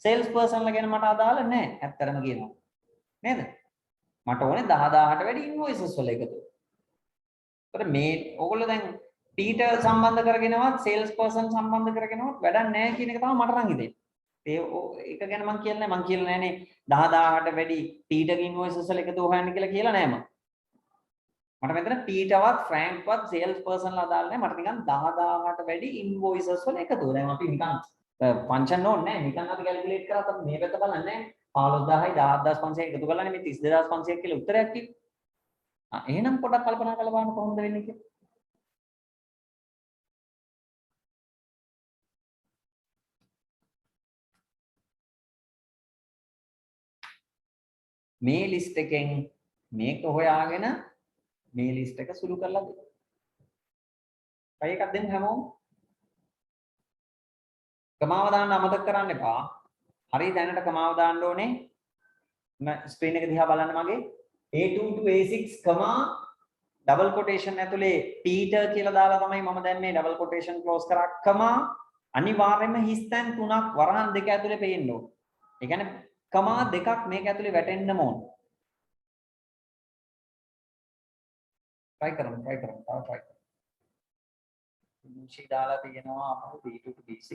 සේල්ස් පර්සන්ලා ගැන මට අදාළ නැහැ. ඇත්තටම කියනවා. නේද? මට ඕනේ 10000ට වැඩි ඉන්වොයිසස් වල එකතු. ඒතර මේ ඕගොල්ලෝ දැන් පීට සම්බන්ධ කරගෙනවත් සේල්ස් පර්සන් සම්බන්ධ කරගෙනවත් වැඩක් නැහැ කියන එක තමයි මට නම් හිතෙන්නේ. ඒක ගැන මම කියන්නේ නැහැ. මම කියලා නැහැනේ 10000ට වැඩි පීට ඉන්වොයිසස් වල එකතු හොයන්න කියලා නැහැ මම. මට මෙතන පීටවත් ෆ්‍රැන්ක්වත් සේල්ස් පර්සන්ලා අදාළ නැහැ. මට නිකන් 10000ට වැඩි ඉන්වොයිසස් වල එකතු. දැන් අපි නිකන් පංචන්න ඕනේ නැහැ. නිකන් අපි කැල්කියුලේට් කරා තමයි මේ පැත්ත බලන්නේ නැහැ. 15000යි 17500 එකතු කරලානේ මේ 32500 කියලා උත්තරයක් කිව්වේ. එහෙනම් පොඩ්ඩක් කල්පනා කරලා බලන්න කොහොමද වෙන්නේ කියලා. මේ ලිස්ට් එකෙන් මේක හොයාගෙන මේ ලිස්ට් එක සුළු කරලා දෙන්න. කයි එකක් දෙන්න හැමෝම. කමාව දාන්න අමතක කරන්න එපා. හරි දැනට කමාව දාන්න ඕනේ. ස්ක්‍රීන් එක දිහා බලන්න මගේ. A2 to A6 comma double quotation ඇතුලේ පීටර් කියලා දාලා තමයි මම දැන් මේ ඩබල් කොටේෂන් ක්ලෝස් කරා. කමා අනිවාර්යයෙන්ම හිස්තැන් තුනක් වරහන් දෙක ඇතුලේ පේන්න ඕන. ඒ කියන්නේ කමා දෙකක් මේක ඇතුලේ වැටෙන්නම ඕන. try කරමු. තව try කරමු. මුචි දාලා තියෙනවා අපෝ B2 to B6.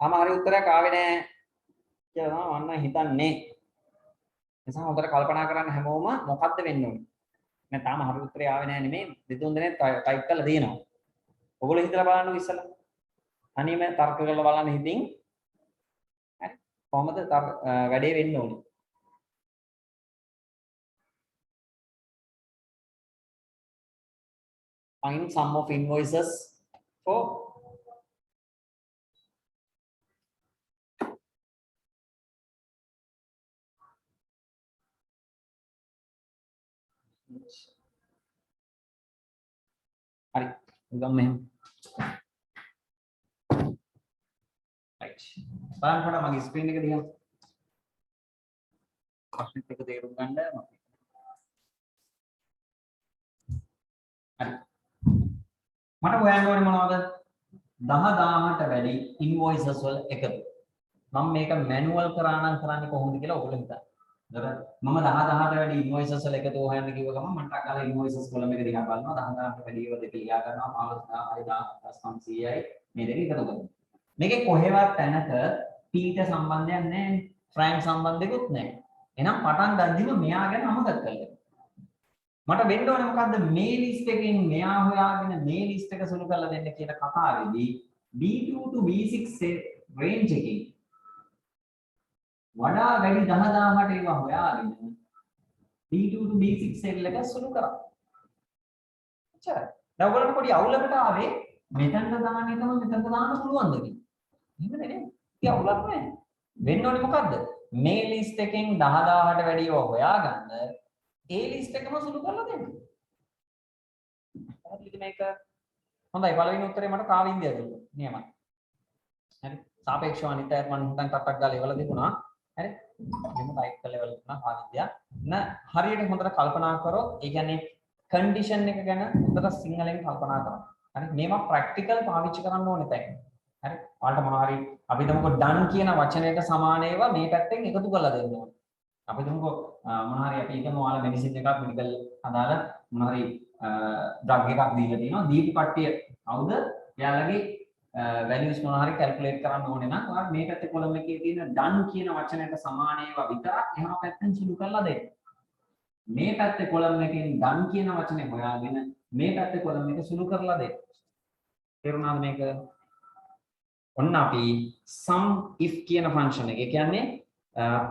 හරි උත්තරයක් ආවේ නැහැ කියලා මම හිතන්නේ. නිසා හොඳට කල්පනා කරන්න හැමෝම මොකද්ද වෙන්න ඕනේ. මම තාම හරි උත්තරය ආවේ නැහැ නෙමෙයි. දෙතුන් දෙනෙක් ටයිප් කරලා තියෙනවා. ඔයගොල්ලෝ හිතලා බලන්නකෝ ඉස්සලා. අනිම තර්ක කරලා බලන්න හිතින්. හරි. කොහොමද වැඩේ වෙන්න ඕනේ. Find sum of invoices for හරි ගමු මෙහෙම right බලන්න මගේ ස්ක්‍රීන් එක දිහා ප්‍රශ්නෙත් එක තේරුම් ගන්න හරි මට හොයන්න ඕනේ මොනවද 10000ට වැඩි ඉන්වොයිසස් වල එකතු මම මේක මැනුවල් කරා නම් කරන්නේ කොහොමද කියලා ඔයගොල්ලෝ හිතන්න. මම 10000ට වැඩි ඉන්වොයිසස් වල එකතු හොයන්න කිව්ව ගමන් මට අකාල ඉන්වොයිසස් කොලම් එක දිහා බලනවා 10000ට වැඩි ඒවා දෙක ලියා ගන්නවා 15500යි මේ දෙක එකතු කරනවා. මේකේ කොහෙවත් තැනක පීට සම්බන්ධයක් නැහැ ෆ්‍රැන්ක් සම්බන්ධයක්වත් නැහැ. එහෙනම් පටන් ගද්දිම මෙයා ගැන අමතක කරගන්න. මට වෙන්න ඕනේ මොකද්ද මේ ලිස්ට් එකෙන් මෙයා හොයාගෙන මේ ලිස්ට් එක සුළු කරලා දෙන්න කියන කතාවේදී B2 to B6 රේන්ජ් එකේ වඩා වැඩි 10000ට ඒවා හොයාගෙන B2 to B6 සෙල් එක සුළු කරා. එච්චරයි. දැන් ඔයගොල්ලන්ට පොඩි අවුලකට ආවේ මෙතනට දාන්න එකම මෙතනට දාන්න පුළුවන්ද කියලා. එහෙම නෙමෙයි. ඒ අවුලක් නෑ. වෙන්න ඕනේ මොකද්ද? මේ ලිස්ට් එකෙන් 10000ට වැඩි ඒවා හොයාගන්න ඒ ලිස්ට් එකම සුළු කරලා දෙන්න. හරිද මේක? හොඳයි පළවෙනි උත්තරේ මට කාවින්දියා දුන්නා. නියමයි. හරි. සාපේක්ෂව අනිත් අයත් මම හිතන් ටක් ගාලා ඒවල තිබුණා. හරි. මෙහෙම ටයිප් කරලා ඒවල තිබුණා කාවින්දියා. හරියට හොඳට කල්පනා කරොත් ඒ කියන්නේ කන්ඩිෂන් එක ගැන හොඳට සිංහලෙන් කල්පනා කරන්න. හරි. මේවා ප්‍රැක්ටිකල් පාවිච්චි කරන්න ඕනේ තැන්. හරි. ඔයාලට මොනවා හරි අපි හිතමුකෝ done කියන වචනයට සමාන ඒවා මේ පැත්තෙන් එකතු කරලා දෙන්න ඕනේ. අපි හිතමුකෝ මොනවා හරි අපි හිතමු ඔයාලා මෙඩිසින් එකක් මෙඩිකල් අදාළ මොනවා හරි ඩ්‍රග් එකක් දීලා තියෙනවා. දීපු කට්ටිය කවුද? එයාලගේ values මොනවා හරි calculate කරන්න ඕනේ නම් ඔයාලා මේ පැත්තේ column එකේ තියෙන done කියන වචනයට සමාන ඒවා විතරක් එහා පැත්තෙන් සුළු කරලා දෙන්න. මේ පැත්තේ column එකෙන් done කියන වචනේ හොයාගෙන මේ පැත්තේ column එක සුළු කරලා දෙන්න. තේරුණාද මේක? ඔන්න අපි sum if කියන function එක. ඒ කියන්නේ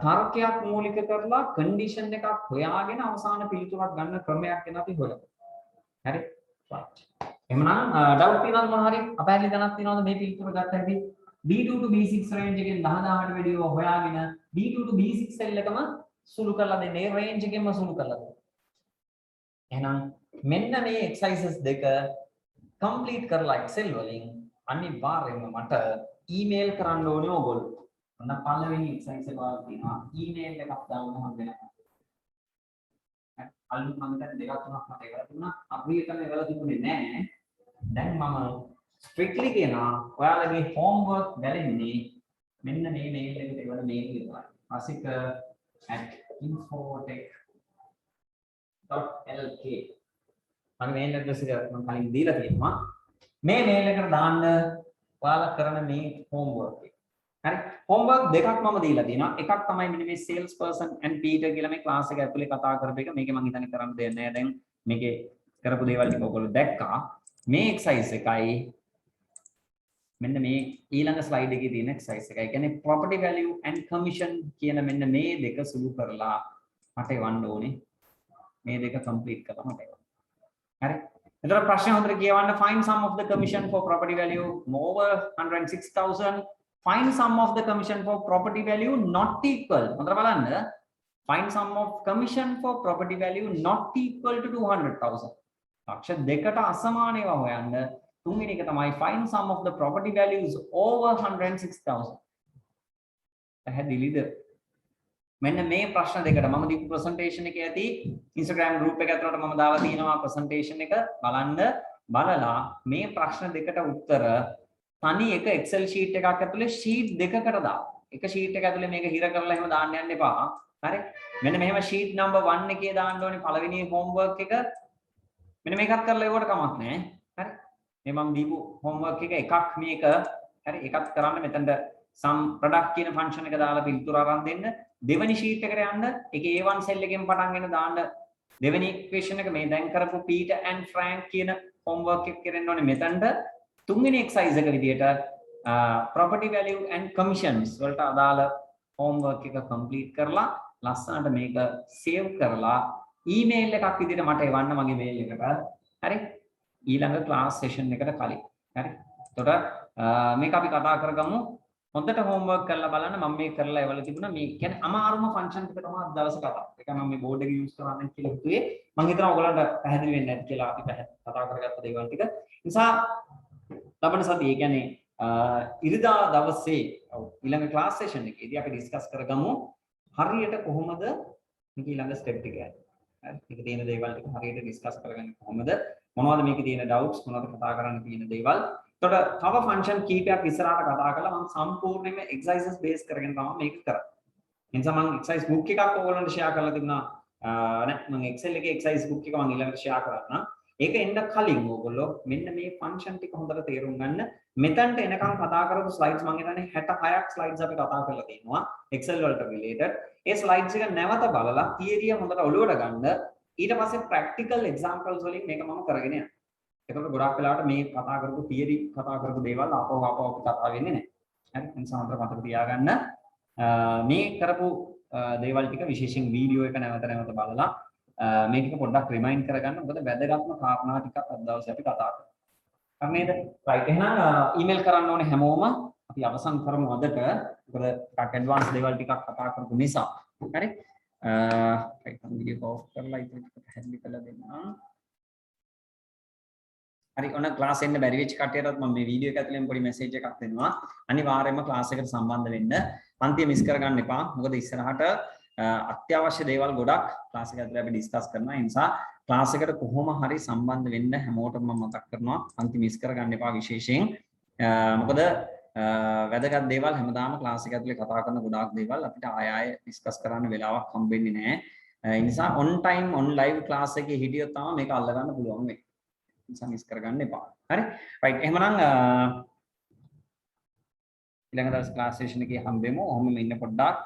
තර්කයක් මූලික කරලා condition එකක් හොයාගෙන අවසාන පිළිතුරක් ගන්න ක්‍රමයක් ගැන අපි හොයනවා. හරි? right. එහෙනම් doubt තියෙනවද මොනවා හරි? අපහැරලි දැනක් තියෙනවද මේ පිළිතුර ගත්ත හැටි? B2 to B6 range එකෙන් 10000ට වැඩි ඒවා හොයාගෙන B2 to B6 සෙල් එකම සුළු කරලා දෙන්න. ඒ range එකෙන්ම සුළු කරලා දෙන්න. එහෙනම් මෙන්න මේ exercises දෙක complete කරලා Excel වලින් අනිවාර්යයෙන්ම මට email කරන්න ඕනේ ඕගොල්ලෝ. ඔන්න පළවෙනි exercise එක වල තියෙනවා email එකක් දාන්න හම්බ වෙනවා. අලුත් මම දැන් දෙකක් තුනක් මට ඒවල තිබුණා. අපිටම ඒවල තිබුණේ නැහැ. දැන් මම strictly කියනවා ඔයාලගේ homework බැලෙන්නේ මෙන්න මේ mail එකට ඒවල mail විතරයි. අසික infotech.lk මම මේල් ඇඩ්‍රස් එක මම කලින් දීලා තියෙනවා මේ මේල් එකට දාන්න ඔයාලා කරන මේ homework එක හරි homework දෙකක් මම දීලා තියෙනවා එකක් තමයි මෙන්න මේ sales person and Peter කියලා මේ class එක ඇතුලේ කතා කරපු එක මේකේ මම හිතන්නේ කරන්න දෙයක් නැහැ දැන් මේකේ කරපු දේවල් ටික ඔයගොල්ලෝ දැක්කා මේ exercise එකයි මෙන්න මේ ඊළඟ slide එකේ තියෙන exercise එකයි. ඒ කියන්නේ property value and commission කියන මෙන්න මේ දෙක සුළු කරලා මට එවන්න ඕනේ. මේ දෙක complete කරලා මට එවන්න. හරි. එතකොට ප්‍රශ්න හොඳට කියවන්න find sum of the commission for property value over 106,000 find sum of the commission for property value not equal. හොඳට බලන්න. find sum of commission for property value not equal to 200,000. ලක්ෂ දෙකට අසමාන ඒවා හොයන්න. තුන්වෙනි එක තමයි find sum of the property values over 106,000. පැහැදිලිද? මෙන්න මේ ප්‍රශ්න දෙකට මම දීපු presentation එකේ ඇති Instagram group එක ඇතුළට මම දාලා තියෙනවා presentation එක බලන්න බලලා මේ ප්‍රශ්න දෙකට උත්තර තනි එක Excel sheet එකක් ඇතුලේ sheet දෙකකට දාන්න. එක sheet එක ඇතුලේ මේක හිර කරලා එහෙම දාන්න යන්න එපා. හරි? මෙන්න මෙහෙම sheet number 1 එකේ දාන්න ඕනේ පළවෙනි homework එක. මෙන්න මේකත් කරලා ඒවට කමක් නැහැ. හරි? මේ මම දීපු homework එක එකක් මේක හරි එකක් කරන්න මෙතනට sum product කියන function එක දාලා පිළිතුර අරන් දෙන්න දෙවෙනි sheet එකට යන්න ඒකේ A1 cell එකෙන් පටන් ගෙන දාන්න දෙවෙනි equation එක මේ දැන් කරපු Peter and Frank කියන homework එක කරන්න ඕනේ මෙතනට තුන්වෙනි exercise එක විදියට property value and commissions වලට අදාළ homework එක complete කරලා ලස්සනට මේක save කරලා email එකක් විදියට මට එවන්න මගේ mail එකට හරි ඊළඟ class session එකට කලින් හරි එතකොට මේක අපි කතා කරගමු හොඳට homework කරලා බලන්න මම මේක කරලා එවලා තිබුණා මේ කියන්නේ අමාරුම function ටික තමයි අද දවසේ කතා කරන්නේ ඒක මම මේ board එක use කරන්න කියලා හිතුවේ මම හිතනවා ඔයගලන්ට පැහැදිලි වෙන්නේ නැති කියලා අපි කතා කරගත්ත දේවල් ටික නිසා ලබන සතියේ කියන්නේ ඉරිදා දවසේ ඊළඟ class session එකේදී අපි discuss කරගමු හරියට කොහොමද මේක ඊළඟ step එක යන්නේ හරි මේක තියෙන දේවල් ටික හරියට discuss කරගන්නේ කොහොමද මොනවද මේකේ තියෙන doubts මොනවද කතා කරන්න තියෙන දේවල් එතකොට තව function කීපයක් ඉස්සරහට කතා කරලා මම සම්පූර්ණයෙන්ම exercises base කරගෙන තමයි මේක කරන්නේ. ඒ නිසා මම exercise book එකක් ඔයගොල්ලන්ට share කරලා තිබුණා. නෑ මම Excel එකේ exercise book එක මම ඊළඟට share කරන්නම්. ඒක එන්න කලින් ඔයගොල්ලෝ මෙන්න මේ function ටික හොඳට තේරුම් ගන්න. මෙතනට එනකම් කතා කරපු slides මම හිතන්නේ 66ක් slides අපි කතා කරලා තියෙනවා Excel වලට related. ඒ slides එක නැවත බලලා theory හොඳට ඔළුවට ගන්න. ඊට පස්සේ practical examples වලින් මේක මම කරගෙන යනවා. එතකොට ගොඩක් වෙලාවට මේ කතා කරපු theory කතා කරපු දේවල් ආපහු අපි කතා වෙන්නේ නැහැ. හරි? ඒ නිසා හොඳට මතක තියාගන්න. මේ කරපු දේවල් ටික විශේෂයෙන් වීඩියෝ එක නැවත නැවත බලලා මේ ටික පොඩ්ඩක් රිමයින්ඩ් කරගන්න. මොකද වැදගත්ම කාරණා ටිකක් අද දවසේ අපි කතා කරමු. හරි නේද? right එහෙනම් ඊමේල් කරන්න ඕනේ හැමෝම. අපි අවසන් කරමු අදට. මොකද ටිකක් ඇඩ්වාන්ස් දේවල් ටිකක් කතා කරපු නිසා. හරි? right මම වීඩියෝ ඔෆ් කරලා ඉතින් ටික පැහැදිලි කරලා දෙන්නම්. හරි ඔන්න ක්ලාස් එන්න බැරි වෙච්ච කට්ටියටත් මම මේ වීඩියෝ එක ඇතුලෙන් පොඩි මැසේජ් එකක් දෙනවා අනිවාර්යයෙන්ම ක්ලාස් එකට සම්බන්ධ වෙන්න පන්තිය මිස් කරගන්න එපා මොකද ඉස්සරහට අත්‍යවශ්‍ය දේවල් ගොඩක් ක්ලාස් එක ඇතුලේ අපි ඩිස්කස් කරනවා ඒ නිසා ක්ලාස් එකට කොහොම හරි සම්බන්ධ වෙන්න හැමෝටම මම මතක් කරනවා පන්ති මිස් කරගන්න එපා විශේෂයෙන් මොකද වැදගත් දේවල් හැමදාම ක්ලාස් එක ඇතුලේ කතා කරන ගොඩාක් දේවල් අපිට ආය ඩිස්කස් කරන්න වෙලාවක් හම්බෙන්නේ නැහැ ඒ නිසා on time on live class එකේ හිටියොත් තමයි මේක අල්ලගන්න පුළුවන් වෙන්නේ මිස් කරගන්න එපා. හරි? right. එහෙමනම් ඊළඟ දවස් ක්ලාස් සෙෂන් එකේ හම්බෙමු. ඔහොම ඉන්න පොඩ්ඩක්